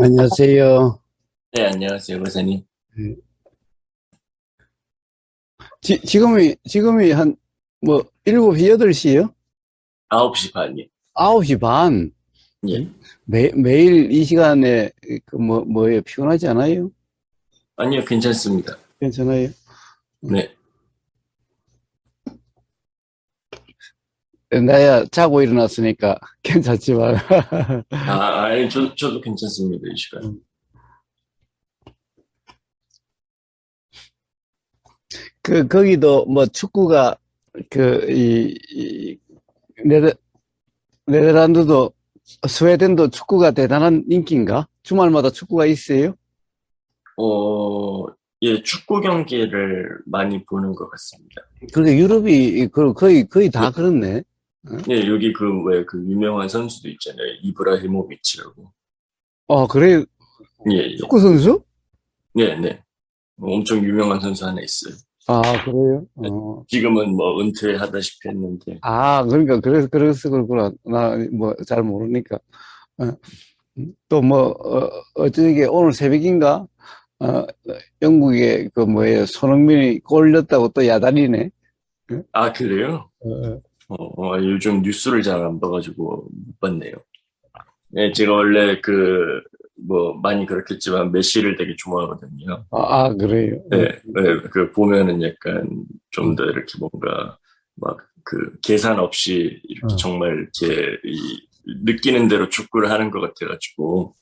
안녕하세요. 네, 안녕하세요, 고사님. 네. 지금이 뭐, 7시, 8시요? 9시 반이요. 9시 반. 예. 음? 매일 이 시간에, 뭐예요? 피곤하지 않아요? 아니요, 괜찮습니다. 괜찮아요? 음. 네. 나야 자고 일어났으니까 괜찮지만. 아니, 저도 괜찮습니다, 이 시간. 음. 거기도 뭐 축구가, 이 네덜란드도, 스웨덴도 축구가 대단한 인기인가? 주말마다 축구가 있어요? 어, 예, 축구 경기를 많이 보는 것 같습니다. 그러게 유럽이 거의 예, 다 그렇네. 어? 예, 여기 왜 그 유명한 선수도 있잖아요. 이브라히모비치라고. 그래. 예, 예. 축구 선수? 네, 네. 엄청 유명한 선수 하나 있어요. 아, 그래요? 지금은 뭐 은퇴하다시피 했는데. 그러니까 그래서 그렇구나. 나 뭐 잘 모르니까. 어, 또 뭐 어쩌게 오늘 새벽인가? 어, 영국에 그 뭐예요? 손흥민이 골 넣었다고 또 야단이네. 어, 아, 그래요? 어, 요즘 뉴스를 잘 안 봐가지고 못 봤네요. 네, 제가 원래 뭐, 많이 그렇겠지만, 메시를 되게 좋아하거든요. 그래요. 네, 네, 보면은 약간 좀 어, 더 이렇게 뭔가, 막, 계산 없이 이렇게 어, 정말 이렇게, 느끼는 대로 축구를 하는 것 같아가지고,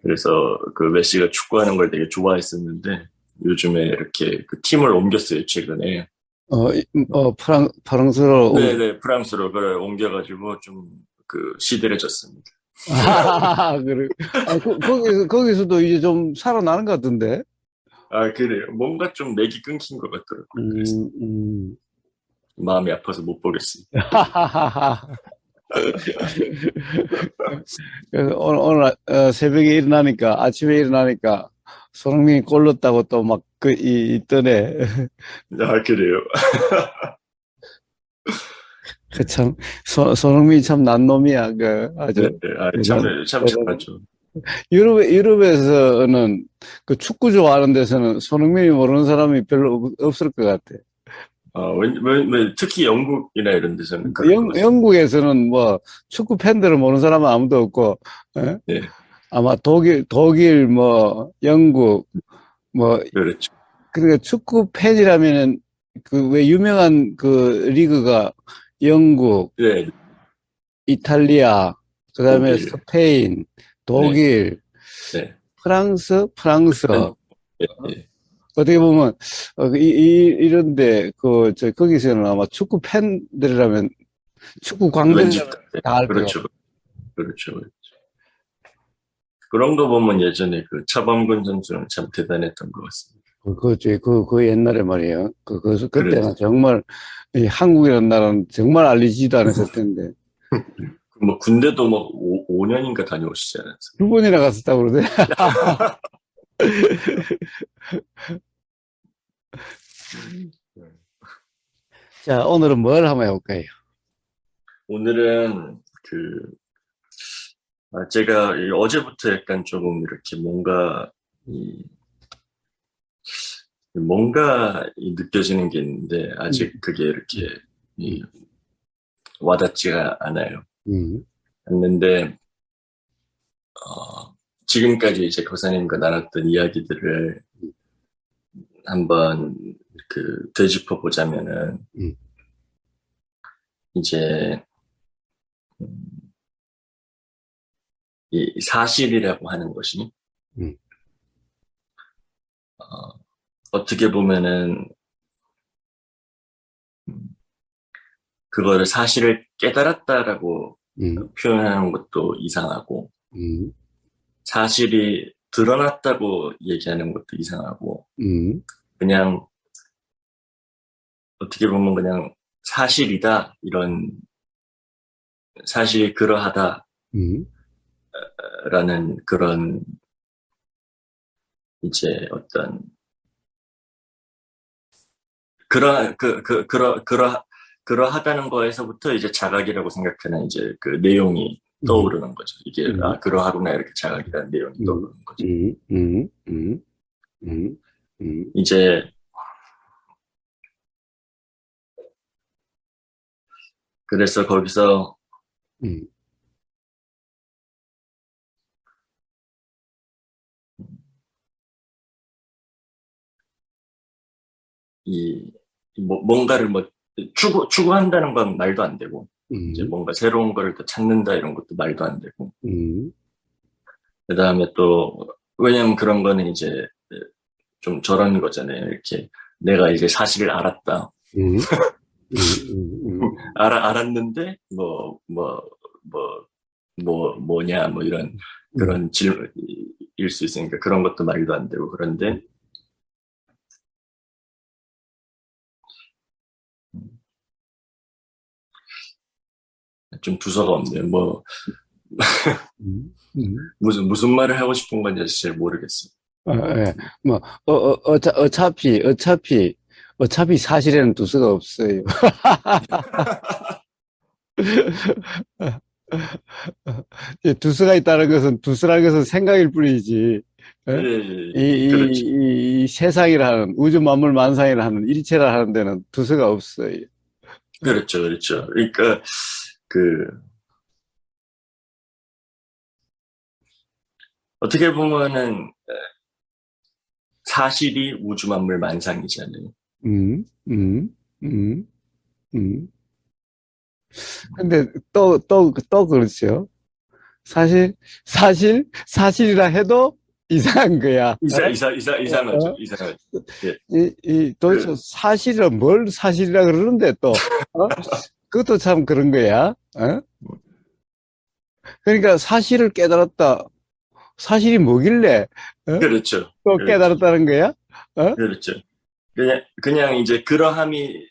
그래서 그 메시가 축구하는 걸 되게 좋아했었는데, 요즘에 이렇게 그 팀을 옮겼어요, 최근에. 프랑스로 네네, 프랑스로 그걸 옮겨가지고 좀 시들해졌습니다. 그래. 거기서도 이제 좀 살아나는 것 같은데. 아, 그래요. 뭔가 좀 맥이 끊긴 것 같더라고요. 그래서 음, 음. 마음이 아파서 못 보겠습니다. 그래서 오늘 새벽에 일어나니까 아침에 일어나니까 손흥민이 골 넣었다고 또 막 있더네. 아, 그래요. 그 참 손흥민이 참 난 놈이야. 네, 아주 네. 아, 대단 참 대단. 잘하죠. 유럽에서는 그 축구 좋아하는 데서는 손흥민이 모르는 사람이 별로 없을 것 같아. 특히 영국이나 이런 데서는 그럴 것 같습니다. 영국에서는 뭐 축구 팬들을 모르는 사람은 아무도 없고, 예? 네, 아마 독일 뭐 영국 뭐 그렇죠. 그러니까 축구 팬이라면은 그 왜 유명한 그 리그가 영국, 네, 이탈리아, 그다음에 독일. 스페인, 네, 독일, 네. 프랑스 한, 네, 네. 어떻게 보면 이런데 거기서는 아마 축구 팬들이라면 축구 왠지, 광팬이라면 네, 다 알 것 같아. 그렇죠. 그렇죠. 그런 거 보면 예전에 그 차범근 선수는 참 대단했던 것 같습니다. 그 옛날에 말이에요. 그때는 그래서, 정말 이 한국이라는 나라는 정말 알리지도 않았을 텐데 뭐 군대도 뭐 5년인가 다녀오시지 않았어요? 두 번이나 갔었다고 그러대. 자, 오늘은 뭘 한번 해볼까요? 오늘은 제가 어제부터 약간 조금 이렇게 뭔가 느껴지는 게 있는데, 음, 아직 그게 이렇게 음, 이, 와닿지가 않아요. 음, 않는데, 지금까지 이제 교사님과 나눴던 이야기들을 한번 되짚어 보자면은, 음, 이제, 음, 이 사실이라고 하는 것이, 음, 어, 어떻게 보면은, 음, 그거를 사실을 깨달았다라고 음, 표현하는 것도 이상하고, 음, 사실이 드러났다고 얘기하는 것도 이상하고, 음, 그냥 어떻게 보면 그냥 사실이다, 이런 사실이 그러하다라는 음, 그런 이제 어떤 그러하다는 거에서부터 이제 자각이라고 생각하는 이제 그 내용이 떠오르는 거죠. 이게, 음, 그러하구나, 이렇게 자각이라는 내용이 음, 떠오르는 거죠. 음, 음, 음, 음, 음, 이제, 그래서 거기서, 음, 이, 뭔가를 추구한다는 건 말도 안 되고, 이제 음, 뭔가 새로운 거를 더 찾는다, 이런 것도 말도 안 되고, 음, 그 다음에 또, 왜냐면 그런 거는 이제 좀 저런 거잖아요. 이렇게 내가 이제 사실을 알았다. 음, 음, 알았는데, 뭐냐, 뭐 이런, 음, 그런 질문일 수 있으니까 그런 것도 말도 안 되고, 그런데, 좀 두서가 없네요. 음. 무슨 말을 하고 싶은 건지 잘 모르겠어요. 예. 뭐, 어차피 사실에는 두서가 없어요. 두서가 있다는 것은, 두서라는 것은 생각일 뿐이지. 예, 예? 예, 예. 그렇죠. 이 세상이라는, 우주 만물 만상이라는 일체라 하는 데는 두서가 없어요. 예? 그렇죠, 그렇죠. 그러니까, 그, 어떻게 보면은, 사실이 우주 만물 만상이잖아요. 음, 음, 음, 음. 근데 또 그렇죠. 사실, 사실이라 해도 이상한 거야. 이상하죠, 어? 이상하죠. 예. 도대체 그, 사실은 뭘 사실이라 그러는데 또, 그것도 참 그런 거야. 그러니까 사실을 깨달았다. 사실이 뭐길래, 어? 그렇죠. 또 그렇죠. 깨달았다는 거야? 어? 그렇죠. 그냥 이제 그러함이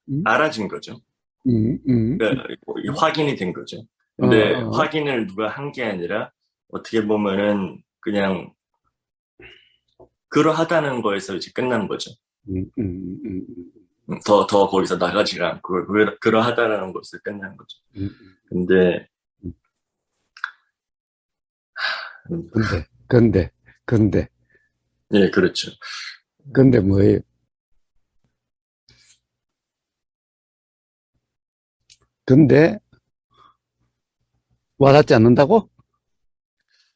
음, 알아진 거죠. 음, 음, 그러니까 확인이 된 거죠. 어, 근데 어, 확인을 누가 한 게 아니라 어떻게 보면은 그냥 그러하다는 거에서 이제 끝난 거죠. 음, 음, 음, 더 거기서 나가지가 않고 그러하다라는 것에서 끝난 거죠. 음, 근데 음. 음, 근데, 근데, 근데, 예, 그렇죠. 근데 뭐예요? 근데 와닿지 않는다고?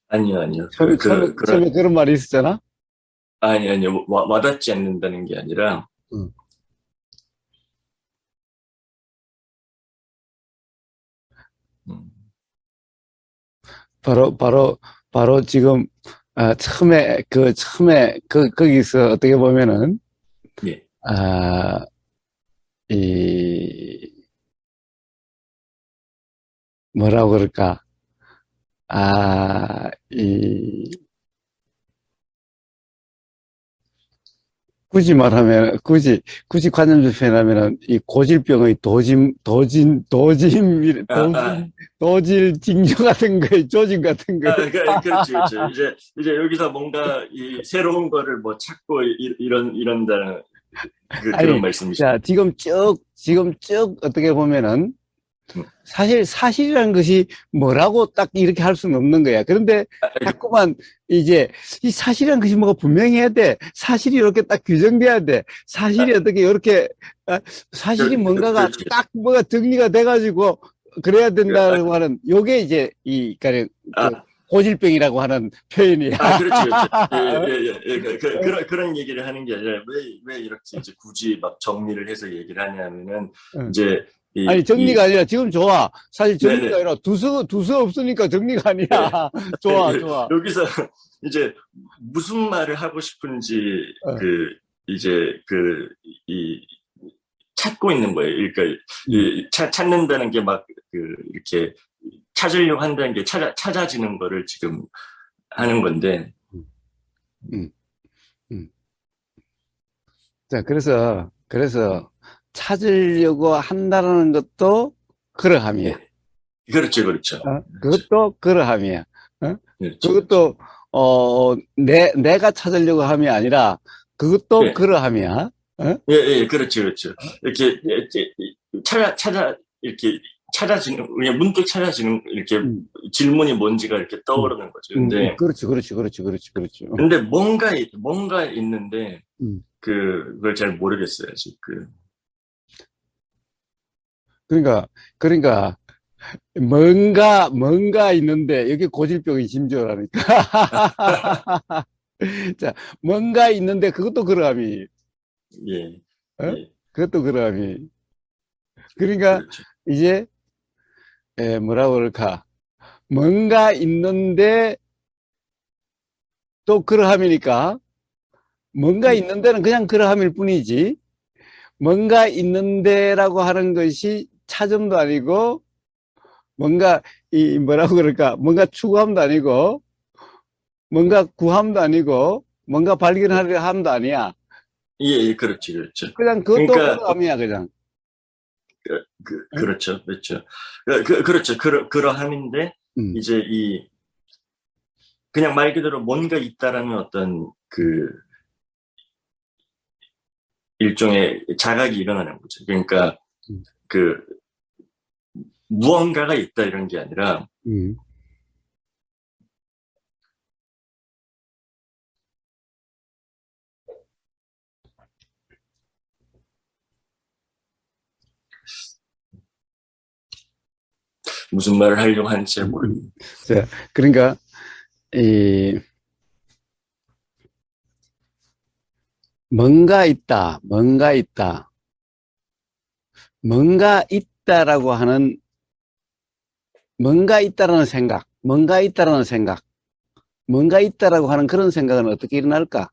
아니요. 그런 처음에 그런 말이 있었잖아? 아니요. 와닿지 않는다는 게 아니라 응. 음, 바로, 바로, 바로 지금, 거기서 어떻게 보면은, 예. 아, 이, 뭐라고 그럴까. 아, 굳이 말하면, 굳이 관념 표현하면은, 이 고질병의 아, 아, 도질 징조 같은 거에, 조짐 같은 거에. 그렇죠. 이제 여기서 뭔가 이 새로운 거를 뭐 찾고 이런다는 그런 아니, 자, 말씀이시죠. 지금 쭉 어떻게 보면은, 음. 사실이라는 것이 뭐라고 딱 이렇게 할 수는 없는 거야. 그런데 자꾸만 이제 이 사실이라는 것이 뭐가 분명해야 돼. 사실이 이렇게 딱 규정돼야 돼. 사실이 아, 어떻게 이렇게, 사실이 뭔가가 그렇죠. 딱 뭐가 정리가 돼가지고 그래야 된다고 하는 요게 이제 그 아, 고질병이라고 하는 표현이야. 그렇죠. 그런 얘기를 하는 게 아니라, 왜 이렇게 이제 굳이 막 정리를 해서 얘기를 하냐면은, 응. 이제, 아니, 정리가 아니라 지금 좋아. 사실 정리가 네네. 아니라 두서 없으니까 정리가 아니야. 예. 좋아, 좋아. 여기서 이제 무슨 말을 하고 싶은지, 어, 이제 이, 찾고 있는 거예요. 그러니까, 음, 찾는다는 게 이렇게 찾으려고 한다는 게 찾아지는 거를 지금 음, 하는 건데, 음, 음. 음. 자, 그래서 찾으려고 한다는 것도 그러함이야. 예. 그렇죠. 그렇죠. 그것도 그러함이야. 어? 그렇죠. 그것도, 내가 찾으려고 함이 아니라 그것도 예. 그러함이야. 어? 그렇죠. 이렇게 찾아, 이렇게, 그냥 문득 찾아지는, 이렇게 음, 질문이 뭔지가 이렇게 음, 떠오르는 거죠. 근데, 그렇지, 그렇지, 그렇지, 그렇지, 그렇지. 근데 뭔가 있는데, 음. 그걸 잘 모르겠어요, 아직. 그러니까, 그러니까, 뭔가 있는데, 여기 고질병이 심지어라니까. 자, 뭔가 있는데, 그것도 그러함이, 예, 어? 예, 그것도 그러함이. 그러니까, 그렇죠. 이제, 뭐라고 그럴까. 뭔가 있는데, 또 그러함이니까, 뭔가 예, 있는 데는 그냥 그러함일 뿐이지, 뭔가 있는데라고 하는 것이 차점도 아니고, 뭔가, 뭐라고 그럴까. 뭔가 추구함도 아니고, 뭔가 구함도 아니고, 뭔가 예, 발견하려 함도 아니야. 예, 그렇죠, 그렇죠. 그냥 그것도 그러니까, 그함이야, 그냥. 응? 그렇죠, 그렇죠. 그렇죠. 그러함인데, 음, 이제 그냥 말 그대로 뭔가 있다라는 어떤 일종의 자각이 일어나는 거죠. 그러니까, 음, 그, 무언가가 있다 이런 게 아니라, 음. 무슨 말을 하려고 하는지 잘 음. 모르겠네요. 자, 그러니까, 이, 뭔가 있다, 뭔가 있다, 뭔가 있다라고 하는, 뭔가 있다라는 생각, 뭔가 있다라는 생각, 뭔가 있다라고 하는 그런 생각은 어떻게 일어날까?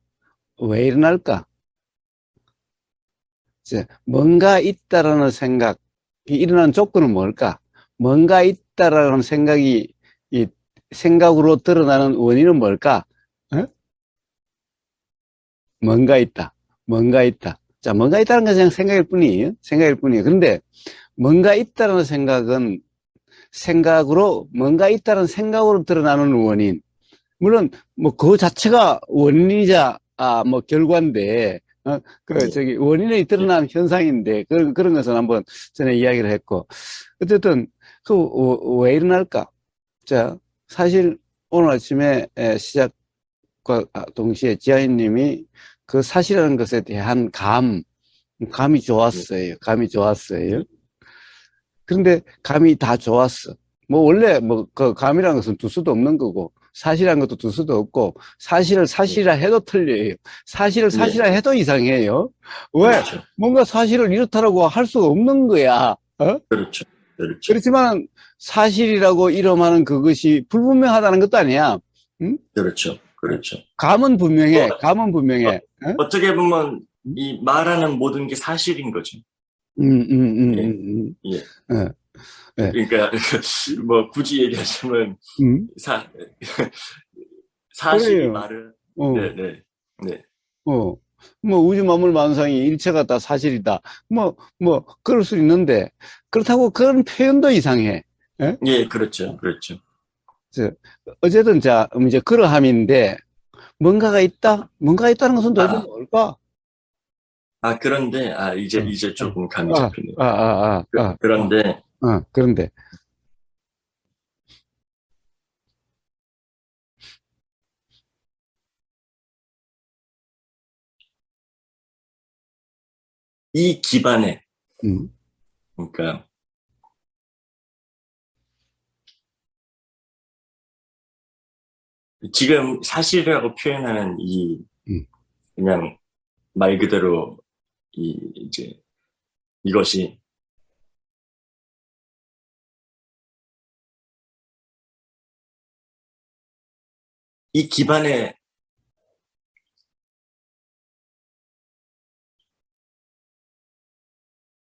왜 일어날까? 이제 뭔가 있다라는 생각이 일어나는 조건은 뭘까? 뭔가 있다라는 생각이 이 생각으로 드러나는 원인은 뭘까? 어? 뭔가 있다. 뭔가 있다. 자, 뭔가 있다는 건 그냥 생각일 뿐이에요. 생각일 뿐이에요. 그런데 뭔가 있다는 생각은 생각으로 뭔가 있다는 생각으로 드러나는 원인. 물론 뭐 그 자체가 원인이자 뭐 결과인데 예, 저기 원인이 예, 드러난 현상인데 그런 것은 한번 전에 이야기를 했고 어쨌든 왜 일어날까? 자, 사실 오늘 아침에 시작과 동시에 지아이님이 그 사실이라는 것에 대한 감이 예, 좋았어요. 감이 좋았어요. 예, 그런데 감이 다 좋았어. 뭐 원래 뭐 그 감이라는 것은 두 수도 없는 거고 사실이라는 것도 두 수도 없고 사실을 예, 사실이라 해도 틀려요. 사실을 예, 사실이라 해도 이상해요. 왜? 그렇죠, 뭔가 사실을 이렇다라고 할 수가 없는 거야. 어? 그렇죠, 그렇죠, 그렇지만 사실이라고 이름하는 그것이 불분명하다는 것도 아니야. 응? 그렇죠, 그렇죠. 감은 뭐, 분명해. 감은 분명해. 어? 어떻게 보면 음, 이 말하는 모든 게 사실인 거죠. 예, 예. 어, 예. 그러니까 뭐 굳이 얘기하자면 음, 사 사실이 그래요. 말을 어. 네, 네, 네. 뭐, 우주 만물 만상이 일체가 다 사실이다. 그럴 수 있는데, 그렇다고 그런 표현도 이상해. 예? 예, 그렇죠, 그렇죠. 저, 어쨌든, 자, 이제 그러함인데, 뭔가가 있다? 뭔가 있다는 것은 도대체 아, 뭘까? 그런데 어, 이제 어, 조금 감이 아, 잡히네요. 아, 아, 아, 아, 그런데 그런데, 이 기반에 음, 그러니까 지금 사실이라고 표현하는 이 음, 그냥 말 그대로 이제 이것이 이 기반에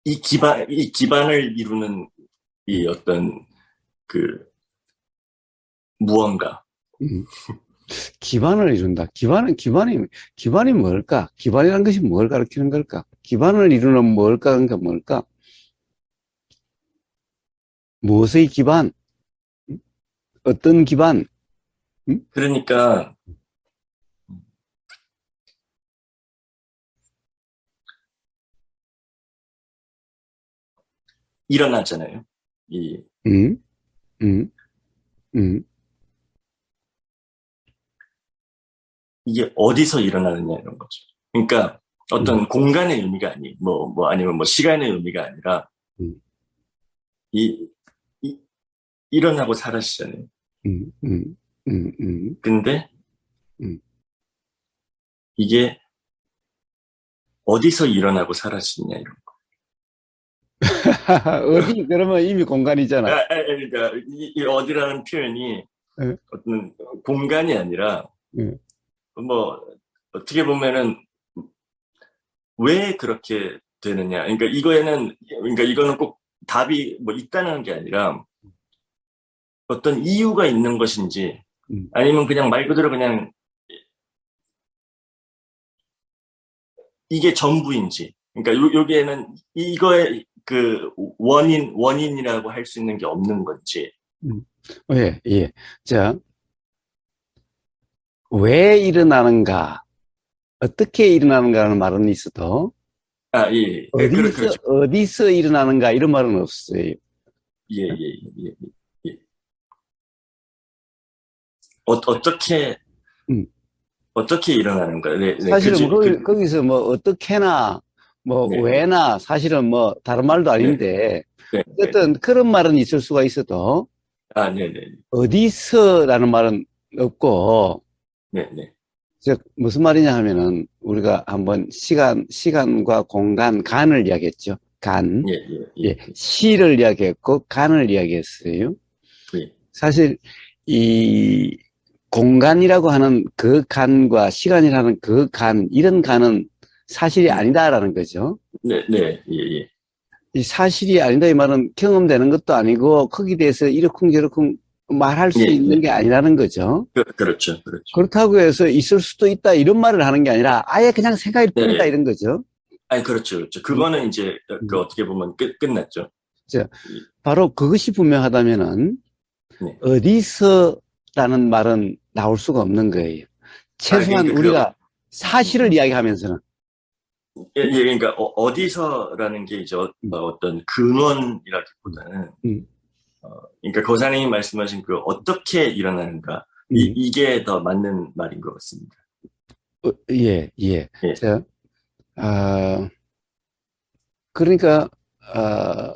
이 기반을 이루는 이 어떤 그 무언가. 음. 기반을 이룬다. 기반이 뭘까? 기반이란 것이 뭘 가리키는 걸까? 기반을 이루는 뭘까? 그러니까 뭘까? 무엇의 기반? 어떤 기반? 음? 그러니까 일어나잖아요. 이, 음, 음, 음. 이게 어디서 일어나느냐 이런 거죠. 그러니까 음, 어떤 공간의 의미가 아니면 뭐 시간의 의미가 아니라 음, 이, 이 일어나고 사라지잖아요. 음, 음, 음, 근데 음. 이게 어디서 일어나고 사라지냐 이런 거. 어디, 그러면 이미 공간이잖아. 그러니까 이 어디라는 표현이 어, 어떤 공간이 아니라 어. 뭐 어떻게 보면은 왜 그렇게 되느냐. 그러니까 이거는 꼭 답이 뭐 있다는 게 아니라 어떤 이유가 있는 것인지 음. 아니면 그냥 말 그대로 그냥 이게 전부인지. 그러니까 여기에는 이거의 그 원인이라고 할 수 있는 게 없는 건지. 음. 예, 예. 자, 왜 일어나는가, 어떻게 일어나는가라는 말은 있어도, 아, 예, 예. 그렇죠. 어디서 일어나는가, 이런 말은 없어요. 예, 예, 예, 예. 예. 어떻게, 음. 어떻게 일어나는 거야? 네, 네, 사실은 뭐 거기서 뭐 어떻게나, 뭐 네, 왜나, 사실은 뭐 다른 말도 네, 아닌데, 네, 네. 어쨌든 그런 말은 있을 수가 있어도, 아, 네, 네, 어디서라는 말은 없고, 네, 네. 즉, 무슨 말이냐 하면은, 우리가 한번 시간과 공간, 간을 이야기했죠. 간. 예, 예, 예, 예, 시를 이야기했고, 간을 이야기했어요. 예. 사실, 이, 공간이라고 하는 그 간과 시간이라는 그 간, 이런 간은 사실이 음. 아니다라는 거죠. 네, 네, 예, 예. 이 사실이 아니다, 이 말은 경험되는 것도 아니고, 거기에 대해서 이러쿵저러쿵 말할 예, 수 있는 예. 게 아니라는 거죠. 그렇죠, 그렇죠. 그렇다고 해서 있을 수도 있다 이런 말을 하는 게 아니라 아예 그냥 생각일 네, 뿐이다 네. 이런 거죠. 아니, 그렇죠, 그렇죠. 음, 그거는 이제 그 음. 어떻게 보면 끝났죠. 자, 이- 바로 그것이 분명하다면은 네. 어디서라는 말은 나올 수가 없는 거예요. 아, 최소한 그러니까 우리가 음, 사실을 음. 이야기하면서는. 예, 예, 그러니까 어디서라는 게 이제 음, 떤 음, 근원이라기보다는 음, 그러니까 고사님이 말씀하신 그 어떻게 일어나는가 음. 이게 더 맞는 말인 것 같습니다. 예, 예. 예, 자, 아, 그러니까 아,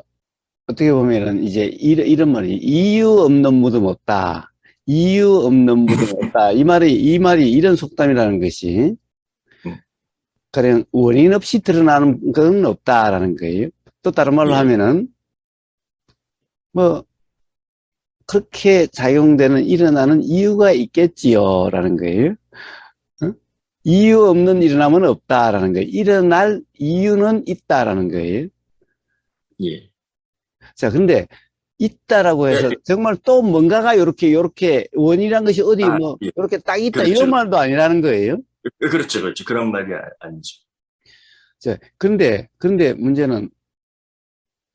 어떻게 보면은 이제 이런 말이 이유 없는 무덤 없다. 이유 없는 무덤 없다. 이 말이 이런 속담이라는 것이 음, 그냥 원인 없이 드러나는 건 없다라는 거예요. 또 다른 말로 예, 하면은 뭐 그렇게 작용되는 일어나는 이유가 있겠지요라는 거예요. 어? 이유 없는 일어남은 없다라는 거예요. 일어날 이유는 있다라는 거예요. 예, 자, 근데 있다라고 예, 해서 정말 또 뭔가가 요렇게 원이란 것이 어디 아, 뭐 예, 요렇게 딱 있다 이런 그렇죠. 말도 아니라는 거예요. 그렇죠, 그렇죠. 그런 말이 아니죠. 자, 그런데 문제는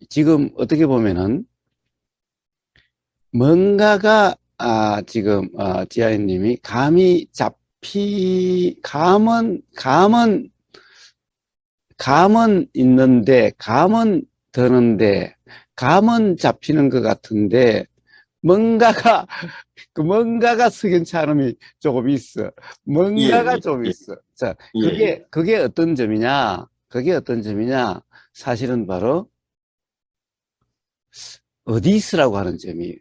지금 어떻게 보면은 뭔가가 지금 지아이님이 감은 있는데 감은 드는데 감은 잡히는 것 같은데 뭔가가 그 뭔가가 석연치 않음이 조금 있어. 예, 뭔가가 예, 좀 예, 있어. 자, 예, 예, 그게 어떤 점이냐? 그게 어떤 점이냐? 사실은 바로 어디 있으라고 하는 점이에요.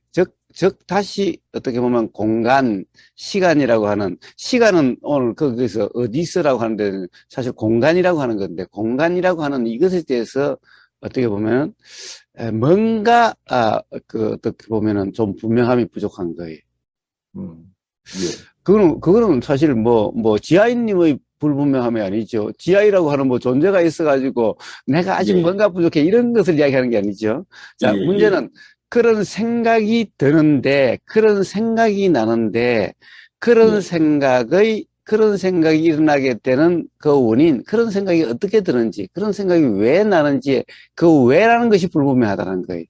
다시 어떻게 보면 공간, 시간이라고 하는, 시간은 오늘 거기서 어디 있으라고 하는데 사실 공간이라고 하는 건데, 공간이라고 하는 이것에 대해서 어떻게 보면 뭔가, 어떻게 보면은 좀 분명함이 부족한 거예요. 예, 그거는 사실 지아이님의 불분명함이 아니죠. 지아이라고 하는 뭐 존재가 있어가지고 내가 아직 예, 뭔가 부족해 이런 것을 이야기하는 게 아니죠. 예, 자, 예, 문제는 그런 생각이 드는데, 그런 생각이 나는데, 그런 생각이 일어나게 되는 그 원인, 그런 생각이 어떻게 드는지, 그런 생각이 왜 나는지, 그 왜라는 것이 불분명하다는 거예요.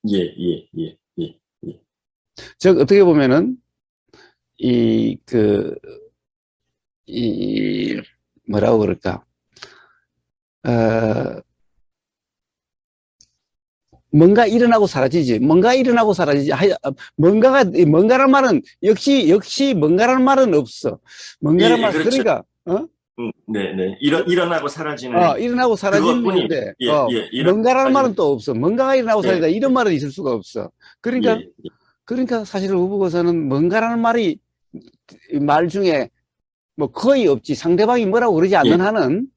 예, 예, 예, 예, 예, 즉, 어떻게 보면은, 이, 그, 이, 뭐라고 그럴까. 어, 뭔가 일어나고 사라지지. 뭔가 일어나고 사라지지. 뭔가란 말은, 역시 뭔가라는 말은 없어. 예, 뭔가란 예, 말, 그렇죠. 그러니까, 네네. 일어나고 사라지는 일어나고 사라지는 그것뿐이, 있는데, 예, 예, 일어나고 뭔가라는 말은 사라지는, 또 없어. 뭔가가 일어나고 예, 사라지다. 이런 예, 말은 있을 수가 없어. 그러니까, 예, 사실 우북어서는 뭔가라는 말이 말 중에 뭐 거의 없지. 상대방이 뭐라고 그러지 않는 예, 한은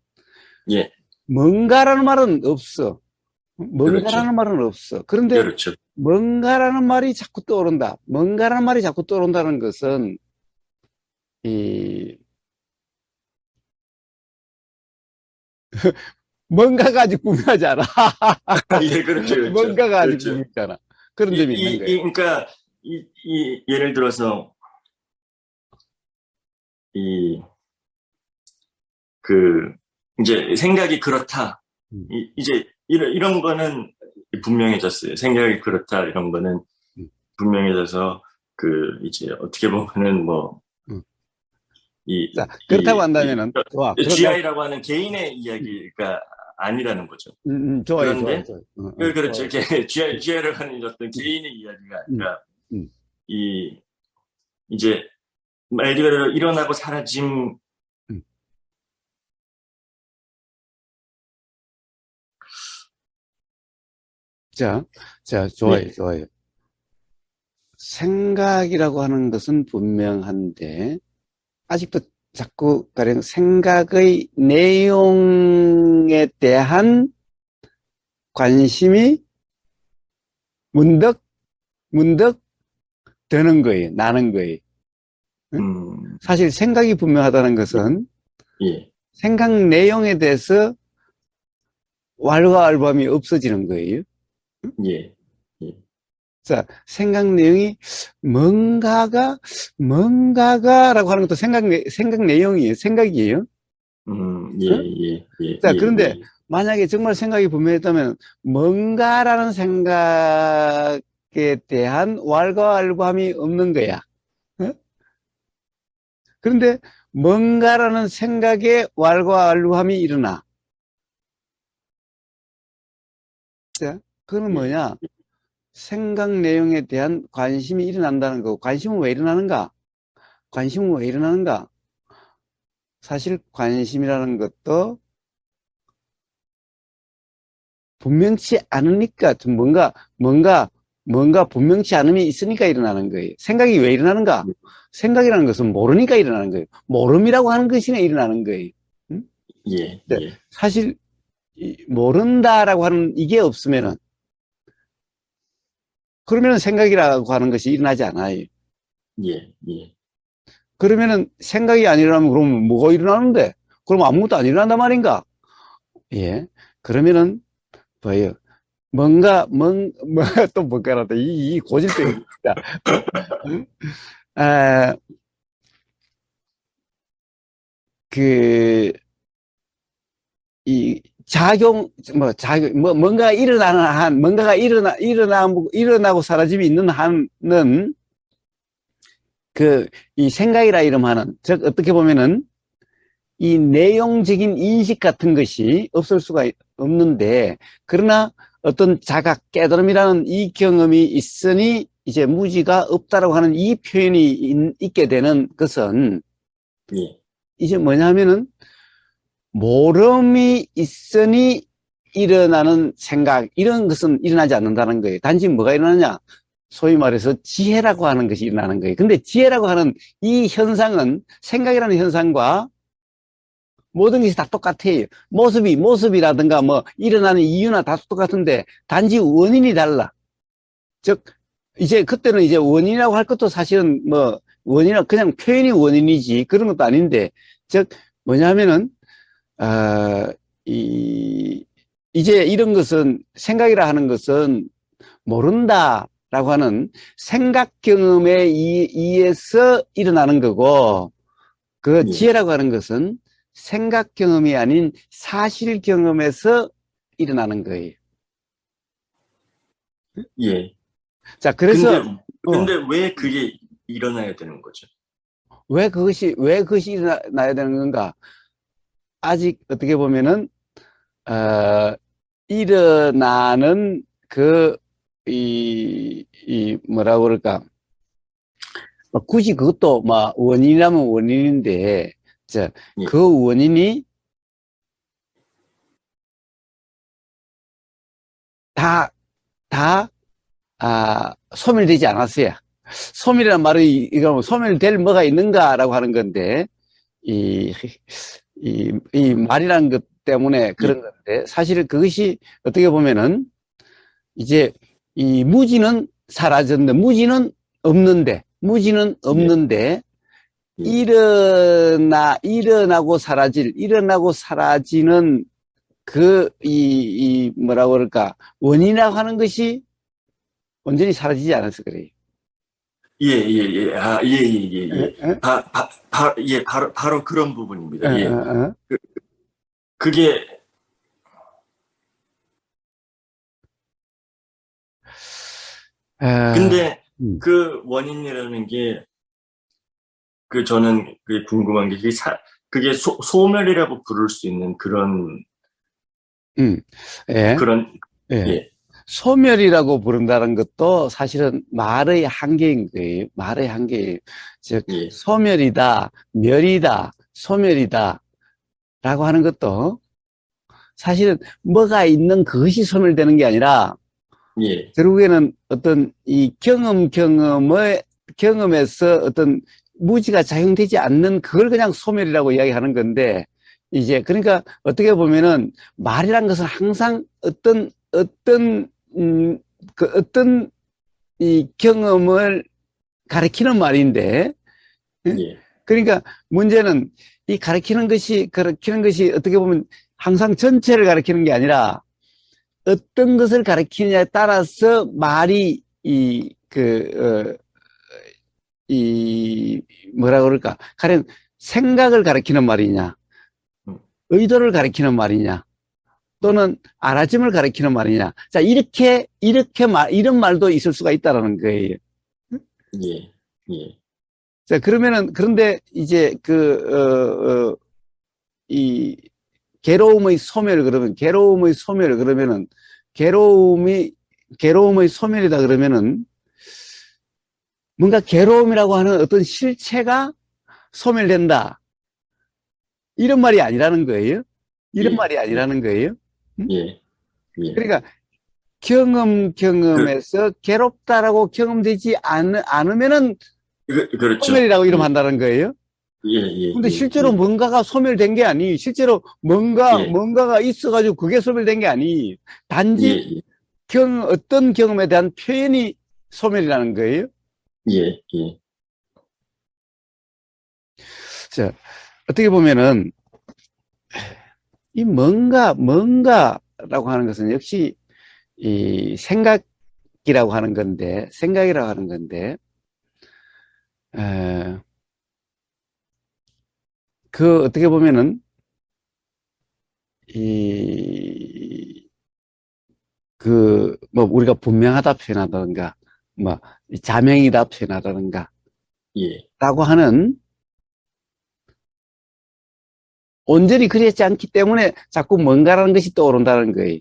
예, 뭔가라는 말은 없어. 그렇죠. 뭔가라는 말은 없어. 그런데 그렇죠. 뭔가라는 말이 자꾸 떠오른다. 뭔가라는 말이 자꾸 떠오른다는 것은 이 뭔가가 아직 분명하지 않아. 예, 그렇죠, 그렇죠. 뭔가가 아직 그렇죠. 분명하지 않아. 그런 점이 있는 거예요. 그러니까, 예를 들어서, 이, 그, 이제 생각이 그렇다. 음, 이제 이런 거는 분명해졌어요. 생각이 그렇다. 이런 거는 음, 분명해져서, 이제 어떻게 보면은 뭐, 음. 이, 자, 그렇다고 한다면은 좋아. 그런다. GI라고 하는 개인의 이야기가 아니라는 거죠. 좋아요, 좋아요, 그런데, 좋아요. 그렇죠. 좋아요. 이렇게 GI라고 하는 어떤 음, 개인의 이야기가 음, 아니라, 음. 이, 이제, 말 그대로 일어나고 사라짐, 음. 자, 좋아요, 네, 좋아요. 생각이라고 하는 것은 분명한데, 아직도 자꾸 가령 생각의 내용에 대한 관심이 문득, 문득 드는 거예요. 나는 거예요. 응? 음, 사실 생각이 분명하다는 것은 예, 생각 내용에 대해서 왈가왈부함이 없어지는 거예요. 예, 예, 자, 생각 내용이 뭔가가라고 하는 것도 생각 내용이에요. 생각이에요. 예, 어? 예, 예, 자, 예, 그런데 예, 만약에 정말 생각이 분명했다면 뭔가라는 생각에 대한 왈가왈부함이 없는 거야. 어? 그런데 뭔가라는 생각에 왈가왈부함이 일어나. 자, 그건 예, 뭐냐? 생각 내용에 대한 관심이 일어난다는 거고, 관심은 왜 일어나는가? 관심은 왜 일어나는가? 사실 관심이라는 것도 분명치 않으니까 좀 뭔가 분명치 않음이 있으니까 일어나는 거예요. 생각이 왜 일어나는가? 생각이라는 것은 모르니까 일어나는 거예요. 모름이라고 하는 것이 일어나는 거예요. 응? 예, 근데 예, 사실 모른다라고 하는 이게 없으면은 그러면은 생각이라고 하는 것이 일어나지 않아요. 예, 예, 그러면은 생각이 안 일어나면 그러면 뭐가 일어나는데? 그럼 아무것도 안 일어난단 말인가? 예. 그러면은 뭐예요? 또 뭔가라다. 이 고질병이 진짜. 응? 아, 그, 이 뭔가가 일어나는 한, 일어나고 사라짐이 있는 한은 이 생각이라 이름하는, 즉, 어떻게 보면은 이 내용적인 인식 같은 것이 없을 수가 없는데, 그러나 어떤 자각, 깨달음이라는 이 경험이 있으니 이제 무지가 없다라고 하는 이 표현이 있게 되는 것은 예, 이제 뭐냐면은 모름이 있으니 일어나는 생각, 이런 것은 일어나지 않는다는 거예요. 단지 뭐가 일어나냐? 소위 말해서 지혜라고 하는 것이 일어나는 거예요. 근데 지혜라고 하는 이 현상은 생각이라는 현상과 모든 것이 다 똑같아요. 모습이라든가 뭐 일어나는 이유나 다 똑같은데 단지 원인이 달라. 즉, 이제 그때는 이제 원인이라고 할 것도 사실은 뭐 원인이라 그냥 표현이 원인이지 그런 것도 아닌데 즉 뭐냐면은 아, 이, 이제 이런 것은 생각이라 하는 것은 모른다라고 하는 생각 경험에 의해서 일어나는 거고 그 예, 지혜라고 하는 것은 생각 경험이 아닌 사실 경험에서 일어나는 거예요. 예. 자, 근데, 그래서 근데 왜 그게 일어나야 되는 거죠? 왜 그것이 일어나야 되는 건가? 아직 어떻게 보면은 어, 일어나는 뭐라 그럴까. 굳이 그것도 막 원인이라면 원인인데, 예, 그 원인이 다, 다, 소멸되지 않았어요. 소멸이라는 말이, 이거 뭐 소멸될 뭐가 있는가라고 하는 건데, 이, 이 말이라는 것 때문에 예, 그런 건데, 사실 그것이 어떻게 보면은, 이제 이 무지는 사라졌는데, 무지는 예, 없는데, 예, 일어나고 사라지는 뭐라고 그럴까, 원인이라고 하는 것이 온전히 사라지지 않아서 그래요. 예, 예, 예, 아, 예, 예, 예, 에? 예. 에? 예, 바로 그런 에? 부분입니다. 예. 에? 그, 그게, 에? 에? 근데 음, 그 원인이라는 게, 저는 그 궁금한 게, 그게 소멸이라고 부를 수 있는 음. 예, 그런, 예. 예, 소멸이라고 부른다는 것도 사실은 말의 한계인 거예요. 말의 한계예요. 즉, 예, 소멸이다, 멸이다, 소멸이다 라고 하는 것도 사실은 뭐가 있는 그것이 소멸되는 게 아니라 예, 결국에는 어떤 이 경험에서 어떤 무지가 작용되지 않는 그걸 그냥 소멸이라고 이야기하는 건데, 이제 그러니까 어떻게 보면은 말이란 것은 항상 음, 어떤 이 경험을 가리키는 말인데, 예? 예, 그러니까 문제는 이 가리키는 것이 어떻게 보면 항상 전체를 가리키는 게 아니라 어떤 것을 가리키느냐에 따라서 말이 뭐라 그럴까? 가령 생각을 가리키는 말이냐, 음, 의도를 가리키는 말이냐, 또는 알아짐을 가리키는 말이냐. 자, 이런 말도 있을 수가 있다라는 거예요. 예, 예, 자, 그런데 이제 이, 괴로움의 소멸 그러면은, 괴로움이, 괴로움의 소멸이다 그러면은, 뭔가 괴로움이라고 하는 어떤 실체가 소멸된다. 이런 말이 아니라는 거예요. 이런 예, 말이 예, 아니라는 거예요. 응? 예, 예. 그러니까 그, 경험에서 괴롭다라고 경험되지 않으면은 그렇죠. 소멸이라고 예, 이름한다는 거예요. 예, 예, 근데 예, 실제로 예, 뭔가가 소멸된 게 아니, 실제로 예, 뭔가가 있어가지고 그게 소멸된 게 아니, 예, 단지 예, 어떤 경험에 대한 표현이 소멸이라는 거예요. 예, 예, 자, 어떻게 보면은, 이 뭔가라고 하는 것은 역시 이 생각이라고 하는 건데, 에, 어떻게 보면은, 이, 뭐, 우리가 분명하다 표현하다든가, 뭐, 자명이다 표현하다든가, 예, 라고 하는, 온전히 그렇지 않기 때문에 자꾸 뭔가라는 것이 떠오른다는 거예요.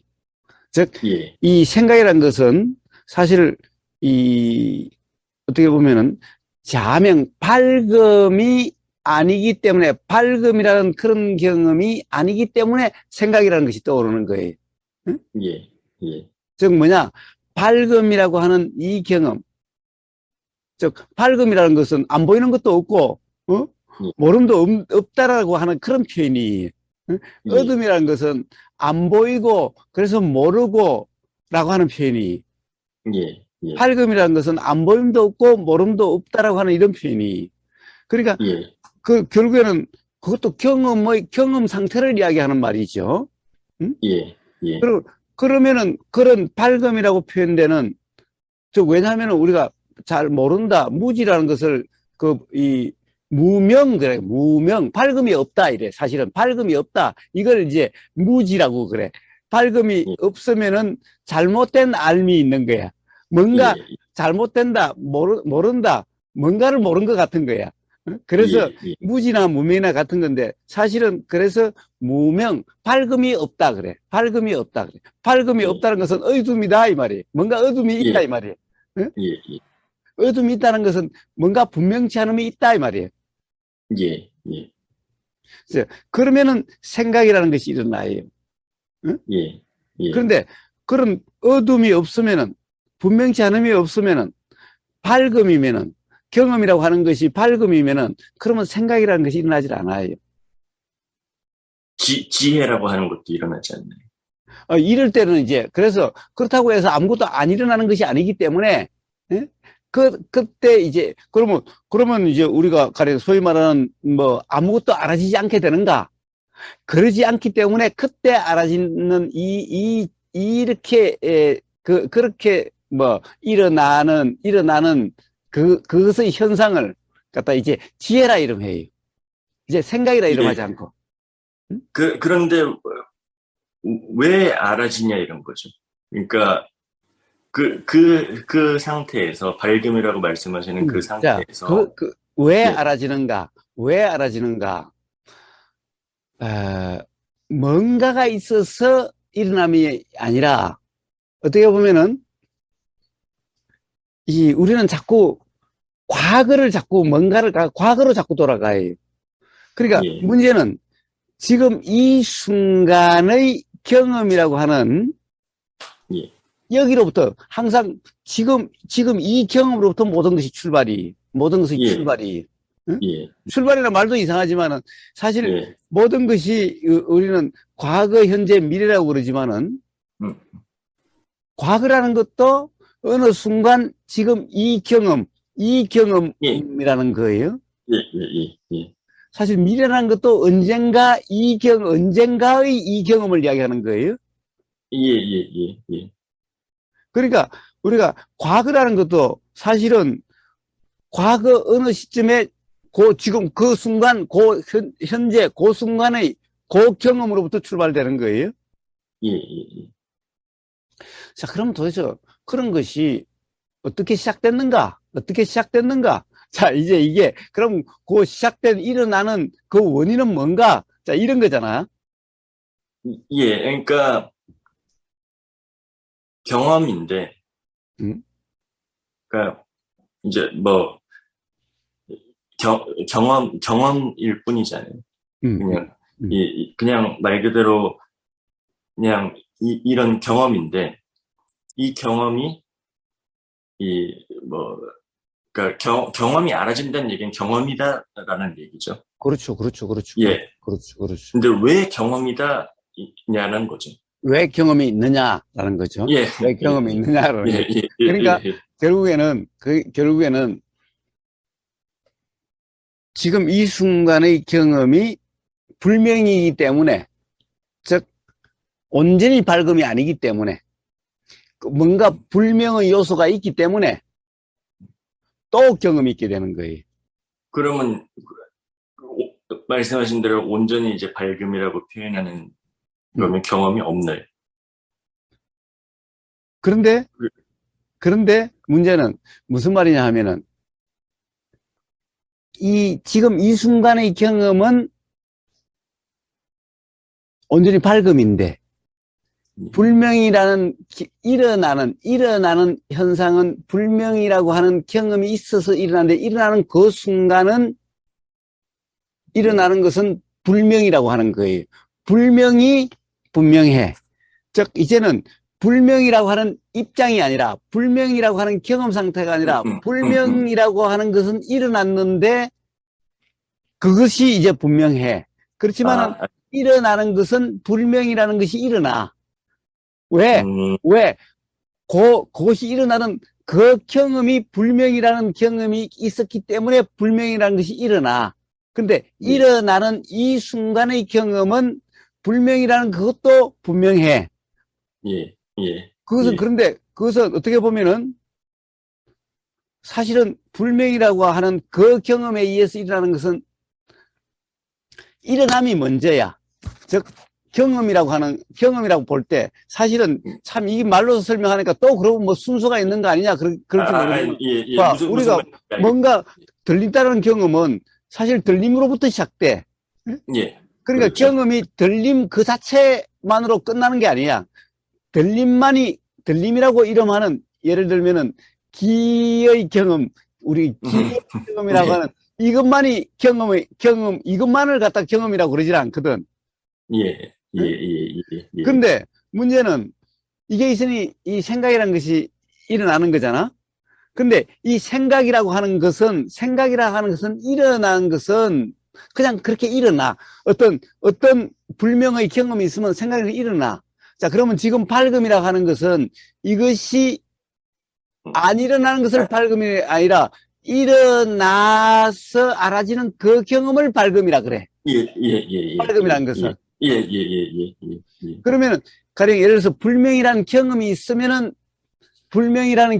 즉, 예, 이 생각이라는 것은 사실, 이, 어떻게 보면은, 밝음이 아니기 때문에, 밝음이라는 그런 경험이 아니기 때문에 생각이라는 것이 떠오르는 거예요. 응? 예, 예, 즉, 밝음이라고 하는 이 경험, 즉 밝음이라는 것은 안 보이는 것도 없고 어? 예, 모름도 없다라고 하는 그런 표현이, 어? 예, 어둠이라는 것은 안 보이고 그래서 모르고 라고 하는 표현이, 예, 예, 밝음이라는 것은 안 보임도 없고 모름도 없다라고 하는 이런 표현이, 그러니까 예, 결국에는 그것도 경험 상태를 이야기하는 말이죠. 응? 예, 예, 그리고 그러면은 그런 밝음이라고 표현되는, 왜냐하면 우리가 잘 모른다, 무지라는 것을 그래, 밝음이 없다 이래. 사실은 밝음이 없다, 이걸 이제 무지라고 그래. 밝음이 예, 없으면은 잘못된 알미 있는 거야. 뭔가 예, 잘못된다, 모른다, 뭔가를 모른 것 같은 거야. 그래서 예, 예, 무지나 무명이나 같은 건데 사실은 그래서 무명, 밝음이 없다 그래. 밝음이 없다 그래. 밝음이 예, 없다는 것은 어둠이다 이 말이에요. 뭔가 어둠이 있다 예, 이 말이에요. 응? 예, 예, 어둠이 있다는 것은 뭔가 분명치 않음이 있다 이 말이에요. 예, 예, 그래서 그러면은 생각이라는 것이 일어나요. 응? 예, 예. 그런데 그런 어둠이 없으면은 분명치 않음이 없으면은 밝음이면은 경험이라고 하는 것이 밝음이면은 그러면 생각이라는 것이 일어나질 않아요. 지혜라고 하는 것도 일어나지 않나요? 이럴 때는 이제 그래서 그렇다고 해서 아무것도 안 일어나는 것이 아니기 때문에 예? 그때 이제 그러면 이제 우리가 가령 소위 말하는 뭐 아무것도 알아지지 않게 되는가? 그러지 않기 때문에 그때 알아지는 이렇게 그렇게 뭐 일어나는 그것의 현상을 갖다 이제 지혜라 이름해요. 이제 생각이라 예. 이름하지 않고. 응? 그런데 왜 알아지냐 이런 거죠. 그러니까 그 상태에서 밝음이라고 말씀하시는 그 자, 상태에서 왜 예, 알아지는가? 왜 알아지는가? 어, 뭔가가 있어서 일어남이 아니라 어떻게 보면은 우리는 자꾸 과거를 자꾸 과거로 자꾸 돌아가요. 그러니까 예, 문제는 지금 이 순간의 경험이라고 하는 예, 여기로부터 항상 지금 이 경험으로부터 모든 것이 예, 출발이 응? 예, 출발이라는 말도 이상하지만은 사실 예, 모든 것이 우리는 과거, 현재, 미래라고 그러지만은 음, 과거라는 것도 어느 순간 지금 이 예, 경험이라는 거예요. 예, 예, 예, 사실 미래라는 것도 언젠가의 이 경험을 이야기하는 거예요. 예, 예, 예, 예, 그러니까 우리가 과거라는 것도 사실은 과거 어느 시점에 지금 그 순간, 현재 그 순간의 그 경험으로부터 출발되는 거예요. 예, 예, 자, 그럼 도대체 그런 것이 어떻게 시작됐는가? 어떻게 시작됐는가? 자, 이제 그럼 일어나는 그 원인은 뭔가? 자, 이런 거잖아. 예, 그러니까 경험인데, 응? 그러니까 이제 뭐 경험일 뿐이잖아요. 응, 그냥 응. 그냥 말 그대로 그냥 이런 경험인데 이 경험이 뭐 그러니까 경험이 알아진다는 얘기는 경험이다라는 얘기죠. 그렇죠, 그렇죠, 그렇죠, 예. 그렇죠, 그렇죠. 근데 왜 경험이다냐는 거죠. 왜 경험이 있느냐라는 거죠. 예, 왜 예, 경험이 있느냐라는 예, 거. 예, 예, 그러니까 예, 결국에는 지금 이 순간의 경험이 불명이기 때문에, 즉 온전히 밝음이 아니기 때문에 뭔가 불명의 요소가 있기 때문에 또 경험이 있게 되는 거예요. 그러면 말씀하신 대로 온전히 이제 밝음이라고 표현하는 음. 그러면 경험이 없나요? 그런데 문제는 무슨 말이냐 하면은 지금 이 순간의 경험은 온전히 밝음인데 불명이라는 일어나는 현상은 불명이라고 하는 경험이 있어서 일어나는데 일어나는 것은 불명이라고 하는 거예요. 불명이 분명해. 즉 이제는 불명이라고 하는 입장이 아니라 불명이라고 하는 경험 상태가 아니라 불명이라고 하는 것은 일어났는데 그것이 이제 분명해. 그렇지만은 아, 일어나는 것은 불명이라는 것이 일어나. 왜? 음, 왜? 그것이 일어나는 그 경험이 불명이라는 경험이 있었기 때문에 불명이라는 것이 일어나. 근데 예, 일어나는 이 순간의 경험은 불명이라는 그것도 분명해. 예, 예, 예, 그런데 그것은 어떻게 보면은 사실은 불명이라고 하는 그 경험에 의해서 일어나는 것은 일어남이 먼저야. 즉, 경험이라고 볼 때 사실은 참 이 말로 설명하니까 또 그러고 뭐 순서가 있는 거 아니냐 그럴지 모르지만 예, 예, 봐, 무슨 우리가 말인지 알겠, 뭔가 들린다는 경험은 사실 들림으로부터 시작돼. 예. 그러니까 그렇죠. 경험이 들림 그 자체만으로 끝나는 게 아니야. 들림이라고 이름하는, 예를 들면은 기의 경험, 우리 기의 경험이라고 예. 하는 이것만을 갖다 경험이라고 그러질 않거든. 예. 예. 응? 예. 예. 예. 근데 문제는 이게 있으니 이 생각이라는 것이 일어나는 거잖아. 근데 이 생각이라 하는 것은 일어난 것은 그냥 그렇게 일어나. 어떤 불명의 경험이 있으면 생각이 일어나. 자, 그러면 지금 발금이라고 하는 것은 이것이 안 일어나는 것을 발금이 아니라 일어나서 알아지는 그 경험을 발금이라 그래. 예. 예. 예. 발금이라는 예. 것은. 예. 예. 예. 예. 예. 그러면은, 가령 예를 들어서 불명이라는 경험이 있으면은, 불명이라는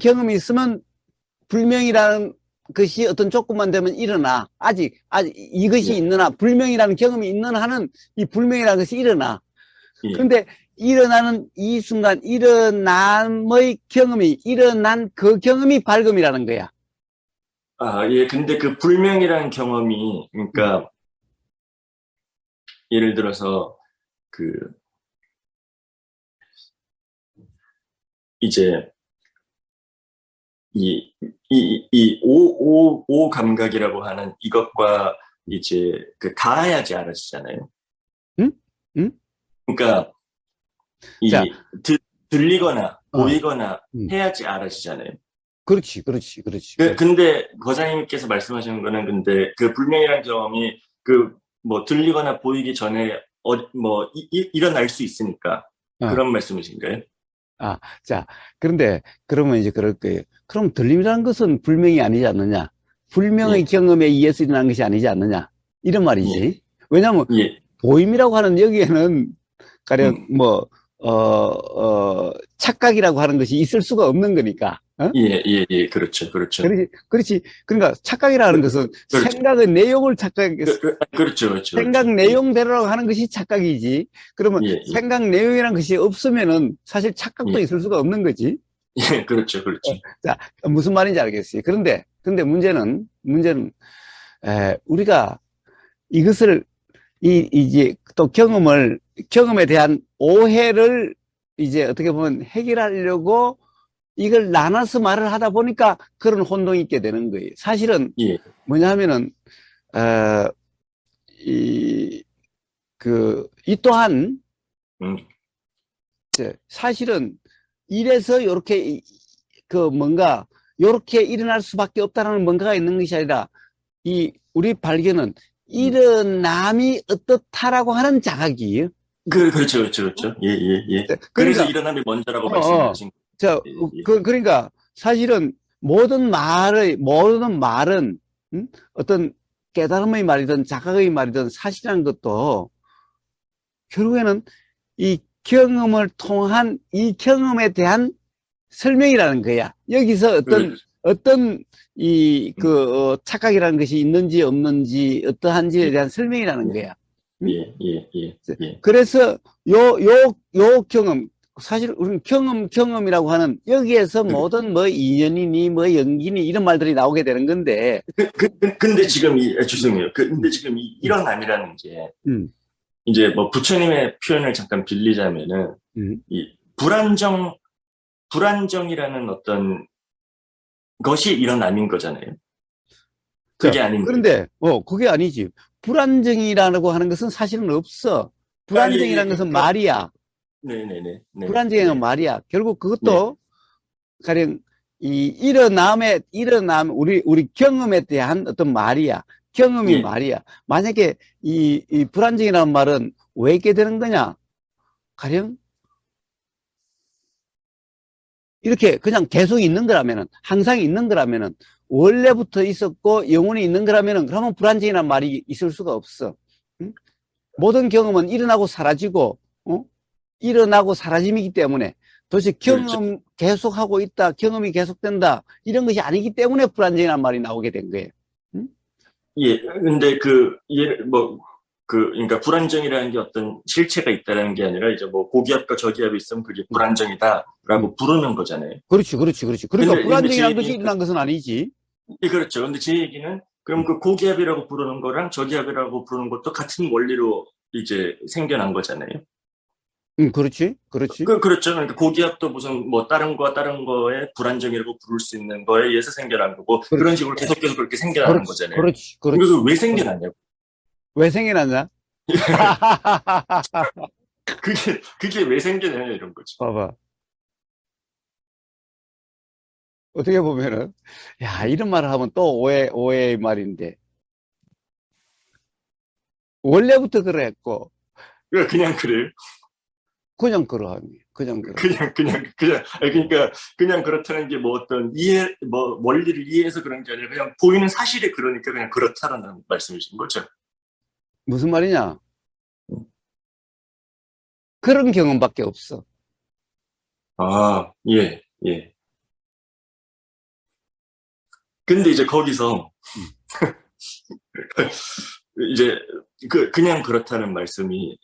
것이 어떤 조건만 되면 일어나. 아직 이것이 예. 있느나, 불명이라는 경험이 있는 한은 이 불명이라는 것이 일어나. 예. 그런데 일어나는 이 순간, 일어난 그 경험이 발금이라는 거야. 아, 예. 근데 그 불명이라는 경험이, 그러니까, 예를 들어서, 그, 이제, 오 감각이라고 하는 이것과 이제, 닿아야지 알아지잖아요. 응? 응? 그러니까, 자, 들리거나, 어, 보이거나 응. 해야지 알아지잖아요. 그렇지. 근데, 거장님께서 말씀하시는 거는, 근데, 그 불명이라는 경험이, 들리거나 보이기 전에, 일어날 수 있으니까, 어. 그런 말씀이신가요? 아, 자, 그런데, 그러면 이제 그럴 거예요. 그럼 들림이라는 것은 불명이 아니지 않느냐? 불명의 예, 경험에 의해서 일어난 것이 아니지 않느냐? 이런 예, 말이지. 왜냐하면, 예, 보임이라고 하는 여기에는, 가령, 음, 착각이라고 하는 것이 있을 수가 없는 거니까. 어? 예, 예, 예, 그렇죠, 그렇죠. 그렇지. 그러니까 착각이라는 것은 그렇죠. 생각의 내용을 그렇죠, 그렇죠, 그렇죠. 생각 예, 내용대로 하는 것이 착각이지. 그러면 예, 예, 생각 내용이라는 것이 없으면은 사실 착각도 예, 있을 수가 없는 거지. 예, 그렇죠, 그렇죠. 자, 무슨 말인지 알겠어요. 근데 문제는, 우리가 이것을, 이제 또 경험에 대한 오해를 이제 어떻게 보면 해결하려고 이걸 나눠서 말을 하다 보니까 그런 혼동이 있게 되는 거예요. 사실은 예, 뭐냐 하면은, 어, 이 또한, 음, 사실은 이래서 요렇게 뭔가 요렇게 일어날 수밖에 없다는 뭔가가 있는 것이 아니라 우리 발견은 음. 일어남이 어떻다라고 하는 자각이에요. 그렇죠, 그렇죠, 그렇죠. 예, 예, 예. 그래서 그러니까 일어남이 먼저라고 어, 어. 말씀하신 자, 거예요. 예, 그러니까 사실은 모든 말은 어떤 깨달음의 말이든 자각의 말이든 사실이라는 것도 결국에는 이 경험을 통한 이 경험에 대한 설명이라는 거야. 여기서 그, 어떤 착각이라는 것이 있는지 없는지 어떠한지에 예, 대한 설명이라는 예, 거야. 응? 예, 예, 예, 예, 그래서 요 경험, 사실 우리는 경험이라고 하는 여기에서 모든 뭐 인연이니 뭐 연기니 이런 말들이 나오게 되는 건데. 근데 지금 죄송해요. 음, 근데 지금 음, 일어남이라는 게, 음, 이제 뭐 부처님의 표현을 잠깐 빌리자면은, 음. 이 불안정이라는 어떤 것이 일어남인 거잖아요. 자, 그게 아닌가요? 그런데, 그게 아니지. 불안정이라고 하는 것은 사실은 없어. 아, 예, 예, 불안정이라는 것은 그럼, 말이야. 네네네, 네, 불안정이란 네, 말이야. 결국 네, 그것도 가령 우리 경험에 대한 어떤 말이야. 경험이 예, 말이야. 만약에 이 불안정이라는 말은 왜 있게 되는 거냐? 가령 이렇게 그냥 계속 있는 거라면은, 항상 있는 거라면은, 원래부터 있었고 영원히 있는 거라면은, 그러면 불안정이라는 말이 있을 수가 없어. 응? 모든 경험은 일어나고 사라지고, 일어나고 사라짐이기 때문에 도대체 그렇죠. 계속하고 있다, 경험이 계속된다, 이런 것이 아니기 때문에 불안정이라는 말이 나오게 된 거예요. 응? 예, 근데 그러니까 불안정이라는 게 어떤 실체가 있다는 게 아니라 이제 뭐 고기압과 저기압이 있으면 그게 응. 응. 불안정이다라고 부르는 거잖아요. 그렇지. 그러니까 근데 제 불안정이라는 것이 얘기는, 일어난 것은 아니지. 예, 그렇죠. 근데 제 얘기는 그럼 그 고기압이라고 부르는 거랑 저기압이라고 부르는 것도 같은 원리로 이제 생겨난 거잖아요. 그렇지, 그렇지. 그렇죠. 그러니까 고기압도 무슨 뭐 다른 거에 불안정이라고 부를 수 있는 거에 의해서 생겨난 거고 그런 그렇지, 식으로 계속 그렇게 생겨나는 그렇지, 거잖아요. 그렇지, 그렇지. 이거 왜 생겨났냐고. 왜 생겨났냐? 그게 왜 생겨나냐 이런 거죠. 봐봐. 어떻게 보면은, 야, 이런 말을 하면 또 오해의 말인데, 원래부터 그랬고, 그냥 그래요. 그냥 그러함이, 그냥 그러. 그러니까 그냥 그렇다는 게 뭐 어떤 뭐 원리를 이해해서 그런 게 아니라 그냥 보이는 사실이 그러니까 그냥 그렇다라는 말씀이신 거죠. 무슨 말이냐? 그런 경험밖에 없어. 아, 예, 예. 근데 이제 거기서 음. 이제 그냥 그렇다는 말씀이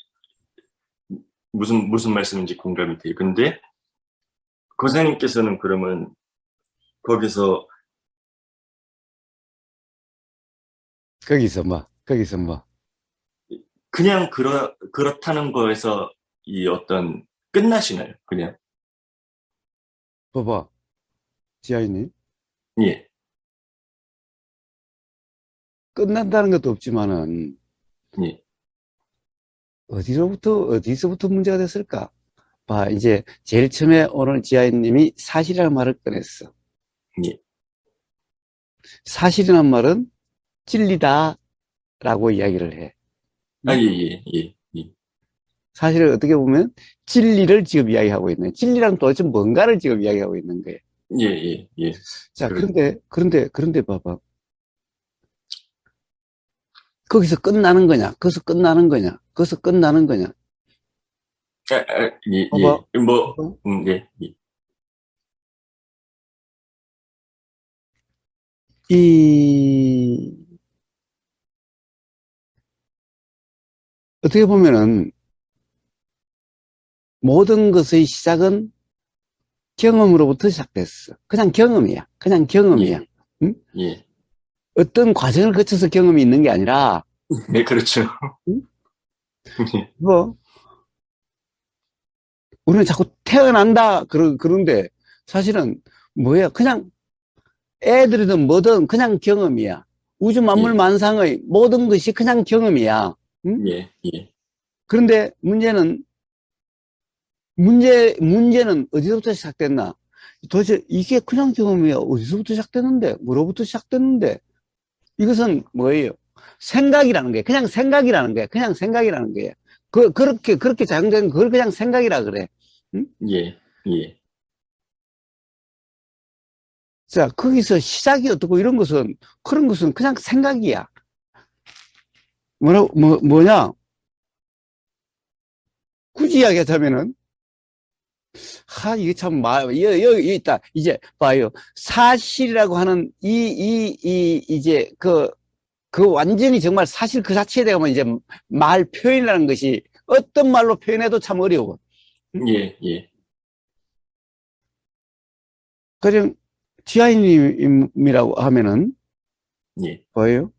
무슨 말씀인지 공감이 돼요. 근데 고사님께서는 그러면 거기서 거기서 뭐. 그냥 그렇다는 거에서 이 어떤 끝나시나요? 그냥 봐봐, 지아이님. 예, 끝난다는 것도 없지만은, 예, 어디서부터 문제가 됐을까? 봐, 이제 제일 처음에 오늘 지아이님이 사실이라는 말을 꺼냈어. 예. 사실이라는 말은 진리다라고 이야기를 해. 아, 예, 예, 예, 예, 사실은 어떻게 보면 진리를 지금 이야기하고 있는, 진리랑 도대체 뭔가를 지금 이야기하고 있는 거예요. 예, 예, 예. 자, 그런데 봐봐. 거기서 끝나는 거냐? 거기서 끝나는 거냐? 거기서 끝나는 거냐? 예, 봐봐. 예. 뭐, 봐봐. 예, 예. 이, 어떻게 보면은 모든 것의 시작은 경험으로부터 시작됐어. 그냥 경험이야. 그냥 경험이야. 예, 응? 예. 어떤 과정을 거쳐서 경험이 있는 게 아니라, 네, 그렇죠. 응? 뭐, 우리는 자꾸 태어난다, 그런데 사실은 뭐야? 그냥 애들이든 뭐든 그냥 경험이야. 우주 만물 예, 만상의 모든 것이 그냥 경험이야. 응? 예, 예. 그런데 문제는 어디서부터 시작됐나? 도대체 이게 그냥 경험이야. 어디서부터 시작됐는데? 뭐로부터 시작됐는데? 이것은 뭐예요? 생각이라는 거예요. 그냥 생각이라는 거예요. 그냥 생각이라는 거예요. 그렇게 작용된 그걸 그냥 생각이라 그래. 응? 예, 예. 자, 거기서 시작이 어떻고 그런 것은 그냥 생각이야. 뭐냐? 굳이 이야기하자면은, 이게 참, 여기 있다. 이제, 봐요. 사실이라고 하는, 이제, 완전히 정말 사실 그 자체에 대한 이제 말 표현이라는 것이 어떤 말로 표현해도 참 어려워. 응? 예, 예. 그냥, 지아이님이라고 하면은, 예, 뭐예요?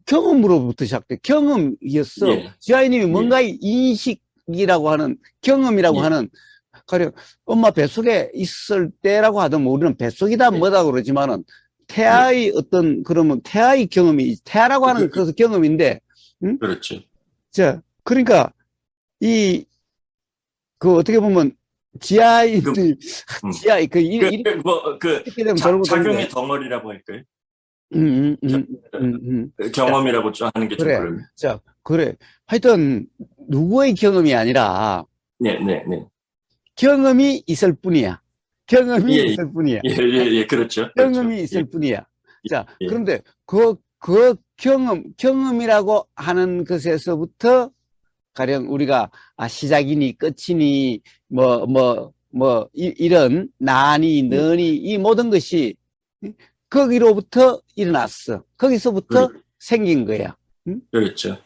경험으로부터 시작돼. 경험이었어. 예, 지아이님이 예, 뭔가의 인식이라고 하는, 경험이라고 예, 하는, 가령, 엄마 뱃속에 있을 때라고 하든, 뭐 우리는 뱃속이다 예, 뭐다 그러지만은, 예. 그러면 태아의 경험이, 태아라고 하는 그, 그것은 경험인데, 응? 그렇죠. 자, 그러니까, 이, 어떻게 보면, 지아이, 그, 음. 지아이, 이렇게 되면 돌고 도는데, 작용의 덩어리라고 할까요? 음, 음, 겨- 음, 자, 경험이라고 좀 하는 게 좀 그래. 그러네. 자, 그래. 하여튼, 누구의 경험이 아니라, 네, 네, 네. 경험이 있을 뿐이야. 예, 경험이 예, 있을 뿐이야. 예, 그렇죠. 그렇죠. 경험이 예, 있을 뿐이야. 자, 예, 그런데 경험이라고 하는 것에서부터 가령 우리가 시작이니 끝이니 이런 나니 예. 너니 이 모든 것이 거기로부터 일어났어. 거기서부터 그렇, 생긴 거야. 응? 그렇죠.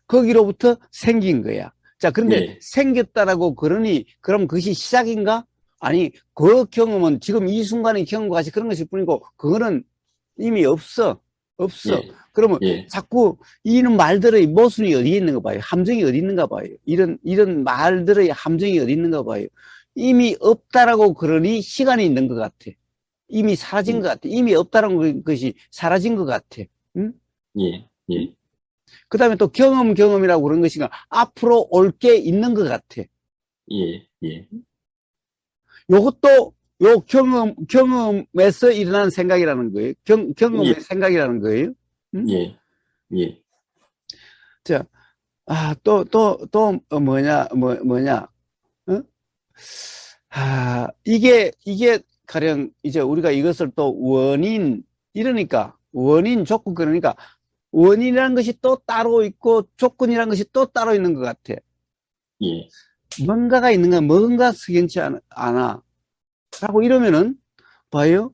거기로부터 생긴 거야. 자, 그런데 예, 생겼다라고 그러니 그럼 그것이 시작인가? 아니, 그 경험은 지금 이 순간의 경험과 같이 그런 것일 뿐이고, 그거는 이미 없어. 없어. 예, 그러면 예, 자꾸 이런 말들의 모순이 어디에 있는가 봐요. 함정이 어디 있는가 봐요. 이런 말들의 함정이 어디 있는가 봐요. 이미 없다라고 그러니 시간이 있는 것 같아. 이미 사라진 것 같아. 이미 없다라는 것이 사라진 것 같아. 응? 예, 예, 그 다음에 또 경험이라고 그런 것인가 앞으로 올 게 있는 것 같아. 예, 예, 요것도 요 경험에서 일어난 생각이라는 거예요. 예, 경험의 생각이라는 거예요. 응? 예, 예, 자, 뭐냐, 어? 이게 가령 이제 우리가 이것을 또 이러니까, 조건, 그러니까, 원인이라는 것이 또 따로 있고, 조건이라는 것이 또 따로 있는 것 같아. 예. 뭔가가 있는가, 뭔가 석연치 않아. 라고 이러면은, 봐요.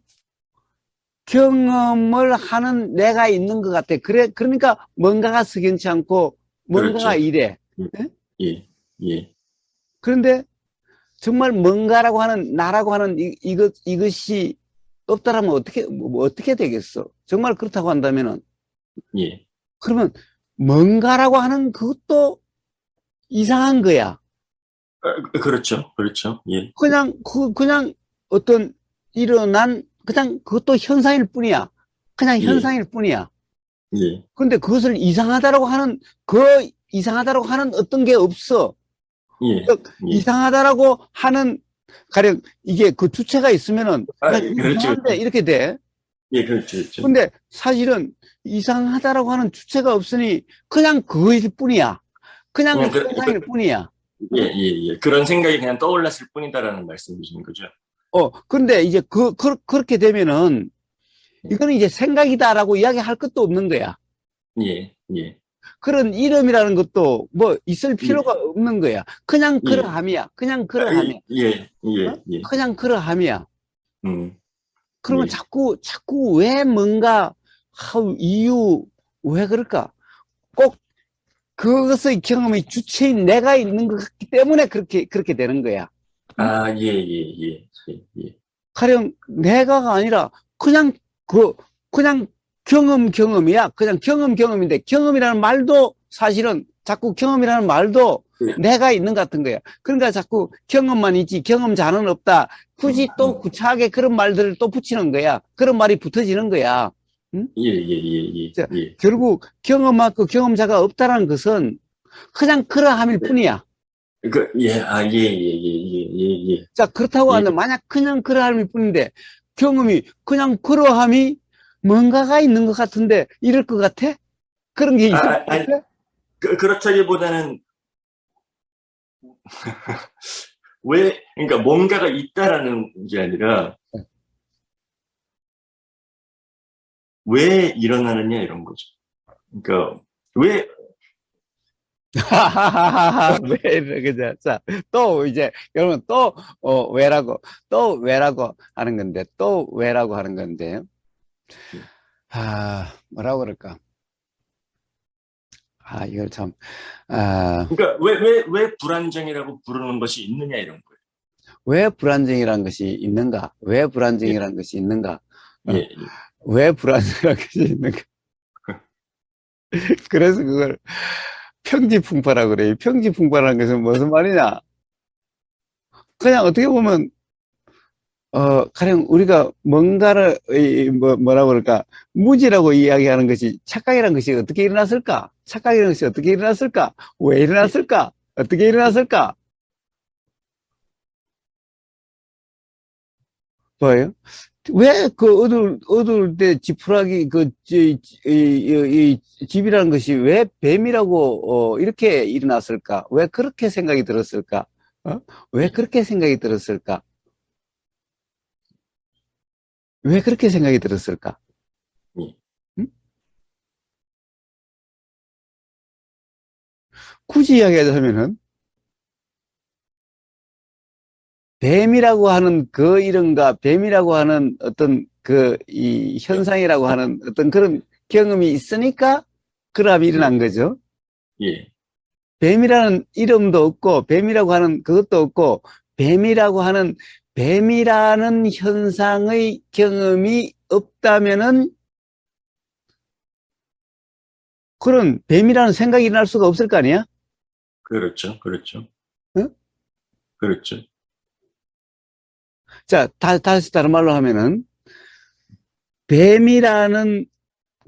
경험을 하는 내가 있는 것 같아. 그러니까 뭔가가 석연치 않고, 뭔가가 그렇죠. 이래. 예? 예, 예, 그런데 정말 뭔가라고 하는, 나라고 하는 이것이 없다라면 어떻게 되겠어? 정말 그렇다고 한다면은, 예. 그러면 뭔가라고 하는 그것도 이상한 거야. 그렇죠, 그렇죠. 예, 그냥 어떤 그냥 그것도 현상일 뿐이야. 그냥 예, 현상일 뿐이야. 예, 그런데 그것을 이상하다라고 하는 어떤 게 없어. 예, 즉, 예. 이상하다라고 하는, 가령 이게 그 주체가 있으면은, 야, 이거 그렇죠, 이상한데? 그렇죠. 이렇게 돼. 예, 그렇죠, 그렇죠. 근데 사실은 이상하다라고 하는 주체가 없으니 그냥 그것일 뿐이야. 그냥 그냥 현상일 뿐이야. 예, 어? 예, 예. 그런 생각이 그냥 떠올랐을 뿐이다라는 말씀이신 거죠. 그런데 이제 그렇게 되면은 이거는 이제 생각이다라고 이야기할 것도 없는 거야. 예, 예, 그런 이름이라는 것도 뭐 있을 필요가 예, 없는 거야. 그냥 예, 그러함이야. 그냥 그러함이야. 예, 어? 예, 예. 그냥 그러함이야. 음, 그러면 예. 자꾸 왜 뭔가, 이유, 왜 그럴까? 꼭 그것의 경험이 주체인 내가 있는 것 같기 때문에 그렇게 되는 거야. 응? 예, 예, 예, 예, 예. 가령 내가가 아니라 그냥 그냥 경험이야. 그냥 경험인데 경험이라는 말도 사실은 자꾸 경험이라는 말도 예. 내가 있는 것 같은 거야. 그러니까 자꾸 경험만 있지 경험자는 없다. 굳이 또 구차하게 그런 말들을 또 붙이는 거야. 그런 말이 붙어지는 거야. 응? 예, 예, 예, 자, 예, 예. 결국 경험하고 경험자가 없다는 것은 그냥 그러함일 뿐이야. 예, 예, 예, 예, 예, 자, 그렇다고 예, 예. 한다. 만약 그냥 그러함일 뿐인데, 경험이 그냥 그러함이 뭔가가 있는 것 같은데, 이럴 것 같아? 그런 게 있을 것 아니, 같아? 그렇다기보다는 그러니까 뭔가가 있다라는 게 아니라 왜 일어나느냐 이런 거죠. 그러니까 왜, 왜, 그죠? 자, 또 이제, 여러분 또, 왜라고 하는 건데, 또 왜라고 하는 건데, 뭐라고 그럴까? 이걸 참, 아, 그러니까 왜 불안정이라고 부르는 것이 있느냐 이런 거예요. 왜 불안정이라는 것이 있는가? 왜 예, 불안정이라는 것이 있는가? 어, 예, 왜 불안정이라는 것이 있는가? 그래서 그걸 평지풍파라고 그래요. 평지풍파라는 것은 무슨 말이냐? 그냥 어떻게 보면, 가령 우리가 뭔가를, 뭐라고 그럴까? 무지라고 이야기하는 것이 착각이라는 것이 어떻게 일어났을까? 착각이라는 것이 어떻게 일어났을까? 왜 예, 일어났을까? 어떻게 일어났을까? 뭐예요? 왜 그 어두울 때 지푸라기 이 집이라는 것이 왜 뱀이라고 이렇게 일어났을까? 왜 그렇게 생각이 들었을까? 어? 왜 예, 그렇게 생각이 들었을까? 왜 그렇게 생각이 들었을까? 예. 응? 굳이 이야기하자면은 뱀이라고 하는 그 이름과 뱀이라고 하는 어떤 이 현상이라고 하는 어떤 그런 경험이 있으니까 그람이 예, 일어난 거죠. 예, 뱀이라는 이름도 없고, 뱀이라고 하는 그것도 없고, 뱀이라고 하는 뱀이라는 현상의 경험이 없다면은 그런 뱀이라는 생각이 일어날 수가 없을 거 아니야? 그렇죠. 그렇죠. 응? 그렇죠. 자, 다시 다른 말로 하면은 뱀이라는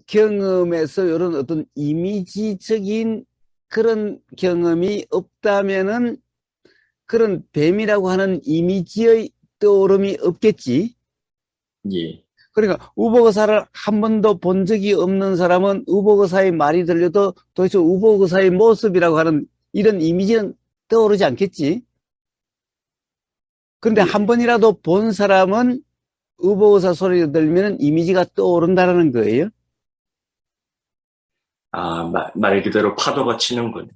경험에서 이런 어떤 이미지적인 그런 경험이 없다면은 그런 뱀이라고 하는 이미지의 떠오름이 없겠지. 예. 그러니까 우복의사를 한 번도 본 적이 없는 사람은 우복의사의 말이 들려도 도대체 우복의사의 모습이라고 하는 이런 이미지는 떠오르지 않겠지. 그런데 한 예. 번이라도 본 사람은 우복의사 소리가 들리면 이미지가 떠오른다는 거예요. 아, 말 그대로 파도가 치는군.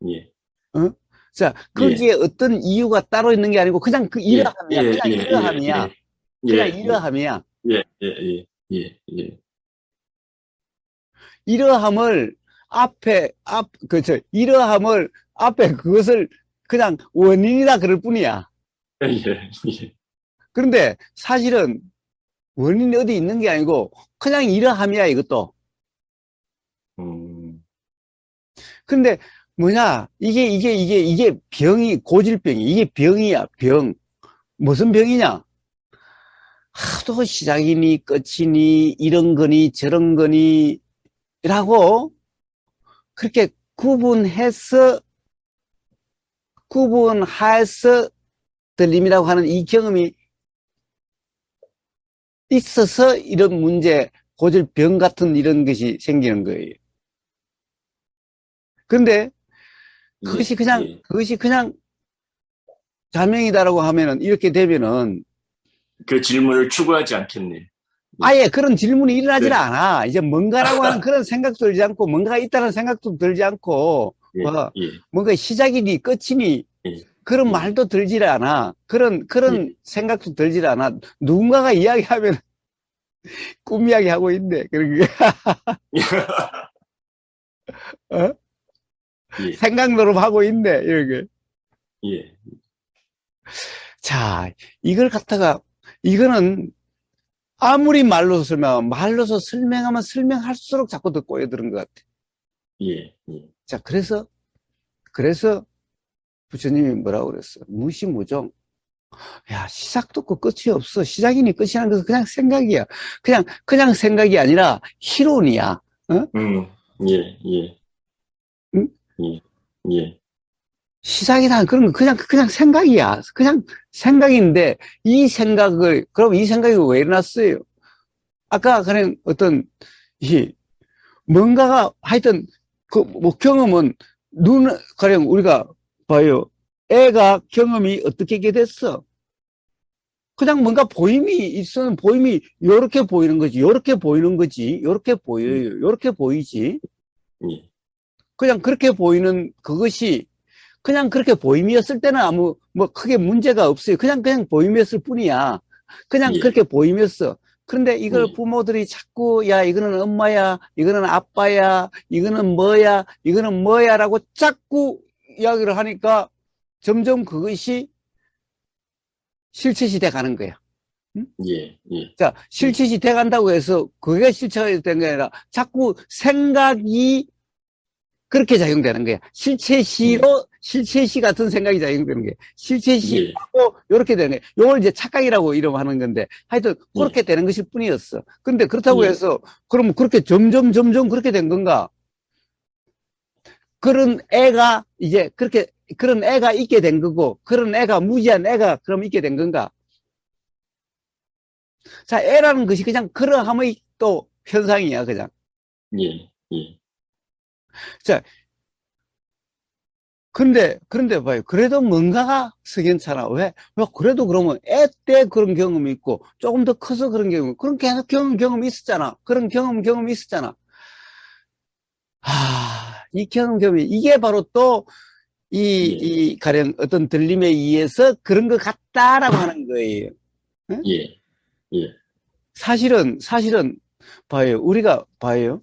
예. 어? 자, 예. 거기에 어떤 이유가 따로 있는 게 아니고 그냥 그 예. 예. 이러함이야. 그냥 예. 예. 이러함이야. 예. 그냥 예. 예. 이러함이야. 예. 예. 예. 예. 이러함을 이러함을 앞에 그것을 그냥 원인이다 그럴 뿐이야. 예. 예. 그런데 사실은 원인이 어디 있는 게 아니고 그냥 이러함이야, 이것도. 음. 근데 뭐냐, 이게 병이, 고질병이, 이게 병이야, 병. 무슨 병이냐? 하도 시작이니 끝이니 이런 거니 저런 거니 라고 그렇게 구분해서 들림이라고 하는 이 경험이 있어서 이런 문제, 고질병 같은 이런 것이 생기는 거예요. 그런데 예. 예. 그것이 그냥 자명이다라고 하면은, 이렇게 되면은, 그 질문을 추구하지 않겠네. 예. 아예 그런 질문이 일어나질 네. 않아. 이제 뭔가라고 하는 그런 생각도 들지 않고, 뭔가가 있다는 생각도 들지 않고, 예. 뭐, 예. 뭔가 시작이니 끝이니, 예. 그런 예. 말도 들질 않아. 그런 예. 생각도 들질 않아. 누군가가 이야기하면 꿈 이야기하고 있네. 그런 게, 어? 예. 생각 노름하고 있네. 이런 게. 예. 자, 이걸 갖다가, 이거는 말로서 설명하면 설명할수록 자꾸 더 꼬여드는 것 같아. 예. 예. 자, 그래서 부처님이 뭐라고 그랬어? 무시무종. 야, 시작도 없고 끝이 없어. 시작이니 끝이라는 것은 그냥 생각이야. 그냥 생각이 아니라 희론이야. 어? 음. 예. 예. 응? 예. 예. 시작이란 그런 거 그냥 생각이야. 그냥 생각인데 그럼 이 생각이 왜 일어났어요? 아까 그냥 뭔가가 하여튼 뭐 경험은 가령 우리가 봐요. 애가 경험이 어떻게 하게 됐어? 그냥 뭔가 보임이 있으면 보임이 요렇게 보이는 거지. 요렇게 보이는 거지. 요렇게 보여요. 요렇게 보이지. 예. 그냥 그렇게 보이는 그것이 그냥 그렇게 보임이었을 때는 뭐 크게 문제가 없어요. 그냥 보임이었을 뿐이야. 그냥 예. 그렇게 보임이었어. 그런데 이걸 예. 부모들이 자꾸, 야, 이거는 엄마야, 이거는 아빠야, 이거는 뭐야라고 자꾸 이야기를 하니까 점점 그것이 실체시 돼 가는 거야. 응? 예. 예. 자, 예. 실체시 돼 간다고 해서 그게 실체가 된 게 아니라 자꾸 생각이 그렇게 작용되는 거야. 예. 실체시 같은 생각이 작용되는 거야. 예. 실체시하고 이렇게 되는 거야. 이걸 이제 착각이라고 이름하는 건데, 하여튼 예. 그렇게 되는 것일 뿐이었어. 근데 그렇다고 예. 해서 그럼 그렇게 점점 그렇게 된 건가? 그런 애가 이제 그런 애가 있게 된 거고, 그런 애가 무지한 애가 그럼 있게 된 건가? 자, 애라는 것이 그냥 그러함의 또 현상이야, 그냥. 예. 예. 자, 그런데 봐요. 그래도 뭔가가 석연찮아. 왜, 그래도 그러면 애 때 그런 경험이 있고, 조금 더 커서 그런 경험이, 그런 계속 경험이 있었잖아. 그런 경험이 있었잖아. 이 경험이, 이게 바로 또, 예. 가령 어떤 들림에 의해서 그런 것 같다라고 하는 거예요. 응? 예. 예. 사실은, 봐요. 우리가 봐요.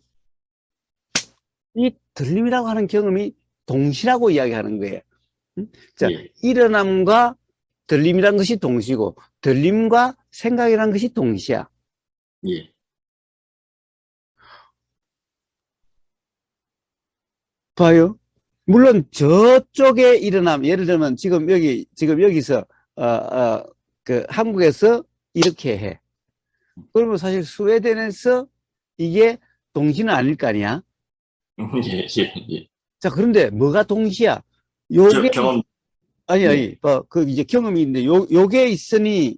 이 들림이라고 하는 경험이 동시라고 이야기하는 거예요. 자, 예, 일어남과 들림이란 것이 동시고, 들림과 생각이란 것이 동시야. 예, 봐요. 물론 저쪽에 일어남, 예를 들면 지금 여기서, 한국에서 이렇게 해. 그러면 사실 스웨덴에서 이게 동시는 아닐 거 아니야? 예, 예, 예. 자, 그런데 뭐가 동시야? 요게, 경험, 예, 아니, 그 이제 경험이 있는데, 요게 있으니,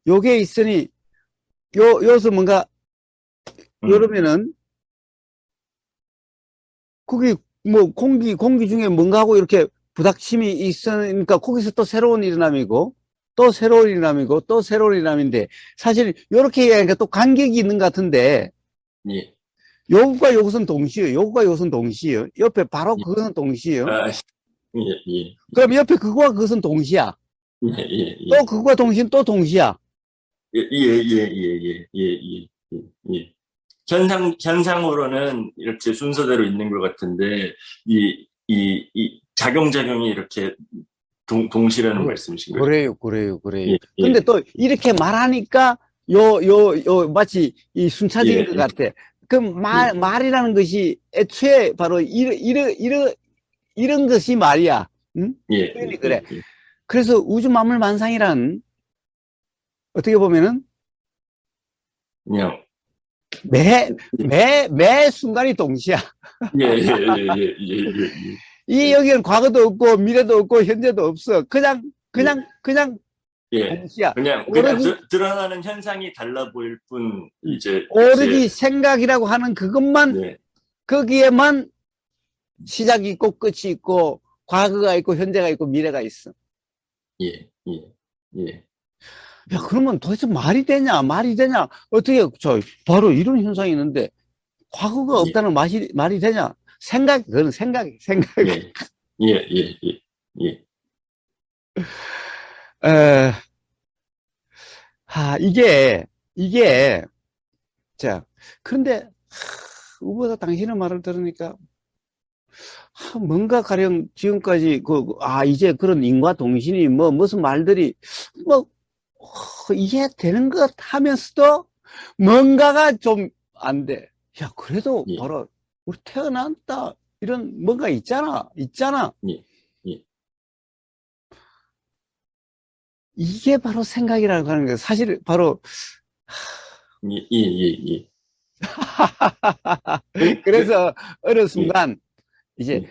여기서 뭔가, 음, 이러면은, 거기 뭐 공기 중에 뭔가 하고 이렇게 부닥침이 있으니까 거기서 또 새로운 일어남이고 또 새로운 일어남이고 또 새로운 일어남인데 사실 이렇게 얘기하니까 또 간격이 있는 것 같은데 예, 요것과 요것은 동시에요. 요것과 요것은 동시에요. 옆에 바로 예, 그것은 동시에요. 아, 예, 예, 그럼 옆에 그거와 그것은 동시야. 예, 예, 또 예. 그거와 동시는 또 동시야. 예, 예, 예, 예, 예, 예, 예, 예. 현상으로는 이렇게 순서대로 있는 것 같은데, 이 작용작용이 이렇게 동시라는 말씀이신 거죠? 그래요. 예, 근데 예, 또 이렇게 말하니까 마치 이 순차적인 예, 것 예, 같아. 그 예, 말이라는 것이 애초에 바로 이런 것이 말이야. 응? 예, 그러니 예, 그래. 예, 예. 그래서 우주 만물 만상이란 어떻게 보면은 그냥, 매 순간이 동시야. 예, 예, 예, 예, 예, 이 예, 여기는 과거도 없고 미래도 없고 현재도 없어. 예, 그냥 예. 동시야. 그냥 오로지 드러나는 현상이 달라 보일 뿐, 음, 이제, 오로지 생각이라고 하는 그것만 네, 거기에만 시작이 있고 끝이 있고 과거가 있고 현재가 있고 미래가 있어. 예, 예, 예, 야, 그러면 도대체 말이 되냐? 말이 되냐? 어떻게 바로 이런 현상이 있는데 과거가 예, 없다는 말이 되냐? 그건 생각. 예, 예, 예, 예, 예, 에, 이게 자 그런데 우보다 당신의 말을 들으니까 뭔가 가령 지금까지 이제 그런 인과 동신이 뭐 무슨 말들이 뭐 이해되는 것 하면서도 뭔가가 좀 안 돼. 야, 그래도 예, 바로 우리 태어났다 이런 뭔가 있잖아. 예, 예, 이게 바로 생각이라고 하는 거예요. 사실 바로 예, 예, 예, 예. 그래서 어느 예, 순간 이제 예.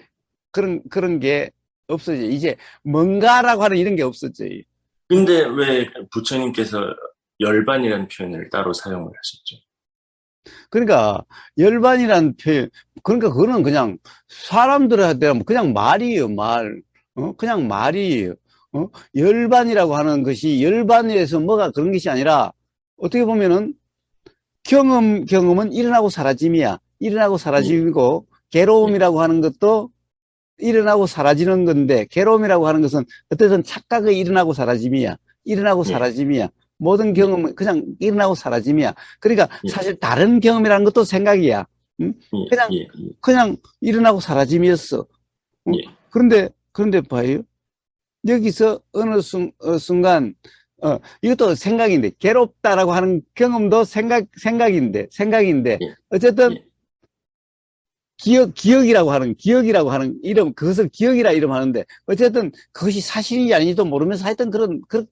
그런 게 없어져. 이제 뭔가라고 하는 이런 게 없었죠. 근데 왜 부처님께서 열반이라는 표현을 따로 사용을 하셨죠? 그러니까 열반이란 표현, 그러니까 그거는 그냥 사람들한테 하면 그냥 말이에요, 말. 그냥 말이에요. 열반이라고 하는 것이 열반에서 뭐가 그런 것이 아니라 어떻게 보면은 경험은 일어나고 사라짐이야. 일어나고 예, 사라짐이고 예, 괴로움이라고 하는 것도 일어나고 사라지는 건데 괴로움이라고 하는 것은 어쨌든 착각의 일어나고 사라짐이야. 일어나고 예, 사라짐이야. 모든 예, 경험은 그냥 일어나고 사라짐이야. 그러니까 예, 사실 다른 경험이라는 것도 생각이야. 응? 예, 그냥 예, 그냥 일어나고 사라짐이었어. 응? 예, 그런데 봐요. 여기서 어느 순간 이것도 생각인데 괴롭다라고 하는 경험도 생각인데 예, 어쨌든 예, 기억이라고 하는 이름, 그것을 기억이라 이름하는데, 어쨌든 그것이 사실인지 아닌지도 모르면서 하여튼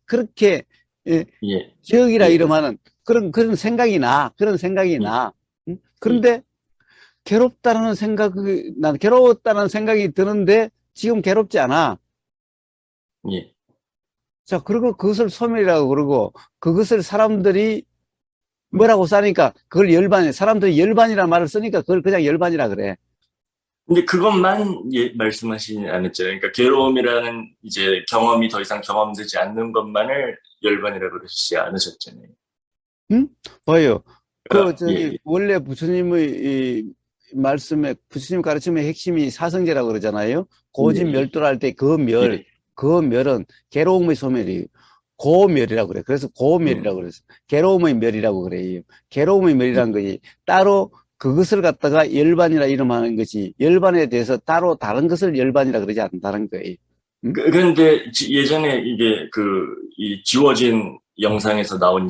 그렇게, 예, 예, 기억이라 예, 이름하는 그런 생각이 예, 나. 응? 예, 그런데 난 괴로웠다는 생각이 드는데 지금 괴롭지 않아. 예. 자, 그리고 그것을 소멸이라고 그러고, 그것을 사람들이 음. 뭐라고 싸니까 그걸 사람들이 열반이라는 말을 쓰니까 그걸 그냥 열반이라 그래. 근데 그것만 말씀하시지 않았죠. 그러니까 괴로움이라는 이제 경험이 더 이상 경험되지 않는 것만을 열반이라고 그러시지 않으셨잖아요. 응? 봐요. 예, 예, 원래 부처님 가르침의 핵심이 사성제라고 그러잖아요. 예, 고진멸도할 때 예, 그 멸은 괴로움의 소멸이에요. 고멸이라고 그래. 그래서 음, 고멸이라고 그래서 괴로움의 멸이라고 그래요. 괴로움의 멸이라는 것이 따로 그것을 갖다가 열반이라 이름하는 것이 열반에 대해서 따로 다른 것을 열반이라 그러지 않는다는 거예요. 응? 그런데 예전에 이게 이 지워진 영상에서 나온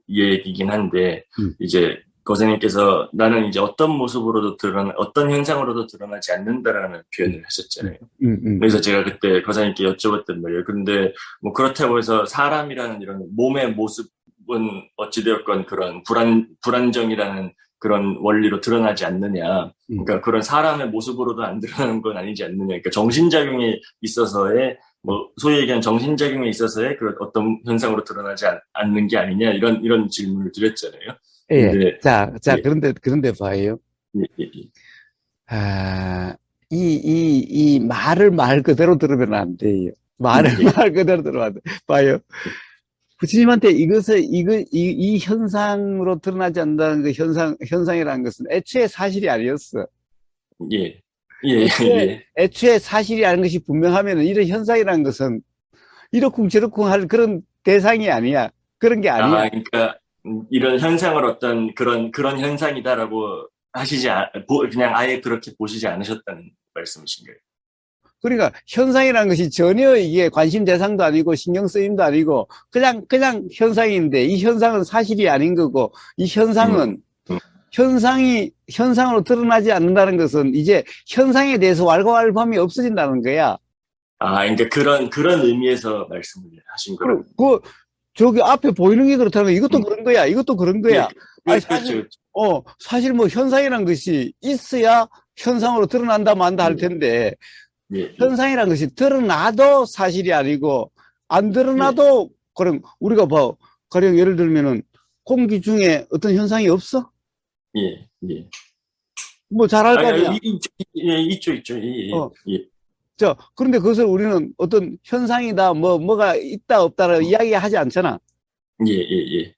얘기긴 한데, 음. 이제 거사님께서 나는 이제 어떤 모습으로도 어떤 현상으로도 드러나지 않는다라는 표현을 하셨잖아요. 그래서 제가 그때 거사님께 여쭤봤단 말이에요. 근데 뭐 그렇다고 해서 사람이라는 이런 몸의 모습은 어찌되었건 그런 불안정이라는 그런 원리로 드러나지 않느냐. 그러니까 그런 사람의 모습으로도 안 드러나는 건 아니지 않느냐. 그러니까 정신작용에 있어서의 뭐 소위 얘기하는 정신작용에 있어서의 그런 어떤 현상으로 드러나지 않는 게 아니냐 이런 질문을 드렸잖아요. 예. 근데, 자, 예. 그런데 봐요. 예, 예, 예. 아, 이 말을 말 그대로 들으면 안 돼요. 말을 예. 말 그대로 들으면 안 돼. 봐요. 부처님한테 이 현상으로 드러나지 않는다는 그 현상이라는 것은 애초에 사실이 아니었어. 예. 예, 예. 애초에 사실이 아닌 것이 분명하면 이런 현상이라는 것은 이렇쿵 저렇쿵 할 그런 대상이 아니야. 그런 게 아니야. 그러니까 이런 현상을 어떤 그런 현상이다라고 그냥 아예 그렇게 보시지 않으셨다는 말씀이신가요? 그러니까 현상이라는 것이 전혀 이게 관심 대상도 아니고 신경 쓰임도 아니고 그냥 현상인데 이 현상은 사실이 아닌 거고 이 현상은 현상으로 드러나지 않는다는 것은 이제 현상에 대해서 왈가왈부함이 없어진다는 거야. 그러니까 그런 의미에서 말씀을 하신 거예요. 저기 앞에 보이는 게 그렇다면 이것도 그런 거야. 이것도 그런 거야. 예, 아니, 그렇죠. 사실 뭐 현상이라는 것이 있어야 현상으로 드러난다 만다 할 텐데 예. 현상이라는 것이 드러나도 사실이 아니고 안 드러나도 그럼 우리가 가령 예를 들면은 공기 중에 어떤 현상이 없어? 예. 예. 뭐 잘 알 거 아니야. 있죠. 예. 그런데 그것을 우리는 어떤 현상이다, 뭐가 있다, 없다라고 이야기하지 않잖아. 예.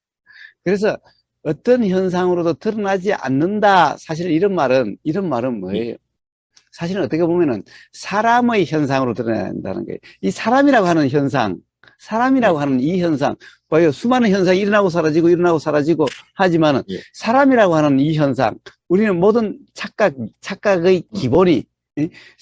그래서 어떤 현상으로도 드러나지 않는다. 사실 이런 말은 뭐예요? 사실은 어떻게 보면은 사람의 현상으로 드러난다는 거예요. 이 사람이라고 하는 현상, 사람이라고 하는 이 현상, 봐요. 수많은 현상이 일어나고 사라지고 하지만은 사람이라고 하는 이 현상, 우리는 모든 착각의 기본이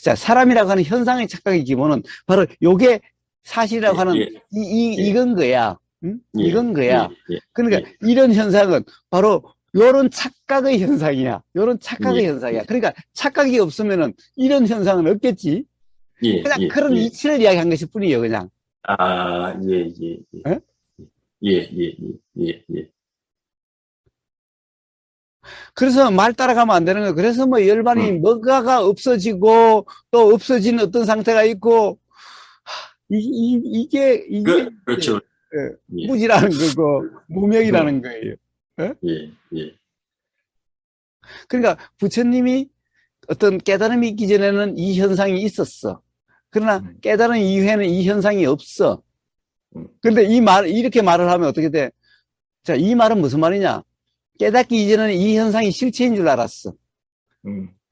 자, 사람이라고 하는 현상의 착각의 기본은 바로 요게 사실이라고 하는 이건 거야. 응? 이건 거야. 그러니까 이런 현상은 바로 요런 착각의 현상이야. 현상이야. 그러니까 착각이 없으면은 이런 현상은 없겠지. 그냥 그런 이치를 이야기한 것일 뿐이에요, 그냥. 예. 에? 예. 그래서 말 따라가면 안 되는 거예요. 그래서 뭐 열반이 뭔가가 없어지고 또 없어지는 어떤 상태가 있고 이게 그렇죠. 무지라는 거고 무명이라는 거예요. 예. 그러니까 부처님이 어떤 깨달음이 있기 전에는 이 현상이 있었어. 그러나 깨달은 이후에는 이 현상이 없어. 그런데 이렇게 말을 하면 어떻게 돼? 자, 이 말은 무슨 말이냐? 깨닫기 이전에는 이 현상이 실체인 줄 알았어.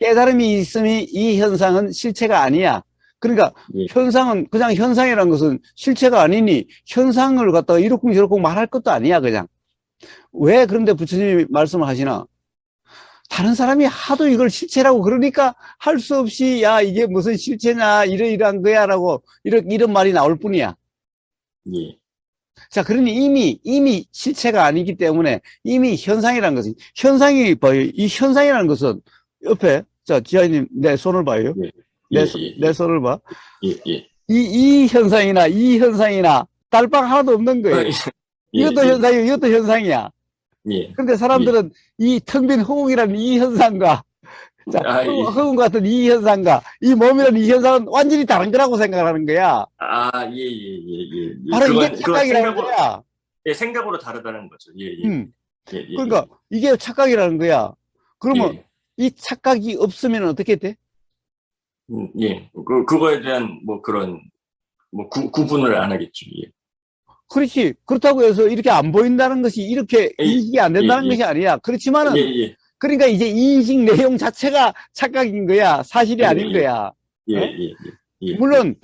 깨달음이 있으면 이 현상은 실체가 아니야. 그러니까 현상은 그냥 현상이라는 것은 실체가 아니니 현상을 갖다가 이렇쿵 저렇쿵 말할 것도 아니야, 그냥. 왜 그런데 부처님이 말씀을 하시나? 다른 사람이 하도 이걸 실체라고 그러니까 할 수 없이 야 이게 무슨 실체냐 이러이러한 거야 라고 이런 말이 나올 뿐이야. 자, 그러니 이미 실체가 아니기 때문에 이미 현상이라는 것은 현상이 봐요. 이 현상이라는 것은 옆에 자 지아님 내 손을 봐요. 내 손을 봐. 이 현상이나 딸빵 하나도 없는 거예요. 이것도 현상이고 이것도 현상이야. 그런데 사람들은 이 텅 빈 허공이라는 이 현상과 허공 같은 이 현상과 이 몸이라는 이 현상은 완전히 다른 거라고 생각하는 거야. 바로 이게 착각이라는 거야. 생각으로 다르다는 거죠. 그러니까 이게 착각이라는 거야. 그러면 이 착각이 없으면 어떻게 돼? 그거에 대한 구분을 안 하겠죠. 그렇지. 그렇다고 해서 이렇게 안 보인다는 것이 이렇게 인식이 안 된다는 것이 아니야. 그렇지만은 그러니까 이제 인식 내용 자체가 착각인 거야. 사실이 아닌 거야. 물론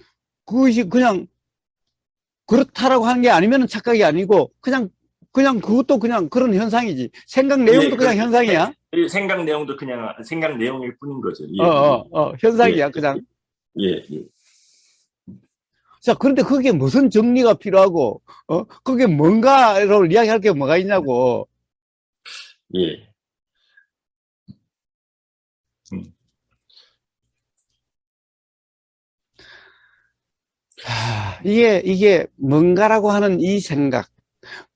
그것이 그냥 그렇다라고 하는 게 아니면 착각이 아니고 그냥 그냥 그것도 그냥 그런 현상이지. 생각 내용도 예, 그냥 현상이야. 생각 내용도 그냥 생각 내용일 뿐인 거죠. 예, 현상이야, 그냥. 예, 예, 자, 그런데 그게 무슨 정리가 필요하고, 그게 뭔가를 이야기할 게 뭐가 있냐고. 예. 음, 이게 뭔가라고 하는 이 생각.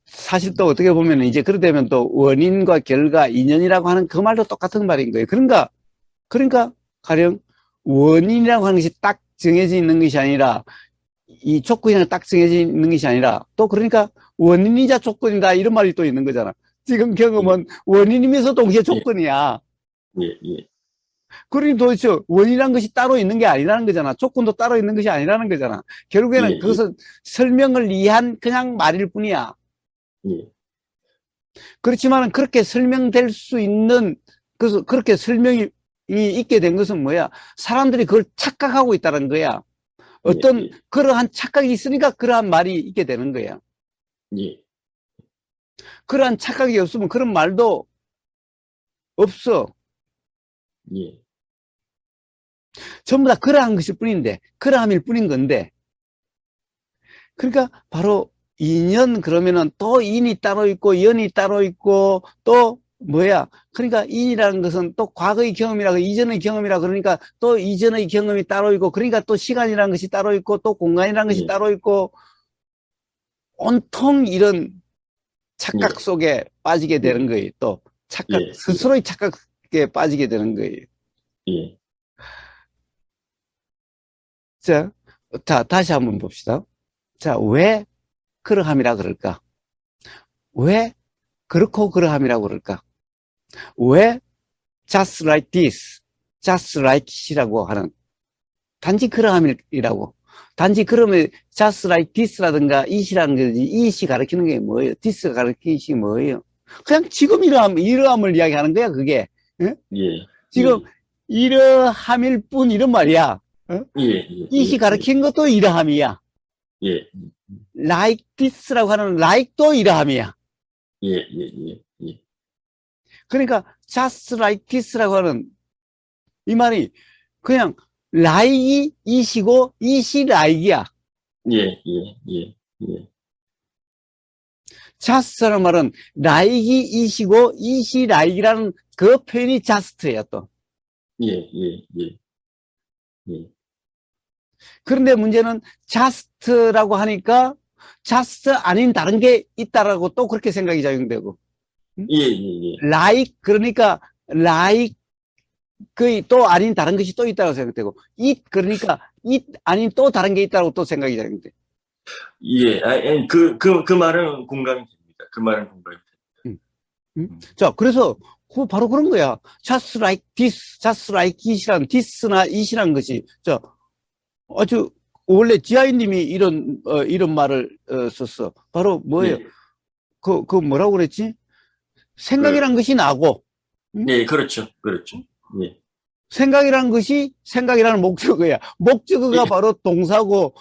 사실 또 어떻게 보면 이제 그러되면 또 원인과 결과, 인연이라고 하는 그 말도 똑같은 말인 거예요. 그러니까 가령 원인이라고 하는 것이 딱 정해져 있는 것이 아니라 이 조건이랑 딱 정해져 있는 것이 아니라 또 그러니까 원인이자 조건이다 이런 말이 또 있는 거잖아. 지금 경험은 원인이면서 동시에 예, 조건이야. 예, 예, 그러니 도대체 원인이라는 것이 따로 있는 게 아니라는 거잖아. 조건도 따로 있는 것이 아니라는 거잖아. 예, 결국에는 예, 그것은 설명을 위한 그냥 말일 뿐이야. 예, 그렇지만 그렇게 설명될 수 있는, 그래서 그렇게 설명이 있게 된 것은 뭐야? 사람들이 그걸 착각하고 있다는 거야. 어떤 그러한 착각이 있으니까 그러한 말이 있게 되는 거야. 예, 그러한 착각이 없으면 그런 말도 없어. 예, 전부 다 그러한 것일 뿐인데, 그러함일 뿐인 건데. 그러니까 바로 인연 그러면은 또 인이 따로 있고 연이 따로 있고 또 뭐야? 그러니까 인이라는 것은 또 과거의 경험이라고 이전의 경험이라 그러니까 또 이전의 경험이 따로 있고 그러니까 또 시간이라는 것이 따로 있고 또 공간이라는 것이 예, 따로 있고 온통 이런 예, 착각 속에 빠지게 되는 예, 거예요. 또 착각, 예, 스스로의 착각에 빠지게 되는 거예요. 예, 자, 다시 한번 봅시다. 자, 왜 그러함이라 그럴까? 왜 그렇고 그러함이라고 그럴까? 왜 just like this, just like it이라고 하는 단지 그러함이라고. 단지 그러면 just like this라든가 it이라는 거지. it이 가르치는 게 뭐예요? this가 가르치는 게 뭐예요? 그냥 지금 이러함을 이야기하는 거야, 그게. 예? 예, 지금 이러함일 뿐 이런 말이야. 예, 예, it이 가르치는 것도 이러함이야. 예, like this라고 하는 like도 이러함이야. 예, 예, 예, 그러니까 just like this라고 하는 이 말이 그냥 like이 it이고 it이 like이야. 예, 예, 예, 예, just라는 말은 like이 it이고 it이 like이라는 그 표현이 just예요 또. 예, 예, 예, 예, 그런데 문제는 just라고 하니까 just 아닌 다른 게 있다라고 또 그렇게 생각이 작용되고 예, 예, like 그러니까 like 그 또 아닌 다른 것이 또 있다고 생각되고 it 그러니까 it 아닌 또 다른 게 있다고 또 생각이 작용돼. 예, 그 말은 공감이 됩니다. 그 말은 공감이 됩니다. 자, 그래서 바로 그런 거야. just like this, just like it이란 this나 it이란 것이 자 아주 원래 지하인님이 이런 말을 썼어. 바로 뭐예요? 예, 그 뭐라고 그랬지? 생각이란 것이 나고, 예, 그렇죠, 그렇죠. 예, 생각이란 것이 생각이라는 목적어야. 목적어가 예, 바로 동사고,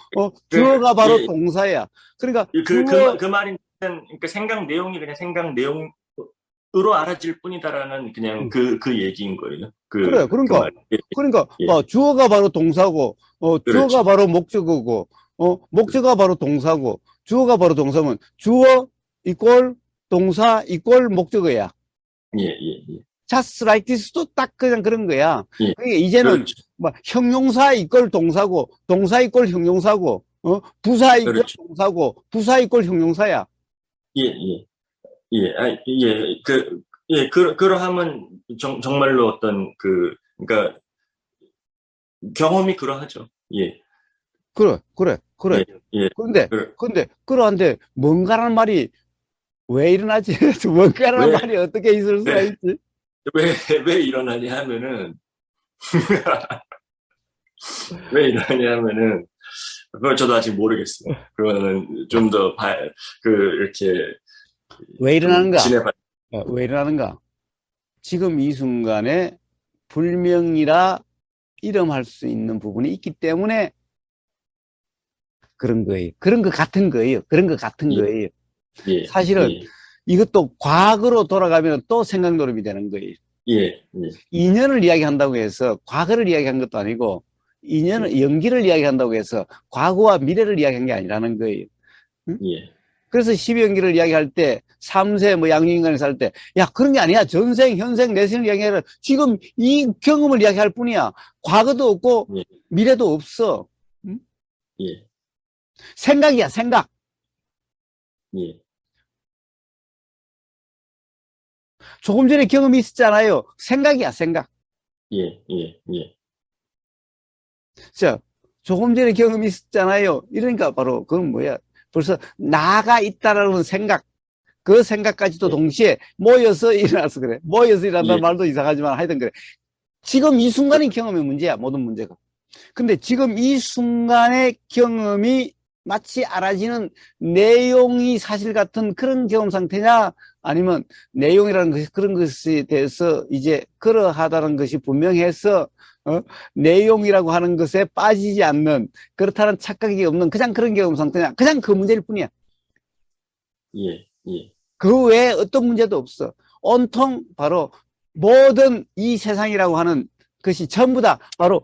주어가 바로 예, 동사야. 그러니까 그 말인, 그러니까 생각 내용이 그냥 생각 내용으로 알아질 뿐이다라는 그냥 그 얘기인 거예요. 그래. 그 말. 예, 그러니까 예, 주어가 바로 동사고, 주어가 그렇죠. 바로 목적어고, 목적어가 바로 동사고, 주어가 바로 동사면 주어 이꼴 동사 이꼴 목적어야. 예, 예, 예, just like this도 딱 그냥 그런 거야. 예, 그러니까 이제는 그렇죠, 뭐 형용사 이꼴 동사고, 동사 이꼴 형용사고, 부사 이꼴 그렇죠. 동사고, 부사 이꼴 형용사야. 예, 예, 예, 예, 그러함은 정말로 어떤 그러니까 경험이 그러하죠. 예, 그래. 예, 예, 근데 그러한데 뭔가라는 말이 왜 일어나지? 뭔가라는 왜, 말이 어떻게 있을 수가 왜, 있지? 왜 이러느냐 하면은, 왜 이러느냐 하면은, 그걸 저도 아직 모르겠어요. 그거는 좀 더 이렇게, 왜 좀 일어나는가? 지내봐. 왜 일어나는가? 지금 이 순간에 불명이라 이름할 수 있는 부분이 있기 때문에 그런 거예요. 그런 것 같은 거예요. 그런 것 같은 예, 거예요. 예, 사실은 예, 이것도 과거로 돌아가면 또 생각 노름이 되는 거예요. 예, 예. 인연을 이야기한다고 해서 과거를 이야기한 것도 아니고, 인연을, 연기를 이야기한다고 해서 과거와 미래를 이야기한 게 아니라는 거예요. 응? 예. 그래서 12연기를 이야기할 때, 3세 뭐 양육인간에서 할 때, 야, 그런 게 아니야. 전생, 현생, 내생을 이야기하라. 지금 이 경험을 이야기할 뿐이야. 과거도 없고, 예. 미래도 없어. 응? 예. 생각이야, 생각. 예. 조금 전에 경험이 있었잖아요. 생각이야, 생각. 예. 예. 예. 자, 조금 전에 경험이 있었잖아요. 이러니까 바로 그건 뭐야. 벌써 나가 있다라는 생각. 그 생각까지도 예. 동시에 모여서 일어나서 그래. 모여서 일어난다는 예. 말도 이상하지만 하여튼 그래. 지금 이 순간의 경험이 문제야. 모든 문제가. 근데 지금 이 순간의 경험이 마치 알아지는 내용이 사실 같은 그런 경험 상태냐, 아니면 내용이라는 것이 그런 것에 대해서 이제 그러하다는 것이 분명해서 내용이라고 하는 것에 빠지지 않는, 그렇다는 착각이 없는 그냥 그런 경험 상태냐, 그냥 그 문제일 뿐이야. 예. 예. 그 외에 어떤 문제도 없어. 온통 바로 모든 이 세상이라고 하는 것이 전부 다 바로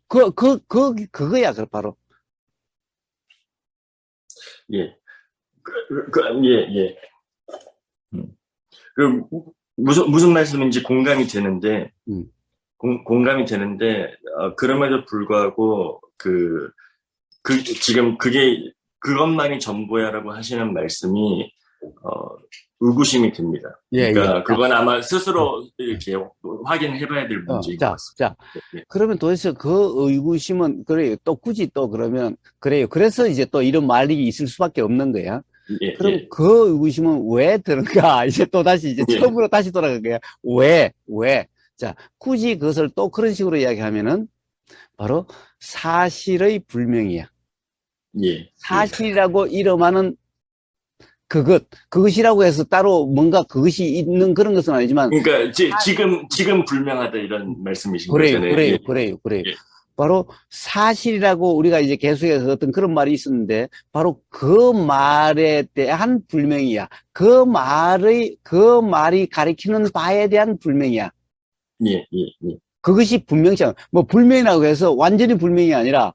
그거야, 바로. 예. 예. 예. 그, 무슨 말씀인지 공감이 되는데, 공감이 되는데, 그럼에도 불구하고, 지금 그것만이 전부야라고 하시는 말씀이, 의구심이 듭니다. 예, 그러니까, 예. 그건 아마 스스로 이렇게 확인해 봐야 될 문제인 것 같습니다. 예. 그러면 도대체 그 의구심은, 그래요. 또 굳이 또 그러면, 그래요. 그래서 이제 또 이런 말이 있을 수밖에 없는 거야. 예. 그럼 예. 그 의구심은 왜 드는가? 이제 또 다시 이제 예. 처음으로 다시 돌아간 거야. 왜? 자, 굳이 그것을 또 그런 식으로 이야기하면은 바로 사실의 불명이야. 예. 사실이라고 이름하는 그것이라고 해서 따로 뭔가 그것이 있는 그런 것은 아니지만. 그러니까, 지금 불명하다 이런 말씀이신 거잖아요. 그래요. 예. 바로 사실이라고 우리가 이제 계속해서 어떤 그런 말이 있었는데, 바로 그 말에 대한 불명이야. 그 말이 가리키는 바에 대한 불명이야. 예. 그것이 분명치 뭐 불명이라고 해서 완전히 불명이 아니라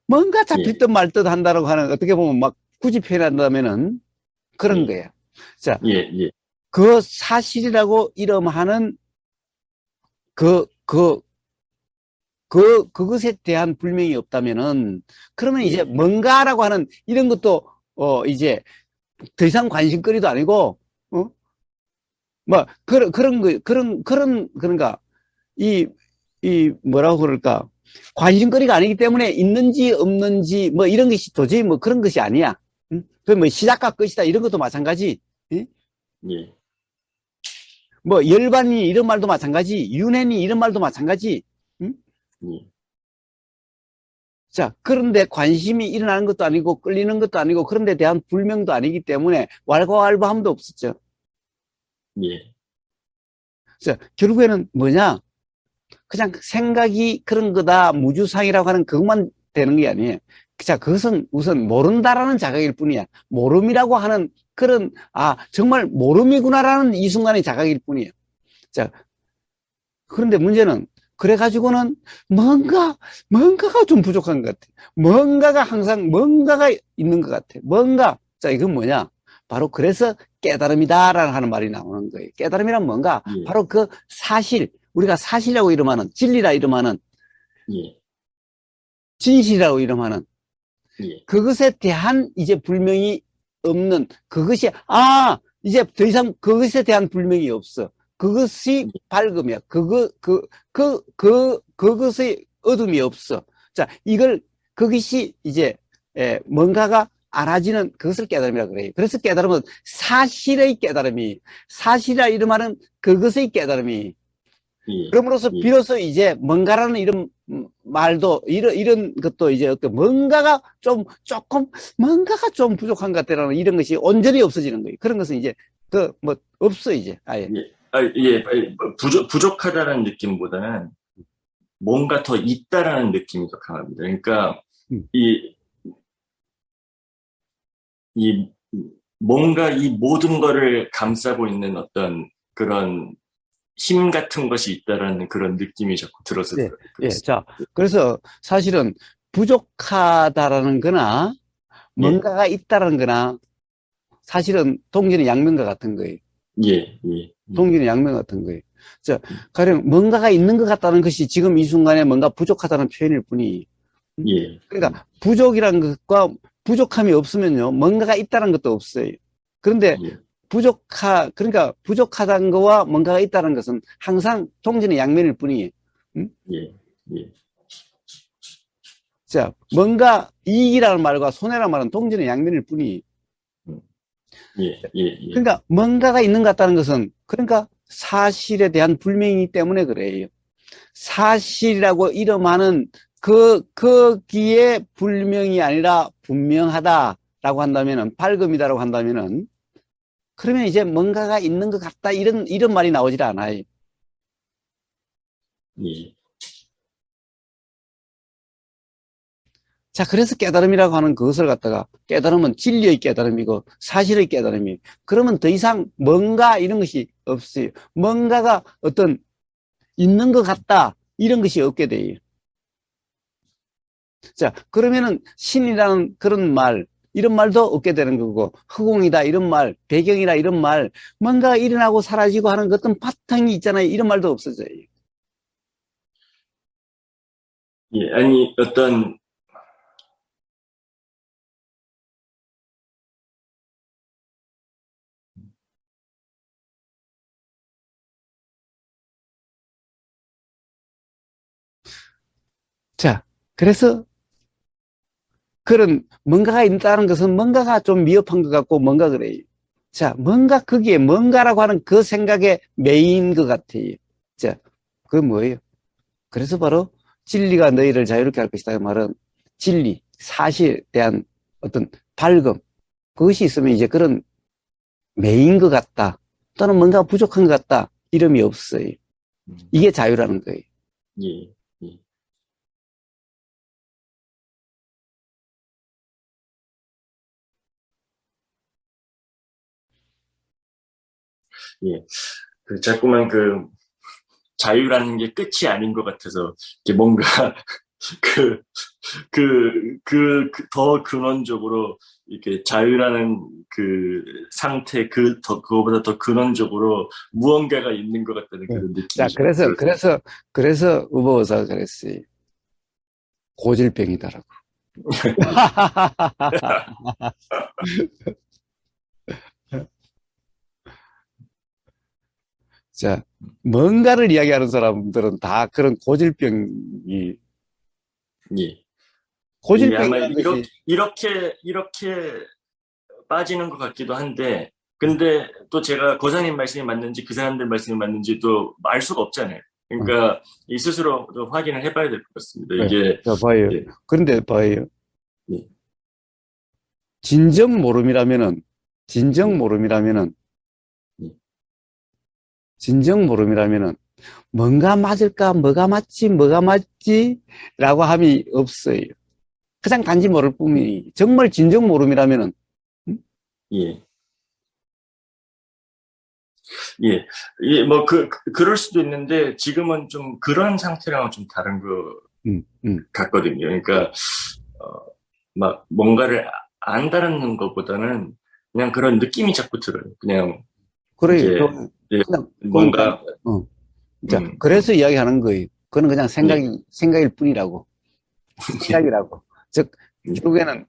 뭔가 잡힐 듯 말 듯 한다라고 하는, 어떻게 보면 막 굳이 표현한다면은 그런 거예요. 자, 예. 그 사실이라고 이름하는 그것에 대한 불명이 없다면은, 그러면 이제 뭔가라고 하는 이런 것도, 이제 더 이상 관심거리도 아니고, 그런가, 뭐라고 그럴까. 관심거리가 아니기 때문에 있는지 없는지, 뭐 이런 것이 도저히 뭐 그런 것이 아니야. 응? 그 뭐 시작과 끝이다. 이런 것도 마찬가지. 응? 예. 뭐 열반이 이런 말도 마찬가지. 윤회니 이런 말도 마찬가지. 응? 예. 자, 그런데 관심이 일어나는 것도 아니고 끌리는 것도 아니고 그런 데 대한 불명도 아니기 때문에 왈가왈부함도 없었죠. 예. 자, 결국에는 뭐냐? 그냥 생각이 그런 거다, 무주상이라고 하는 그것만 되는 게 아니에요. 자, 그것은 우선 모른다라는 자각일 뿐이야. 모름이라고 하는 그런, 정말 모름이구나라는 이 순간의 자각일 뿐이에요. 자, 그런데 문제는, 그래가지고는 뭔가가 좀 부족한 것 같아. 뭔가가 있는 것 같아. 자, 이건 뭐냐? 바로 그래서 깨달음이다라는 하는 말이 나오는 거예요. 깨달음이란 뭔가? 바로 그 사실, 우리가 사실이라고 이름하는, 진리라 이름하는, 진실이라고 이름하는, 그것에 대한 이제 불명이 없는, 그것이, 이제 더 이상 그것에 대한 불명이 없어. 그것이 밝음이야. 그것의 어둠이 없어. 자, 그것이 이제, 뭔가가 알아지는 그것을 깨달음이라고 그래요. 그래서 깨달음은 사실의 깨달음이, 사실이라 이름하는 그것의 깨달음이, 그럼으로써 비로소 이제 뭔가라는 이런 말도, 이런 것도 이제 어떤 뭔가가 좀 부족한 것 같다라는 이런 것이 온전히 없어지는 거예요. 그런 것은 이제 없어, 이제. 아예. 부족하다는 느낌보다는 뭔가 더 있다라는 느낌이 더 강합니다. 그러니까, 이 뭔가 이 모든 거를 감싸고 있는 어떤 그런 힘 같은 것이 있다라는 그런 느낌이 자꾸 들어서 예, 예. 그랬어요. 자, 그래서 사실은 부족하다라는 거나 예, 뭔가가 있다라는 거나 사실은 동기는 양면과 같은 거예요. 예, 예, 예, 동기는 양면 같은 거예요. 자, 가령 뭔가가 있는 것 같다는 것이 지금 이 순간에 뭔가 부족하다는 표현일 뿐이. 예, 그러니까 부족이라는 것과 부족함이 없으면요, 뭔가가 있다는 것도 없어요. 그런데 예, 그러니까 부족하다는 거와 뭔가가 있다는 것은 항상 동전의 양면일 뿐이에요. 예, 예, 자, 뭔가 이익이라는 말과 손해라는 말은 동전의 양면일 뿐이에요. 예, 예, 예, 그러니까 뭔가가 있는 것 같다는 것은 그러니까 사실에 대한 불명이기 때문에 그래요. 사실이라고 이름하는 거기에 불명이 아니라 분명하다라고 한다면은, 밝음이다라고 한다면은, 그러면 이제 뭔가가 있는 것 같다, 이런 말이 나오질 않아요. 예, 자, 그래서 깨달음이라고 하는 그것을 갖다가, 깨달음은 진리의 깨달음이고, 사실의 깨달음이, 그러면 더 이상 뭔가 이런 것이 없어요. 뭔가가 어떤 있는 것 같다, 이런 것이 없게 돼요. 자, 그러면은 신이라는 그런 말, 이런 말도 없게 되는 거고, 허공이다, 이런 말, 배경이다, 이런 말, 뭔가 일어나고 사라지고 하는 어떤 바탕이 있잖아요. 이런 말도 없어져요. 예. 아니, 어떤, 자, 그래서 그런 뭔가가 있다는 것은 뭔가가 좀 미흡한 것 같고, 뭔가 그래요. 자, 뭔가 거기에 뭔가라고 하는 그 생각에 매인 것 같아요. 자, 그건 뭐예요? 그래서 바로 진리가 너희를 자유롭게 할 것이다. 그 말은 진리, 사실에 대한 어떤 밝음, 그것이 있으면 이제 그런 매인 것 같다. 또는 뭔가 부족한 것 같다. 이름이 없어요. 이게 자유라는 거예요. 예, 예, 예. 그, 자꾸만 그, 자유라는 게 끝이 아닌 것 같아서, 이게 뭔가, 그, 더 근원적으로, 이렇게 자유라는 그 상태, 그거보다 더 근원적으로 무언가가 있는 것 같다는 네. 그런 자, 느낌이 자꾸 들어서. 그래서 의보사가 그랬어요. 고질병이다라고. 자, 뭔가를 이야기하는 사람들은 다 그런 예. 이 아마 고질병이라는 것이, 이렇게 빠지는 것 같기도 한데, 근데 또 제가 거장님 말씀이 맞는지 그 사람들 말씀이 맞는지도 알 수가 없잖아요. 어, 그러니까 이 스스로도 확인을 해봐야 될 것 같습니다. 네. 이게, 자, 봐요. 예, 그런데 봐요. 예, 진정 모름이라면은, 진정 예, 모름이라면은, 예, 진정 모름이라면은, 뭔가 맞을까, 뭐가 맞지? 라고 함이 없어요. 그냥 단지 모를 뿐이니. 정말 진정 모름이라면은, 음? 예, 예, 예, 뭐, 그럴 수도 있는데, 지금은 좀 그런 상태랑은 좀 다른 것 음, 음. 같거든요. 그러니까, 어, 막, 뭔가를 안다는 것보다는 그냥 그런 느낌이 자꾸 들어요. 그냥, 그래, 이게, 예, 그건 그냥, 뭔가, 어. 자, 음, 그래서 이야기하는 거예요. 그건 그냥 예, 생각일 뿐이라고. 생각이라고. 즉, 예, 결국에는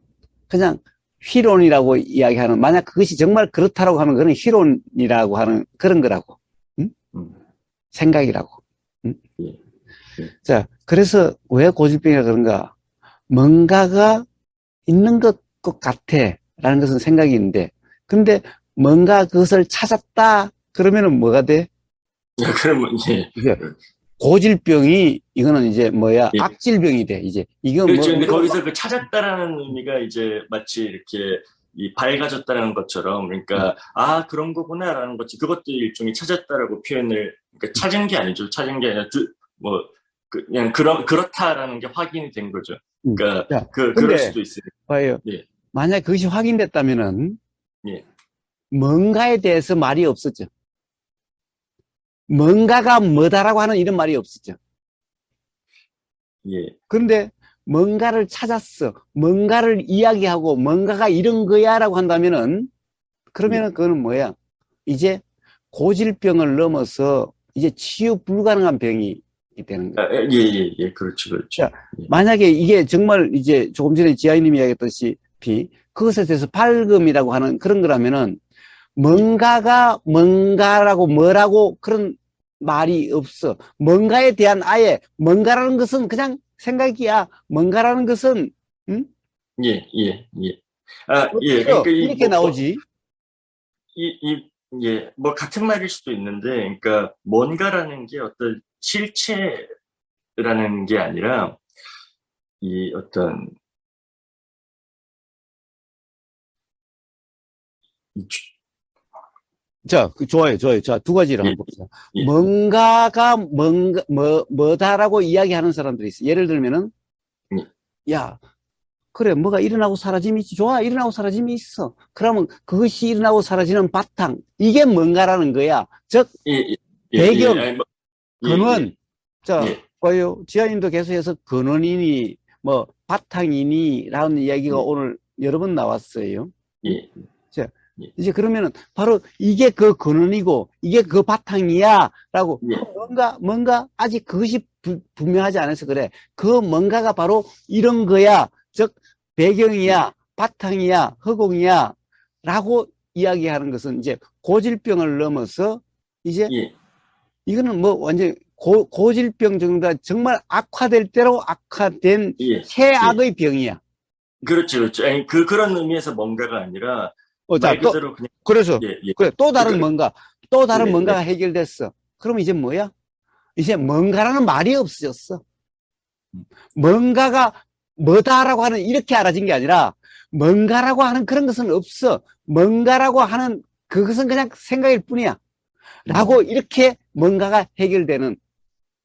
그냥 휘론이라고 이야기하는, 만약 그것이 정말 그렇다라고 하면 그건 휘론이라고 하는 그런 거라고. 응? 음, 생각이라고. 응? 예, 예, 자, 그래서 왜 고질병이라 그런가? 뭔가가 있는 것 같아. 라는 것은 생각이 있는데, 근데 뭔가 그것을 찾았다. 그러면은 뭐가 돼? 그러면, 예, 이게 고질병이, 이거는 이제 뭐야? 예. 악질병이 돼. 이제. 이건 뭐, 그렇죠. 근데 우리가 거기서 그 찾았다라는 의미가 이제 마치 이렇게 이 밝아졌다는 것처럼, 그러니까, 아, 그런 거구나라는 거지. 그것도 일종의 찾았다라고 표현을, 그러니까 찾은 게 아니죠. 찾은 게 아니라, 뭐, 그냥 그렇다라는 게 확인이 된 거죠. 그러니까, 자, 그럴 근데, 수도 있어요. 봐요. 예, 만약 그것이 확인됐다면은, 예, 뭔가에 대해서 말이 없었죠. 뭔가가 뭐다라고 하는 이런 말이 없었죠. 예. 그런데 뭔가를 찾았어. 뭔가를 이야기하고 뭔가가 이런 거야 라고 한다면은 그러면은 그거는 뭐야? 이제 고질병을 넘어서 이제 치유 불가능한 병이 되는 거예요. 예, 예, 예. 그렇죠, 그렇죠. 자, 예. 만약에 이게 정말 이제 조금 전에 지아이님이 이야기했듯이 그것에 대해서 발금이라고 하는 그런 거라면은 뭔가가 뭔가라고 뭐라고 그런 말이 없어. 뭔가에 대한 아예 뭔가라는 것은 그냥 생각이야. 뭔가라는 것은 응? 예, 예, 예. 아, 예. 없어. 그러니까 이렇게 나오지. 예, 뭐 같은 말일 수도 있는데, 그러니까 뭔가라는 게 어떤 실체라는 게 아니라 이 어떤 이 자, 좋아요, 좋아요. 자, 두 가지를 예, 한번 봅시다. 예, 뭔가가 뭐다라고 이야기하는 사람들이 있어. 예를 들면은, 예, 야, 그래, 뭐가 일어나고 사라짐이 있지. 좋아, 일어나고 사라짐이 있어. 그러면 그것이 일어나고 사라지는 바탕. 이게 뭔가라는 거야. 즉, 예, 예, 예, 예, 배경, 아니, 뭐, 예, 근원. 예, 자, 예, 봐요. 지하님도 계속해서 근원이니, 뭐, 바탕이니, 라는 이야기가 예, 오늘 여러 번 나왔어요. 응? 예, 자, 예, 이제 그러면은 바로 이게 그 근원이고, 이게 그 바탕이야, 라고. 예, 뭔가, 아직 그것이 분명하지 않아서 그래. 그 뭔가가 바로 이런 거야. 즉, 배경이야, 바탕이야, 허공이야, 라고 이야기하는 것은 이제 고질병을 넘어서 이제 예, 이거는 뭐 완전 고질병 정도 정말 악화될 대로 악화된 예, 예. 최악의 병이야. 그렇죠, 그렇죠. 아니, 그런 의미에서 뭔가가 아니라 자, 말 그대로 그냥, 그래서, 예, 예. 그래, 또 다른 그러니까, 뭔가, 또 다른 네, 네, 뭔가가 해결됐어. 그럼 이제 뭐야? 이제 뭔가라는 말이 없어졌어. 뭔가가 뭐다라고 하는 이렇게 알아진 게 아니라 뭔가라고 하는 그런 것은 없어. 뭔가라고 하는 그것은 그냥 생각일 뿐이야. 라고 이렇게 뭔가가 해결되는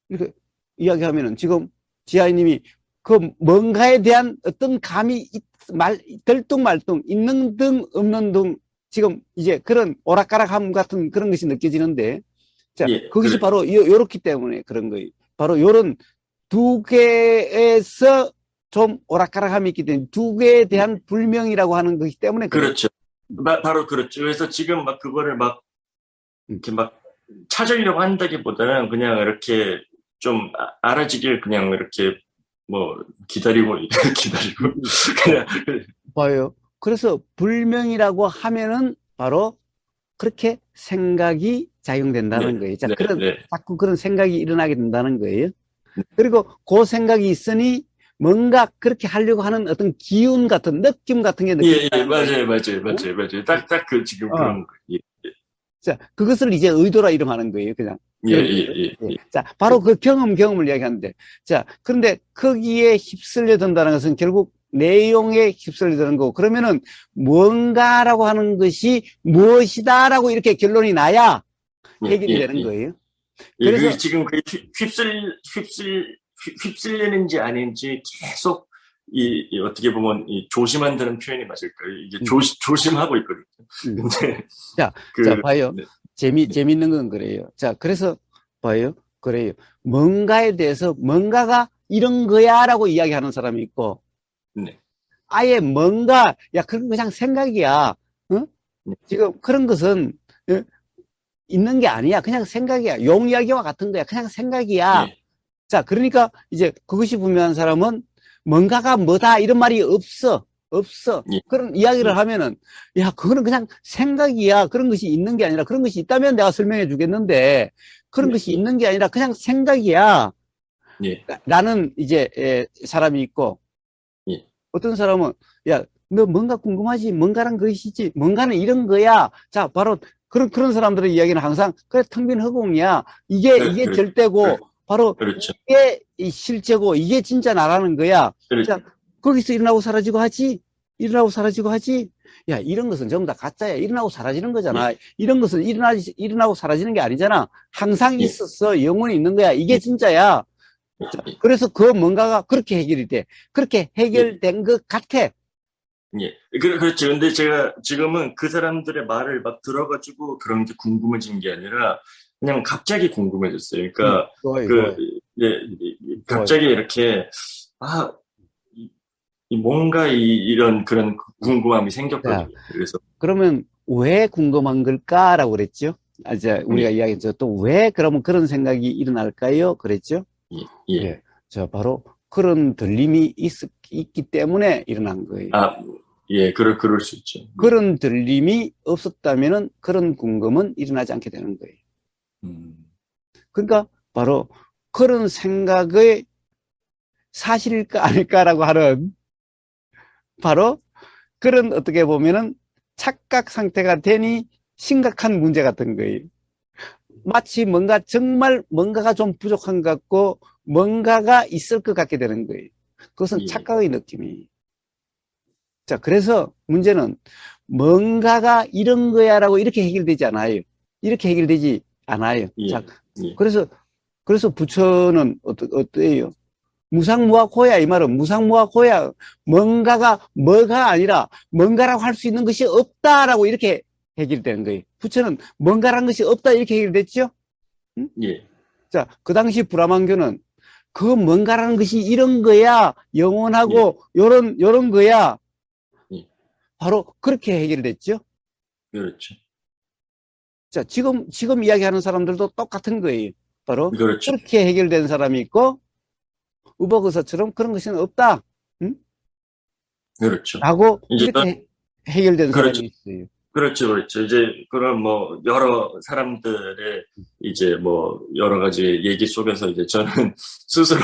이렇게 이야기하면은 지금 지아이님이 그 뭔가에 대한 어떤 감이 들뚱말뚱 있는 등 없는 등 지금 이제 그런 오락가락함 같은 그런 것이 느껴지는데 자 예, 그것이 그렇죠. 바로 요렇기 때문에 그런 거예요. 바로 요런 두 개에서 좀 오락가락함이 있기 때문에 두 개에 대한 불명이라고 하는 것이기 때문에 그래요. 그렇죠. 바로 그렇죠. 그래서 지금 막 그거를 막 음. 이렇게 막 찾으려고 한다기보다는 그냥 이렇게 좀 알아지길 그냥 이렇게 뭐 기다리고 기다리고 그냥 봐요. 그래서 불명이라고 하면은 바로 그렇게 생각이 네, 작용된다는 거예요. 자, 네, 네, 자꾸 그런 생각이 일어나게 된다는 거예요. 그리고 그 생각이 있으니 뭔가 그렇게 하려고 하는 어떤 기운 같은, 느낌 같은 게 예, 예, 느껴진다는 거예요. 맞아요, 맞아요, 맞아요, 맞아요. 딱 그 지금 어? 그런 거. 예, 자, 그것을 이제 의도라 이름하는 거예요. 그냥. 예, 그런 예, 거예요. 예, 예. 예. 자, 바로 그 경험을 이야기하는데. 자, 그런데 거기에 휩쓸려 든다는 것은 결국 내용에 휩쓸려 드는 거고, 그러면은 뭔가라고 하는 것이 무엇이다라고 이렇게 결론이 나야 예, 해결이 예, 되는 예. 거예요. 예, 그게 그래서, 지금 그 휩쓸리는지 아닌지 계속 어떻게 보면 이 조심한다는 표현이 맞을까요? 이게 음, 조심하고 있거든요. 음. 근데 자, 봐요. 네, 재밌는 건 그래요. 자, 그래서 봐요. 그래요. 뭔가에 대해서 뭔가가 이런 거야라고 이야기하는 사람이 있고, 네, 아예 뭔가, 야, 그건 그냥 생각이야. 어? 네, 지금 그런 것은 어? 있는 게 아니야. 그냥 생각이야. 용 이야기와 같은 거야. 그냥 생각이야. 예, 자, 그러니까 이제 그것이 분명한 사람은 뭔가가 뭐다 이런 말이 없어. 없어. 예, 그런 이야기를 예, 하면은 야, 그거는 그냥 생각이야. 그런 것이 있는 게 아니라 그런 것이 있다면 내가 설명해 주겠는데 그런 예, 것이 있는 게 아니라 그냥 생각이야. 예, 라는 이제 사람이 있고 예, 어떤 사람은 야, 너 뭔가 궁금하지? 뭔가란 것이지. 뭔가는 이런 거야. 자, 바로 그런 사람들의 이야기는 항상 그래 텅 빈 허공이야. 이게 그렇죠, 절대고 바로 그렇죠, 이게 실제고 이게 진짜 나라는 거야. 그렇죠, 자, 거기서 일어나고 사라지고 하지. 일어나고 사라지고 하지. 야, 이런 것은 전부 다 가짜야. 일어나고 사라지는 예, 거잖아. 이런 것은 일어나고 사라지는 게 아니잖아. 항상 예, 있었어. 영원히 있는 거야. 이게 예, 진짜야. 예, 그래서 그 뭔가가 그렇게 해결이 돼. 그렇게 예, 해결된 것 같아. 예. 그렇죠. 근데 제가 지금은 그 사람들의 말을 막 들어가지고 그런 게 궁금해진 게 아니라 그냥 갑자기 궁금해졌어요. 그러니까 좋아요, 그, 좋아요, 예, 좋아요. 갑자기 이렇게, 아, 뭔가 이런 그런 궁금함이 자, 생겼거든요. 그래서, 그러면 왜 궁금한 걸까라고 그랬죠? 아, 이제 우리가 예, 이야기했죠. 또 왜 그러면 그런 생각이 일어날까요? 그랬죠? 예, 예. 예. 자, 바로 그런 들림이 있기 때문에 일어난 거예요. 아, 예, 그럴 수 있죠. 예. 그런 들림이 없었다면은 그런 궁금은 일어나지 않게 되는 거예요. 음, 그러니까 바로 그런 생각의 사실일까 아닐까라고 하는 바로 그런 어떻게 보면은 착각 상태가 되니 심각한 문제 같은 거예요. 마치 뭔가 정말 뭔가가 좀 부족한 것 같고 뭔가가 있을 것 같게 되는 거예요. 그것은 예, 착각의 느낌이. 자, 그래서 문제는 뭔가가 이런 거야라고 이렇게 해결되지 않아요. 이렇게 해결되지 않아요. 자, 예, 예, 그래서 부처는 어때요? 무상무학호야, 이 말은 무상무학호야. 뭔가가 뭐가 아니라 뭔가라고 할 수 있는 것이 없다라고 이렇게 해결되는 거예요. 부처는 뭔가라는 것이 없다 이렇게 해결됐죠? 응? 예, 자, 그 당시 브라만교는 그 뭔가라는 것이 이런 거야, 예, 영원하고 요런 거야. 예. 바로 그렇게 해결됐죠? 그렇죠. 자, 지금 이야기하는 사람들도 똑같은 거예요. 바로 그렇죠. 그렇게 해결된 사람이 있고, 우버그서처럼 그런 것은 없다. 응? 그렇죠. 라고 이제, 이렇게 해결된 그렇죠. 사람이 있어요. 그렇죠, 그렇죠. 이제 그런 뭐 여러 사람들의 이제 뭐 여러 가지 얘기 속에서 이제 저는 스스로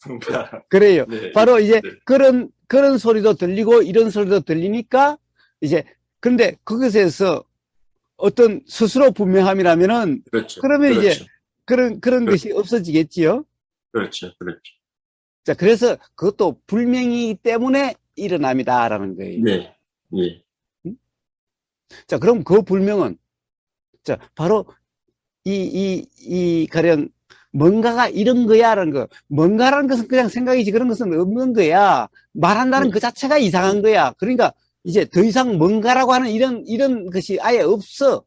뭔가 그래요. 네, 바로 이제 네, 그런 소리도 들리고 이런 소리도 들리니까 이제 근데 그것에서 어떤 스스로 분명함이라면은 그렇죠, 그러면 이제 그렇죠, 그런 것이 없어지겠지요. 그렇죠, 그렇죠. 자, 그래서 그것도 불명이기 때문에 일어남이다라는 거예요. 네, 예, 음? 자, 그럼 그 불명은 자, 바로 가령 뭔가가 이런 거야라는 거. 뭔가라는 것은 그냥 생각이지 그런 것은 없는 거야. 말한다는 예, 그 자체가 이상한 거야. 그러니까 이제 더 이상 뭔가라고 하는 이런 것이 아예 없어.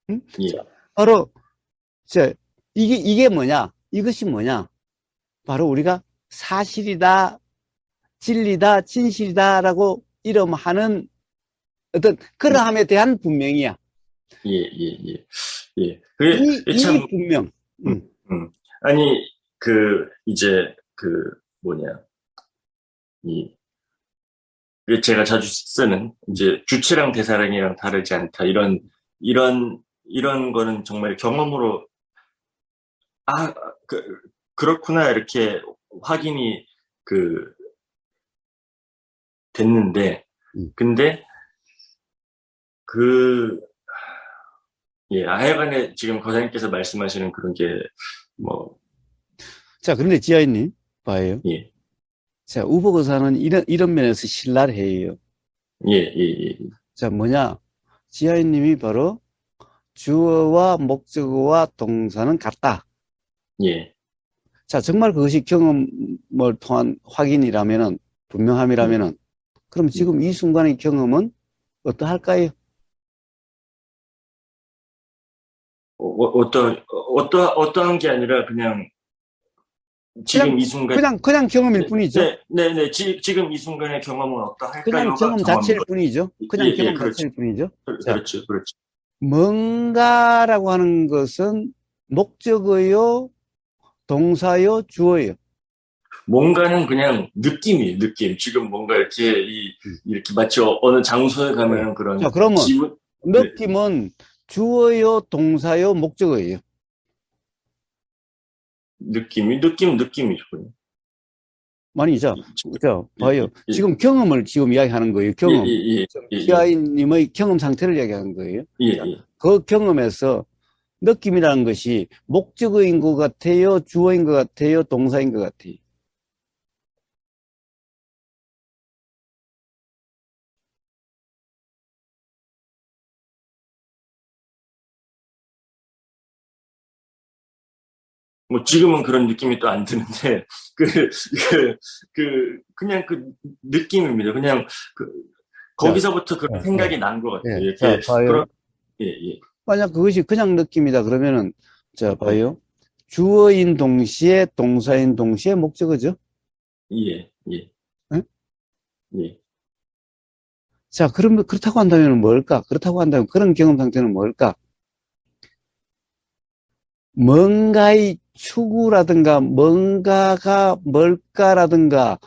응? 자, 예, 바로 자, 이게 뭐냐? 이것이 뭐냐? 바로 우리가 사실이다, 진리다, 진실이다라고 이름하는 어떤 그러함에 대한 분명이야. 예, 예, 예, 예. 그게 이 참, 분명. 음, 아니 이제 뭐냐 이 제가 자주 쓰는 이제 주체랑 대사량이랑 다르지 않다 이런 거는 정말 경험으로 아 그렇구나 이렇게 확인이 그 됐는데 음. 근데 그 예, 하여간에 지금 거사님께서 말씀하시는 그런 게 뭐 자, 그런데 지하인님, 봐요. 예, 자, 우보고사는 이런 면에서 신랄해요. 예, 예, 자, 뭐냐? 지하인님이 바로 주어와 목적어와 동사는 같다. 예, 예, 자, 정말 그것이 경험을 통한 확인이라면은, 예, 분명함이라면은, 그럼 예. 지금 이 순간의 경험은 어떠할까요? 어떠한 게 아니라 그냥 지금 이 순간 그냥 경험일 네, 뿐이죠. 네, 네, 네. 지금 이 순간의 경험은 그냥 어떠할까요가 경험 경험인 자체일 거죠. 뿐이죠. 예, 그냥 예, 경험 그렇죠. 자체일 뿐이죠. 자, 그렇죠, 그렇죠. 뭔가라고 하는 목적어요, 동사요, 주어요. 뭔가는 그냥 느낌이에요, 느낌. 지금 뭔가 이렇게 이렇게 마치 어느 장소에 그래. 가면 자, 그런 그러면 기분, 네, 느낌은 주어요, 동사요, 목적어예요. 느낌이죠, 그냥. 아니죠. 자, 예, 봐요. 예, 지금 경험을 지금 이야기하는 거예요. 예, 경험. 예, 예, 예, 지아이님의 경험 상태를 이야기하는 거예요. 예, 자, 예. 그 경험에서 느낌이라는 것이 목적어인 것 같아요, 주어인 것 같아요, 동사인 것 같아요. 뭐 지금은 그런 느낌이 또 안 드는데 그, 그냥 그 느낌입니다. 그냥 그 거기서부터 그런 예, 생각이 난 것 같아요. 예. 이렇게, 자, 봐요. 예, 예. 만약 그것이 그냥 느낌이다 그러면은, 자, 예, 봐요. 주어인 동시에 동사인 동시에 목적어죠. 예, 예, 예? 예. 자, 그러면 그렇다고 한다면 뭘까? 그렇다고 한다면 그런 경험 상태는 뭘까? 뭔가의 추구라든가 뭔가가 뭘까라든가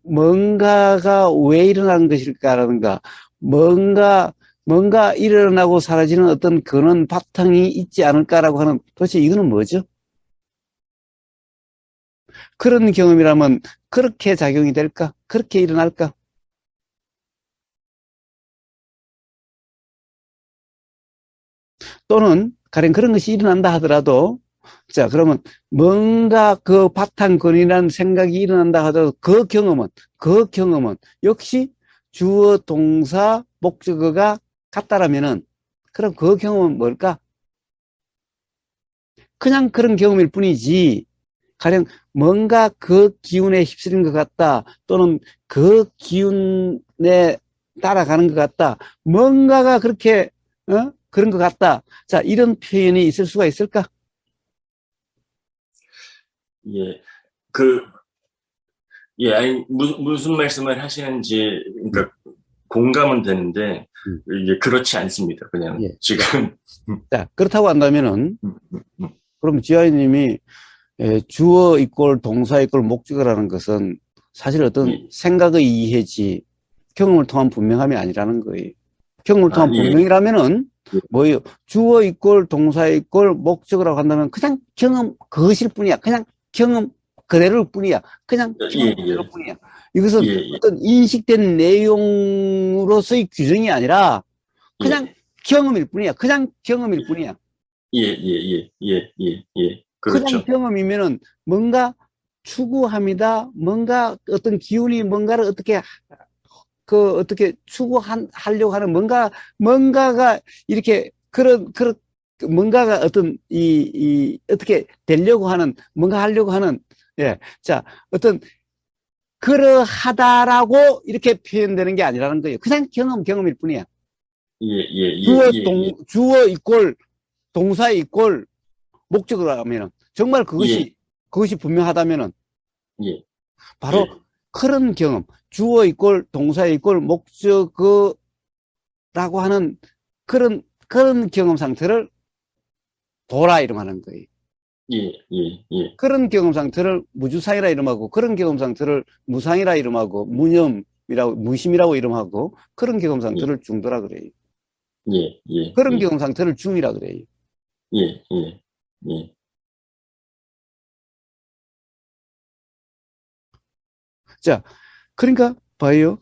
뭔가가 왜 일어나는 것일까라든가 뭔가 일어나고 사라지는 어떤 근원 바탕이 있지 않을까라고 하는 도대체 이거는 뭐죠? 그런 경험이라면 그렇게 작용이 될까? 그렇게 일어날까? 또는 가령 그런 것이 일어난다 하더라도 자 그러면 뭔가 그 바탕 근이라는 생각이 일어난다 하더라도 그 경험은 역시 주어 동사 목적어가 같다라면은 그럼 그 경험은 뭘까? 그냥 그런 경험일 뿐이지 가령 뭔가 그 기운에 휩쓸린 것 같다 또는 그 기운에 따라가는 것 같다 뭔가가 그렇게 그런 것 같다 자 이런 표현이 있을 수가 있을까? 예. 그, 예, 아니, 무슨 말씀을 하시는지, 그러니까, 공감은 되는데, 음. 이게 그렇지 않습니다. 그냥, 예. 지금. 자, 그렇다고 한다면은, 음, 음. 그럼 지아이님이 주어 이꼴 동사 이꼴 목적어라는 것은 사실 어떤 예. 생각의 이해지, 경험을 통한 분명함이 아니라는 거예요. 경험을 아, 통한 예, 분명이라면은, 예, 뭐예요? 주어 이꼴 동사 이꼴 목적어라고 한다면 그냥 경험 그것일 뿐이야. 그냥 경험 그대로일 뿐이야. 그냥 예, 경험 그대로일 예, 뿐이야. 이것은 예, 예, 어떤 인식된 내용으로서의 규정이 아니라 그냥 예, 경험일 뿐이야. 그냥 경험일 뿐이야. 예, 예, 예, 예, 예, 그냥 그렇죠. 경험이면은 뭔가 추구합니다. 뭔가 어떤 기운이 뭔가를 어떻게 추구하려고 하는 뭔가가 이렇게 그런 뭔가가 어떤 어떻게 되려고 하는 뭔가 하려고 하는 예. 자, 어떤 그러하다라고 이렇게 표현되는 게 아니라는 거예요. 그냥 경험일 뿐이야. 예, 예, 예, 예, 예, 주어 이꼴 동사 이꼴 목적어라면은 정말 예, 그것이 분명하다면은 예, 바로 예, 그런 경험, 주어 이꼴 동사 이꼴 목적어라고 하는 그런 경험 상태를 도라 이름하는 거예요. 예, 예, 예, 그런 경험 상태를 무주상이라 이름하고 그런 경험 상태를 무상이라 이름하고 무심이라고 이름하고 그런 경험 예, 상태를 중도라 그래요. 예, 예, 그런 예, 경험 상태를 중이라 그래요. 예, 예, 예, 자, 그러니까 봐요.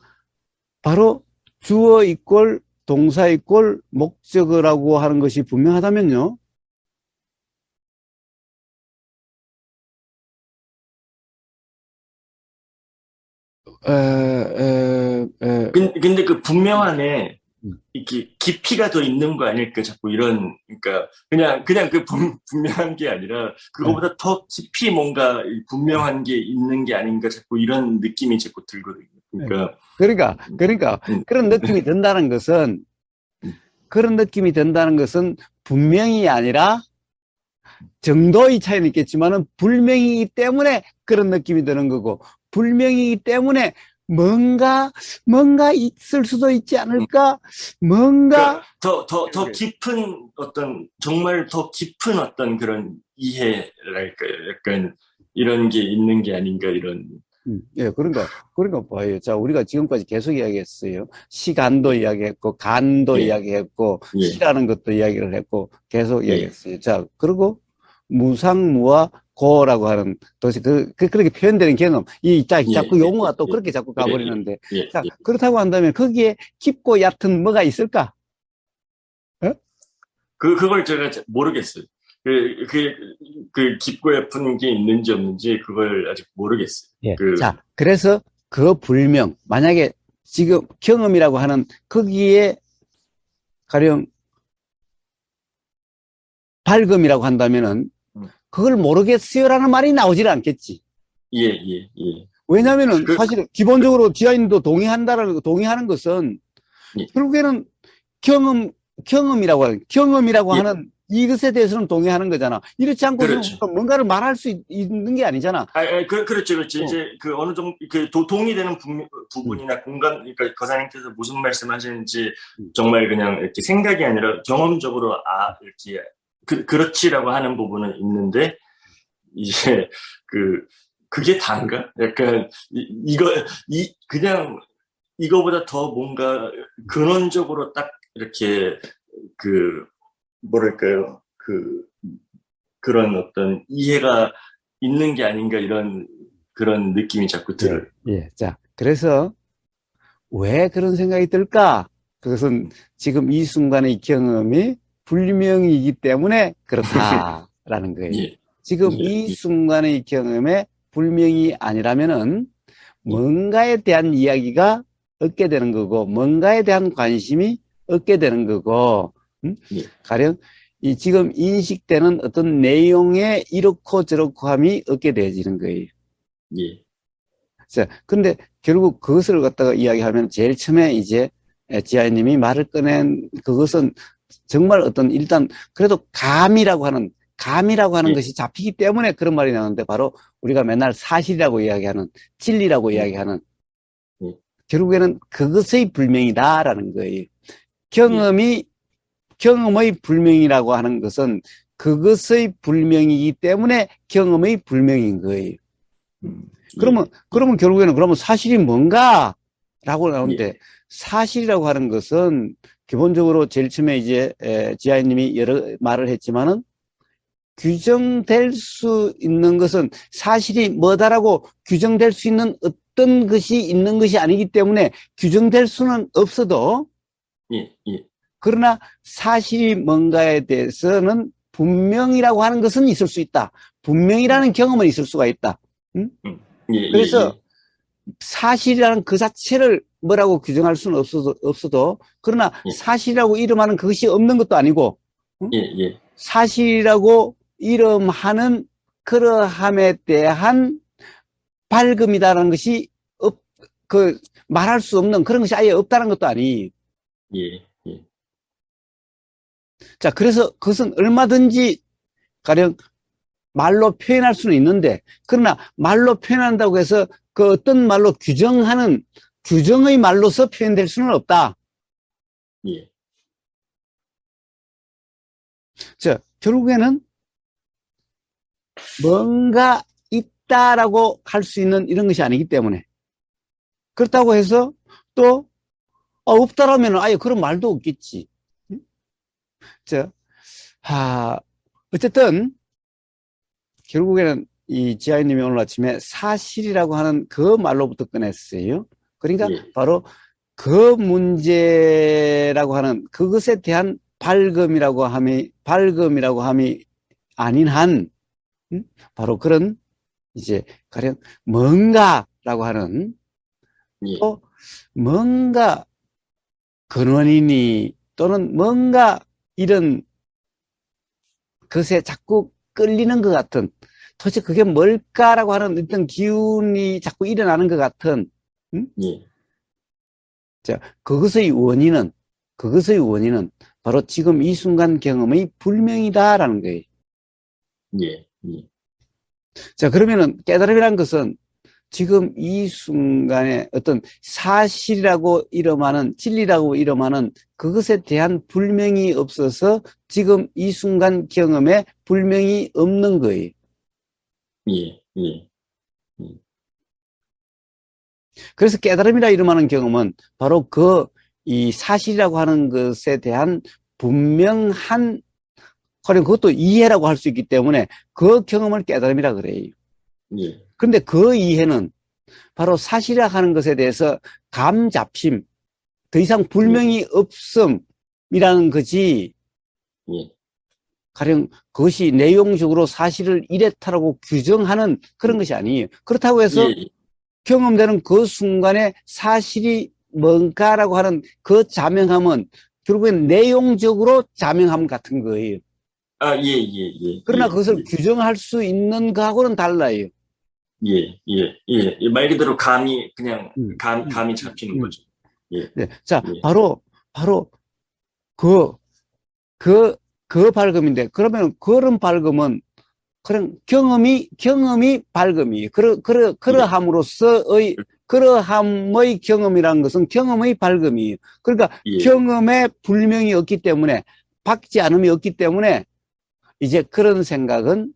바로 주어 이꼴 동사 이꼴 목적어라고 하는 것이 분명하다면요. 에, 근데 그 분명함에 음. 이렇게 깊이가 더 있는 거 아닐까 자꾸 이런 그러니까 그냥 그 분명한 게 아니라 에, 그거보다 더 깊이 뭔가 분명한 게 있는 게 아닌가 자꾸 이런 느낌이 자꾸 들거든요. 에. 그러니까 그러니까 음, 그런 느낌이 든다는 것은 음, 분명이 아니라 정도의 차이는 있겠지만은 불명이기 때문에 그런 느낌이 드는 거고 불명이기 때문에 뭔가 있을 수도 있지 음. 않을까? 그러니까 뭔가 더 깊은 어떤 정말 더 깊은 어떤 그런 이해랄까요? 약간 이런 게 있는 게 아닌가 이런 예, 그러니까 봐요. 자, 우리가 지금까지 계속 이야기했어요. 시간도 예, 이야기했고, 간도 예, 이야기했고, 예, 시라는 것도 이야기를 했고, 계속 예, 이야기했어요. 자, 그리고 무상무와 고라고 하는 도시, 그렇게 표현되는 경험. 예, 자꾸 예, 용어가 또 예, 그렇게 자꾸 예, 예, 가버리는데. 예, 자, 예. 그렇다고 한다면 거기에 깊고 얕은 뭐가 있을까? 어? 그걸 제가 모르겠어요. 그, 그, 그 깊고 예쁜 게 있는지 없는지 그걸 아직 모르겠어요. 예. 자, 그래서 그 불명, 만약에 지금 경험이라고 하는 거기에 가령 밝음이라고 한다면은 음, 그걸 모르겠어요라는 말이 나오질 않겠지. 예, 예, 예. 예. 왜냐면은 그, 사실 기본적으로 지하인도 동의하는 것은 예. 결국에는 경험이라고 하는 이것에 대해서는 동의하는 거잖아. 이렇지 않고서는 그렇죠. 뭔가를 말할 수 있는 게 아니잖아. 그렇죠. 이제 어느 정도 동의되는 부분이나 공감, 그러니까 거사님께서 무슨 말씀하시는지 정말 그냥 이렇게 생각이 아니라 경험적으로 이렇게 그렇지라고 하는 부분은 있는데 이제 그게 다인가? 약간 그냥 이거보다 더 뭔가 근원적으로 딱 이렇게 뭐랄까요? 그런 어떤 이해가 있는 게 아닌가 그런 느낌이 자꾸 들어요. 예. 자, 그래서 왜 그런 생각이 들까? 그것은 지금 이 순간의 경험이 불명이기 때문에 그렇다라는 거예요. 예. 지금 이 순간의 경험에 불명이 아니라면은 뭔가에 대한 이야기가 얻게 되는 거고, 뭔가에 대한 관심이 얻게 되는 거고, 가령 지금 인식되는 어떤 내용의 이렇고 저렇고 함이 얻게 되어지는 거예요. 예. 자, 근데 결국 그것을 갖다가 이야기하면 제일 처음에 이제 지아이님이 말을 꺼낸 그것은 정말 어떤 일단 그래도 감이라고 하는 것이 잡히기 때문에 그런 말이 나오는데 바로 우리가 맨날 사실이라고 이야기하는 진리라고 이야기하는 결국에는 그것의 불명이다라는 거예요. 경험의 불명이라고 하는 것은 그것의 불명이기 때문에 경험의 불명인 거예요. 그러면 결국에는 사실이 뭔가라고 나오는데 사실이라고 하는 것은 기본적으로 제일 처음에 이제 지아이님이 여러 말을 했지만은 규정될 수 있는 것은 사실이 뭐다라고 규정될 수 있는 어떤 것이 있는 것이 아니기 때문에 규정될 수는 없어도 그러나 사실이 뭔가에 대해서는 분명이라고 하는 것은 있을 수 있다. 분명이라는 경험은 있을 수가 있다. 응? 그래서 사실이라는 그 자체를 뭐라고 규정할 수는 없어도 그러나 사실이라고 이름하는 그것이 없는 것도 아니고 응? 사실이라고 이름하는 그러함에 대한 밝음이다라는 것이 말할 수 없는 그런 것이 아예 없다는 것도 아니. 자, 그래서 그것은 얼마든지 가령 말로 표현할 수는 있는데 그러나 말로 표현한다고 해서 그 어떤 말로 규정하는 규정의 말로서 표현될 수는 없다. 자, 결국에는 뭔가 있다라고 할 수 있는 이런 것이 아니기 때문에 그렇다고 해서 또 없다라면 아예 그런 말도 없겠지. 자, 어쨌든 결국에는 이 지아이님이 오늘 아침에 사실이라고 하는 그 말로부터 꺼냈어요. 그러니까 바로 그 문제라고 하는 그것에 대한 밝음이라고 함이 아닌 한 바로 그런 이제 가령 뭔가라고 하는 또 뭔가 근원이니 또는 뭔가 이런 것에 자꾸 끌리는 것 같은 도대체 그게 뭘까라고 하는 어떤 기운이 자꾸 일어나는 것 같은 자, 그것의 원인은 바로 지금 이 순간 경험의 불명이다라는 거예요. 자, 그러면은 깨달음이라는 것은 지금 이 순간에 어떤 사실이라고 이름하는 진리라고 이름하는 그것에 대한 불명이 없어서 지금 이 순간 경험에 불명이 없는 거예요. 그래서 깨달음이라 이름하는 경험은 바로 이 사실이라고 하는 것에 대한 분명한 그것도 이해라고 할 수 있기 때문에 그 경험을 깨달음이라 그래요. 그런데 그 이해는 바로 사실이라 하는 것에 대해서 감잡힘, 더 이상 불명이 없음이라는 거지. 가령 그것이 내용적으로 사실을 이랬다라고 규정하는 그런 것이 아니에요. 그렇다고 해서 경험되는 그 순간에 사실이 뭔가라고 하는 그 자명함은 결국엔 내용적으로 자명함 같은 거예요. 그러나 그것을 규정할 수 있는 거하고는 달라요. 말 그대로 감이 그냥 감이 잡히는 거죠. 예. 네. 자, 예. 바로 그 발금인데, 그러면 그런 발금은, 그런 경험이 발금이, 그러함의 경험이라는 것은 경험의 발금이에요. 그러니까 예. 경험에 불명이 없기 때문에, 박지 않음이 없기 때문에, 이제 그런 생각은,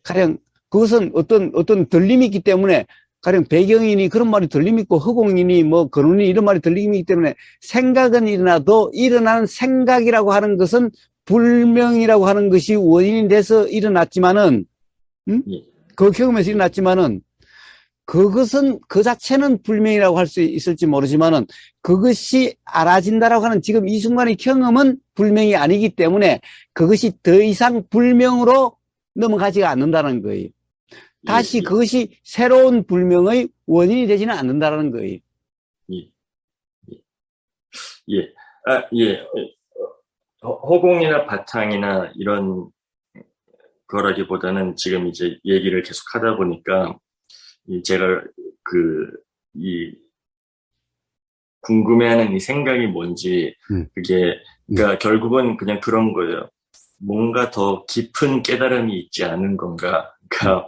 가령, 그것은 어떤 들림이 있기 때문에, 가령 배경이니 그런 말이 들림이 있고, 허공이니 뭐, 근원이 이런 말이 들림이 있기 때문에, 생각은 일어나도, 일어나는 생각이라고 하는 것은 불명이라고 하는 것이 원인이 돼서 일어났지만은, 예. 그 경험에서 일어났지만은, 그것은 그 자체는 불명이라고 할 수 있을지 모르지만은, 그것이 알아진다라고 하는 지금 이 순간의 경험은 불명이 아니기 때문에, 그것이 더 이상 불명으로 넘어가지가 않는다는 거예요. 다시 예. 그것이 새로운 불명의 원인이 되지는 않는다는 거예요. 예. 예. 아, 예. 허공이나 바탕이나 이런 거라기보다는 지금 이제 얘기를 계속 하다 보니까 제가 이 궁금해하는 이 생각이 뭔지 그게 그러니까 결국은 그냥 그런 거예요. 뭔가 더 깊은 깨달음이 있지 않은 건가? 그러니까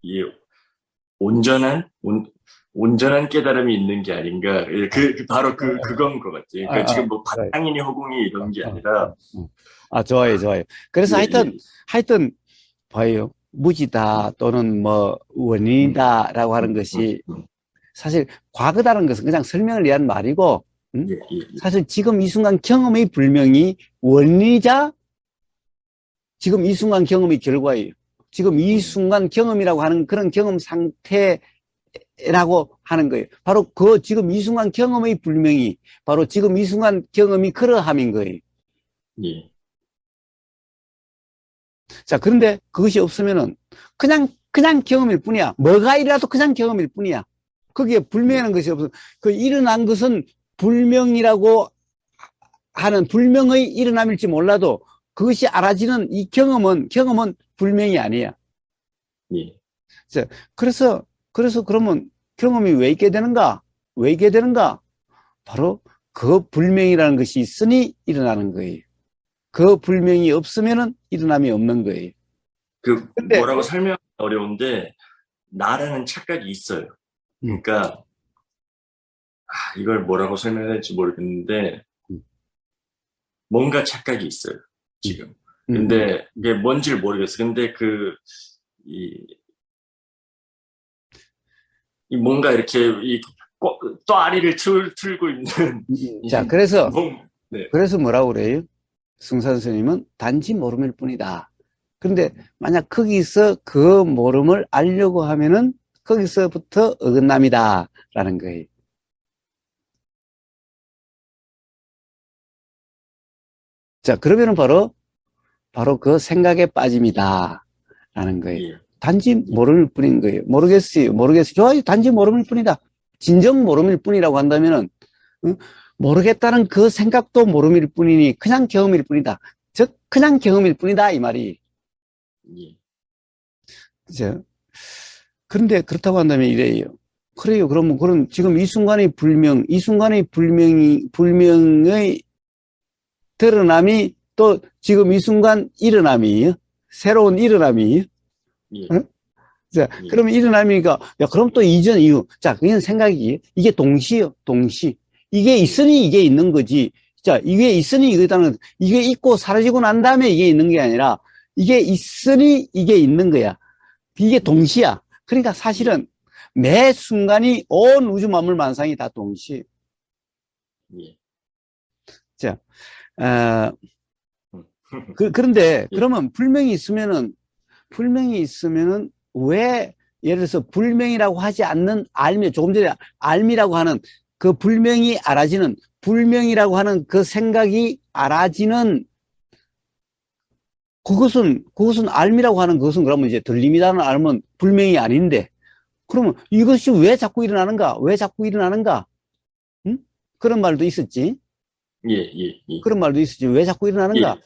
이 온전한 깨달음이 있는 게 아닌가? 바로 그건 것 같아요. 그러니까 지금 뭐 바탕이니 허공이 이런 게 아니라. 좋아요. 그래서 예, 하여튼, 봐요. 무지다 또는 뭐 원인이다라고 하는 것이 사실 과거다라는 것은 그냥 설명을 위한 말이고, 예. 사실 지금 이 순간 경험의 불명이 원인이자 지금 이 순간 경험의 결과예요. 지금 이 순간 경험이라고 하는 그런 경험 상태라고 하는 거예요. 바로 지금 이 순간 경험의 불명이 바로 지금 이 순간 경험이 그러함인 거예요. 예. 자, 그런데 그것이 없으면은 그냥 경험일 뿐이야. 뭐가 이라도 그냥 경험일 뿐이야. 거기에 불명이라는 것이 없어. 그 일어난 것은 불명이라고 하는 불명의 일어남일지 몰라도 그것이 알아지는 이 경험은 불명이 아니야. 예. 자, 그래서 그러면 경험이 왜 있게 되는가? 바로 그 불명이라는 것이 있으니 일어나는 거예요. 그 불명이 없으면은 일어남이 없는 거예요. 근데 뭐라고 설명하기 어려운데 나라는 착각이 있어요. 그러니까 이걸 뭐라고 설명해야 될지 모르겠는데 뭔가 착각이 있어요. 지금. 근데 이게 뭔지를 모르겠어요. 근데 이 뭔가 이렇게 또 아리를 틀고 있는. 자, 그래서 네. 뭐라고 그래요? 승선 선생님은 단지 모름일 뿐이다. 근데 만약 거기서 그 모름을 알려고 하면은 거기서부터 어긋남이다라는 거예요. 자, 그러면은 바로 그 생각에 빠짐이다라는 거예요. 예. 단지 모름일 뿐인 거예요. 모르겠어요. 좋아요. 단지 모름일 뿐이다. 진정 모름일 뿐이라고 한다면은 모르겠다는 그 생각도 모름일 뿐이니 그냥 경험일 뿐이다. 즉 그냥 경험일 뿐이다 이 말이. 예. 그죠? 그런데 그렇다고 한다면 이래요. 그래요. 그럼 지금 이 순간의 불명의 드러남이 또 지금 이 순간 일어남이에요. 새로운 일어남이에요. 예. 응? 자, 그러면 일어남이니까, 그럼 또 이전 이후. 자, 그냥 생각이, 이게 동시요. 이게 있으니 이게 있는 거지. 자, 이게 있으니 이게 있고 사라지고 난 다음에 이게 있는 게 아니라, 이게 있으니 이게 있는 거야. 이게 동시야. 그러니까 사실은 매 순간이 온 우주 만물 만상이 다 동시. 자, 그런데 그러면 불명이 있으면은 왜 예를 들어서 불명이라고 하지 않는 조금 전에 알미라고 하는 그 불명이 알아지는 불명이라고 하는 그 생각이 알아지는 그것은 알미라고 하는 그것은 그러면 이제 들림이라는 알면 불명이 아닌데 그러면 이것이 왜 자꾸 일어나는가? 응? 그런 말도 있었지. 그런 말도 있었지. 왜 자꾸 일어나는가?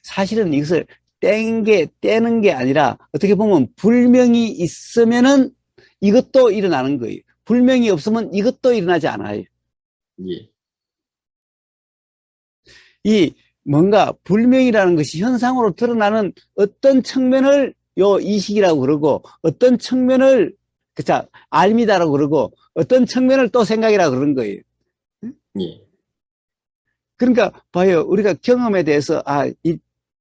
사실은 이것을 떼는 게 아니라 어떻게 보면 불명이 있으면은 이것도 일어나는 거예요. 불명이 없으면 이것도 일어나지 않아요. 예. 이 뭔가 불명이라는 것이 현상으로 드러나는 어떤 측면을 요 이식이라고 그러고 어떤 측면을 그자 알미다라고 그러고 어떤 측면을 또 생각이라고 그러는 거예요. 예. 그러니까 봐요. 우리가 경험에 대해서 이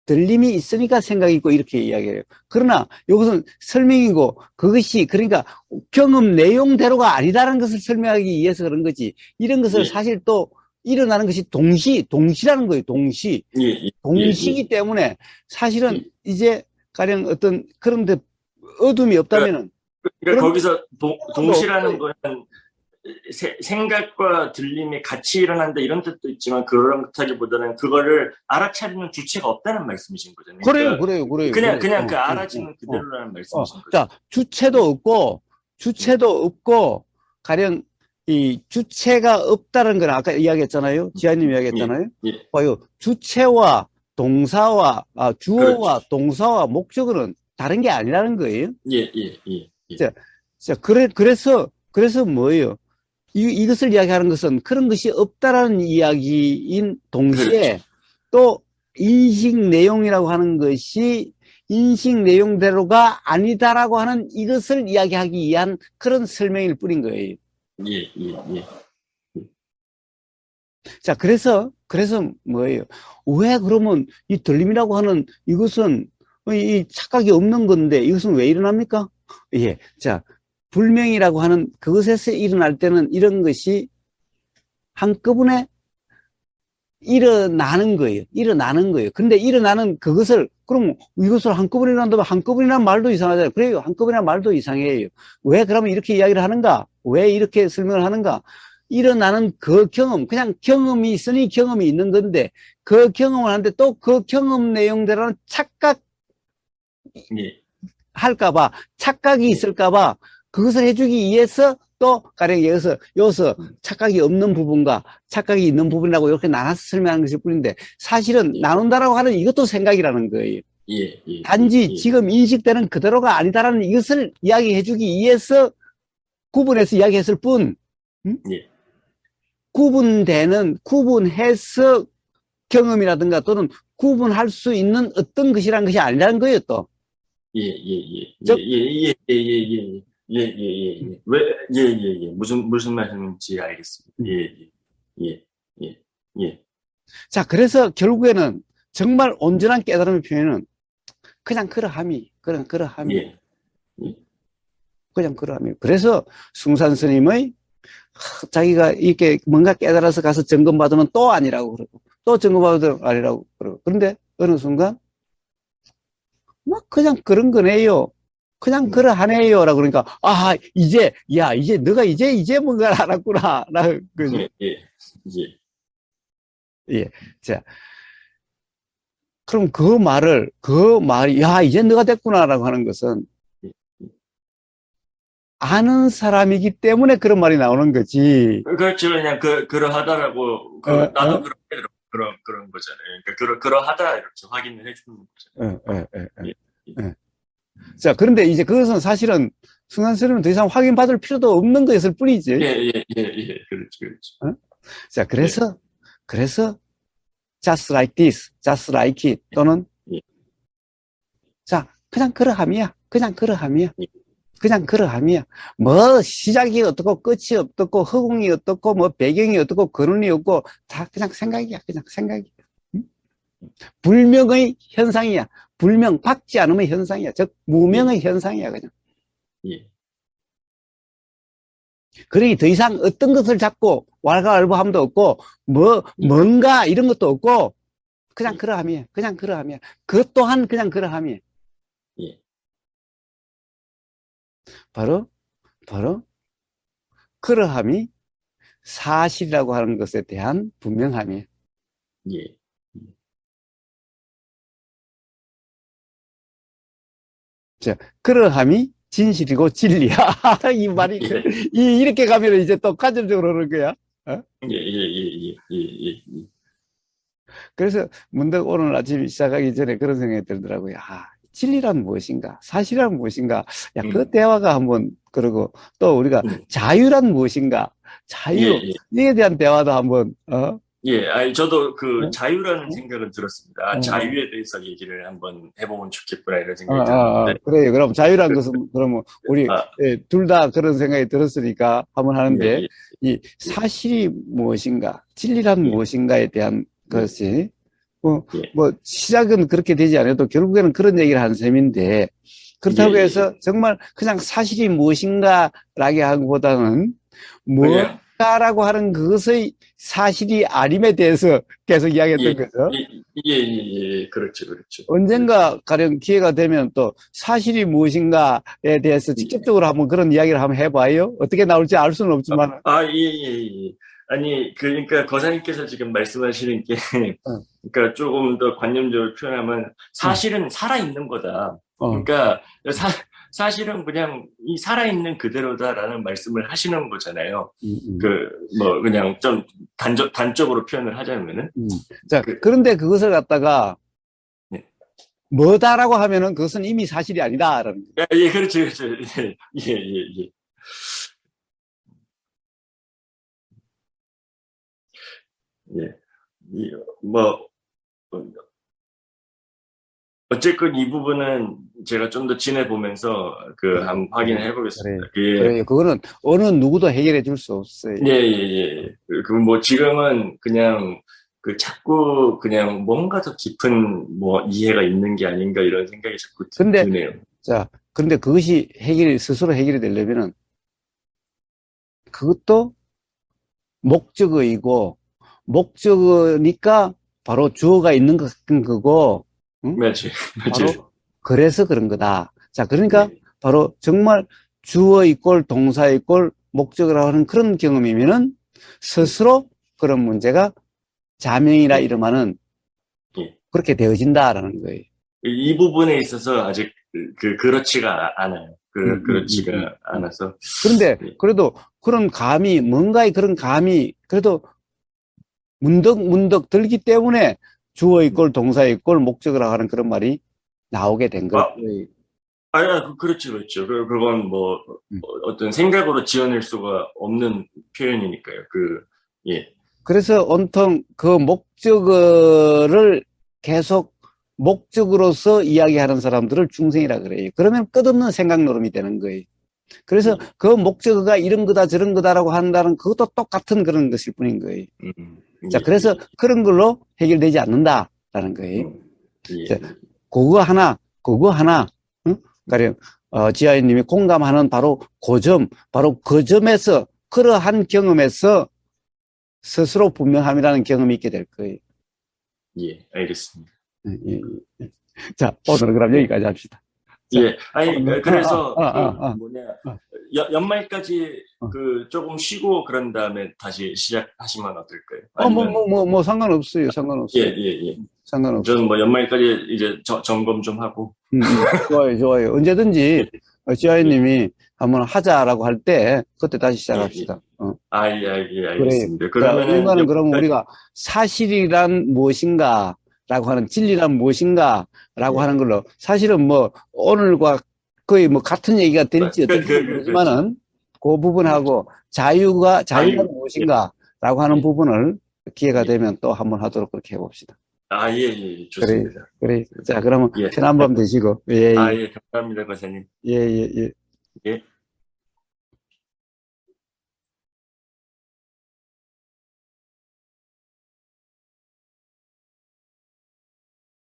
들림이 있으니까 생각이 있고 이렇게 이야기해요. 그러나 이것은 설명이고 그것이 그러니까 경험 내용대로가 아니다라는 것을 설명하기 위해서 그런 거지. 이런 것을 예. 사실 또 일어나는 것이 동시라는 거예요. 동시. 예. 예. 동시기 예. 때문에 사실은 예. 이제 가령 어떤 그런데 어둠이 없다면은 그러니까 그럼 거기서 어둠도 동시라는 없어요. 거는 생각과 들림이 같이 일어난다 이런 뜻도 있지만 그렇다기보다는 그거를 알아차리는 주체가 없다는 말씀이신 거잖아요. 그래요, 그러니까 그래요, 그래요, 그래요. 그냥 그 알아지는 그대로라는 말씀이신 거죠. 자, 주체도 없고, 가령, 이 주체가 없다는 건 아까 이야기했잖아요. 지아님 예. 이야기했잖아요. 예. 봐요. 주체와 동사와, 그렇죠. 주어와 동사와 목적어는 다른 게 아니라는 거예요. 예. 예. 예. 예. 자, 그래서 뭐예요? 이것을 이야기하는 것은 그런 것이 없다라는 이야기인 그렇죠. 동시에 또 인식 내용이라고 하는 것이 인식 내용대로가 아니다라고 하는 이것을 이야기하기 위한 그런 설명일 뿐인 거예요. 예. 예. 예. 자, 그래서 뭐예요? 왜 그러면 이 들림이라고 하는 이것은 이 착각이 없는 건데 이것은 왜 일어납니까? 예. 자, 불명이라고 하는 그것에서 일어날 때는 이런 것이 한꺼번에 일어나는 거예요. 근데 일어나는 그것을, 그럼 이것을 한꺼번에 일어난다면 한꺼번이란 말도 이상하잖아요. 그래요. 한꺼번이란 말도 이상해요. 왜 그러면 이렇게 이야기를 하는가? 왜 이렇게 설명을 하는가? 일어나는 그 경험, 그냥 경험이 있으니 경험이 있는 건데, 그 경험을 하는데 또 그 경험 내용대로는 예. 할까봐, 착각이 있을까봐, 그것을 해주기 위해서 또, 가령 여기서 착각이 없는 부분과 착각이 있는 부분이라고 이렇게 나눠서 설명하는 것일 뿐인데, 사실은 나눈다라고 하는 이것도 생각이라는 거예요. 예. 예. 단지 예. 지금 인식되는 그대로가 아니다라는 이것을 이야기해주기 위해서 구분해서 이야기했을 뿐, 예. 구분해서 경험이라든가 또는 구분할 수 있는 어떤 것이라는 것이 아니라는 거예요, 또. 예. 예. 예. 즉, 예. 예. 예. 예. 예. 예. 왜, 예. 예. 예. 무슨 말씀인지 알겠습니다. 예. 예. 예. 예. 자, 그래서 결국에는 정말 온전한 깨달음의 표현은 그냥 그러함이. 예. 예. 그냥 그러함이. 그래서 숭산 스님의 자기가 이렇게 뭔가 깨달아서 가서 점검받으면 또 아니라고 그러고, 또 점검받으면 아니라고 그러고. 그런데 어느 순간, 뭐, 그냥 그런 거네요. 그냥 그러하네요. 라고 그러니까, 이제 너가 이제 뭔가를 알았구나. 라고, 예. 예. 예. 예. 자, 그럼 그 말이, 이제 너가 됐구나라고 하는 것은 아는 사람이기 때문에 그런 말이 나오는 거지. 그렇죠. 그냥 그러하다라고 나도 그렇게 그런 거잖아요. 그러니까 그러하다 이렇게 확인을 해주는 거잖아요. 예. 예. 자, 그런데 이제 그것은 사실은 승한스님은 더 이상 확인받을 필요도 없는 것일 뿐이지. 예. 그렇죠. 자, 그래서 just like this, just like it 또는 예. 자, 그냥 그러함이야. 예. 뭐 시작이 어떻고 끝이 어떻고 허공이 어떻고 뭐 배경이 어떻고 근원이 없고 다 그냥 생각이야. 응? 불명의 현상이야. 불명 받지 않으면 현상이야. 즉 무명의 현상이야 그냥. 예. 그러니 더 이상 어떤 것을 잡고 왈가왈부함도 없고 뭔가 이런 것도 없고 그냥 그러함이야. 그것 또한 그냥 그러함이야. 예. 바로 그러함이 사실이라고 하는 것에 대한 분명함이에요. 예. 자, 그러함이 진실이고 진리야. 이 말이 이렇게 가면 이제 또 간접적으로 그러는 거야. 어? 예. 그래서 문득 오늘 아침 시작하기 전에 그런 생각이 들더라고요. 진리란 무엇인가? 사실이란 무엇인가? 야, 그 대화가 한번, 그러고, 또 우리가 자유란 무엇인가? 자유, 예, 예. 이에 대한 대화도 한번, 예, 아니, 저도 그 어? 자유라는 생각은 들었습니다. 아, 어, 자유에 대해서 얘기를 한번 해보면 좋겠구나, 이런 생각이 들었는데. 그래요. 그럼 자유란 것은, 그러면 우리, 아, 둘 다 그런 생각이 들었으니까 한번 예, 하는데, 예, 이 예, 사실이 무엇인가? 진리란 예, 무엇인가에 대한 예, 것이, 뭐, 예, 시작은 그렇게 되지 않아도 결국에는 그런 얘기를 하는 셈인데, 예, 그렇다고 예. 해서 정말 그냥 사실이 무엇인가라고 하기보다는 그냥, 무엇인가라고 하는 그것의 사실이 아님에 대해서 계속 예, 이야기했던 거죠. 예, 예, 예, 예, 그렇죠, 그렇죠. 그렇죠. 언젠가 가령 기회가 되면 또 사실이 무엇인가에 대해서 예. 직접적으로 한번 그런 이야기를 한번 해봐요. 어떻게 나올지 알 수는 없지만. 예, 예, 예. 아니, 그러니까 거사님께서 지금 말씀하시는 게, 어, 그러니까 조금 더 관념적으로 표현하면 어, 사실은 살아있는 거다. 어, 그러니까 사실은 그냥 이 살아있는 그대로다라는 말씀을 하시는 거잖아요. 음, 음, 그냥 좀 단적으로 표현을 하자면은. 음. 자, 그, 그런데 그것을 갖다가 예, 뭐다라고 하면은 그것은 이미 사실이 아니다라는 거예요. 예, 그렇죠, 그렇죠. 예, 예, 예, 예. 예. 이, 뭐, 어쨌건 이 부분은 제가 좀 더 지내보면서 그래, 한번 그래, 확인을 해보겠습니다. 그래, 그래요. 그거는 어느 누구도 해결해 줄 수 없어요. 예, 예, 예. 뭐 지금은 그냥 자꾸 그냥 뭔가 더 깊은 뭐 이해가 있는 게 아닌가 이런 생각이 자꾸 근데, 드네요. 자, 그런데 그것이 스스로 해결이 되려면은 그것도 목적어이고, 목적어니까 바로 주어가 있는 것은 거고, 응? 맞아요. 맞아요. 바로 그래서 그런 거다. 자, 그러니까 예. 바로 정말 주어 이꼴 동사 이꼴 목적어라고 하는 그런 경험이면은 예. 스스로 그런 문제가 자명이라 예. 이름하는 예. 그렇게 되어진다라는 거예요. 이 부분에 있어서 아직 그렇지가 않아요. 음, 음, 음, 음, 그렇지가 음. 않아서. 그런데 예. 그래도 그런 감이 뭔가의 그런 감이 그래도 문득문득 들기 때문에 주어 이꼴 동사 이꼴 목적어라고 하는 그런 말이 나오게 된 거예요. 아, 그렇죠, 그렇죠. 그건 뭐, 어떤 생각으로 지어낼 수가 없는 표현이니까요. 예. 그래서 온통 그 목적어를 계속 목적으로서 이야기하는 사람들을 중생이라 그래요. 그러면 끝없는 생각 노름이 되는 거예요. 그래서 예. 그 목적어가 이런 거다 저런 거다라고 한다는 그것도 똑같은 그런 것일 뿐인 거예요. 자, 예, 그래서 예, 그런 걸로 해결되지 않는다라는 거예요. 자, 예. 그거 하나, 응? 가령, 지아이님이 공감하는 바로 바로 그 점에서, 그러한 경험에서 스스로 분명함이라는 경험이 있게 될 거예요. 예, 알겠습니다. 예, 예, 예. 자, 오늘은 그럼 예, 여기까지 합시다. 자, 예. 아니, 그래서, 어, 연말까지 어. 조금 쉬고 그런 다음에 다시 시작하시면 어떨까요? 뭐, 아니면, 뭐, 뭐, 뭐, 상관없어요. 예, 상관없어요. 예, 예. 저는 상관없어요. 뭐 연말까지 이제 점검 좀 하고, 좋아요, 좋아요. 언제든지 예, 예, 지아이님이 한번 하자라고 할 때, 그때 다시 예, 예. 시작합시다. 예, 그래요. 알겠습니다. 자, 그러면은, 언젠가는 그러면 우리가 사실이란 무엇인가 라고 하는 진리란 무엇인가 라고 예. 하는 걸로 사실은 뭐 오늘과 거의 뭐 같은 얘기가 될지 어떨지 그렇죠. 모르지만은 그 그렇죠. 부분하고 자유란 예, 무엇인가 라고 하는 예, 부분을 기회가 예. 되면 또 한번 하도록 그렇게 해봅시다. 예, 예, 그래, 좋습니다. 그래. 자, 그러면 예. 편한 밤 되시고. 예, 예, 예, 감사합니다, 과장님. 예, 예, 예. 예.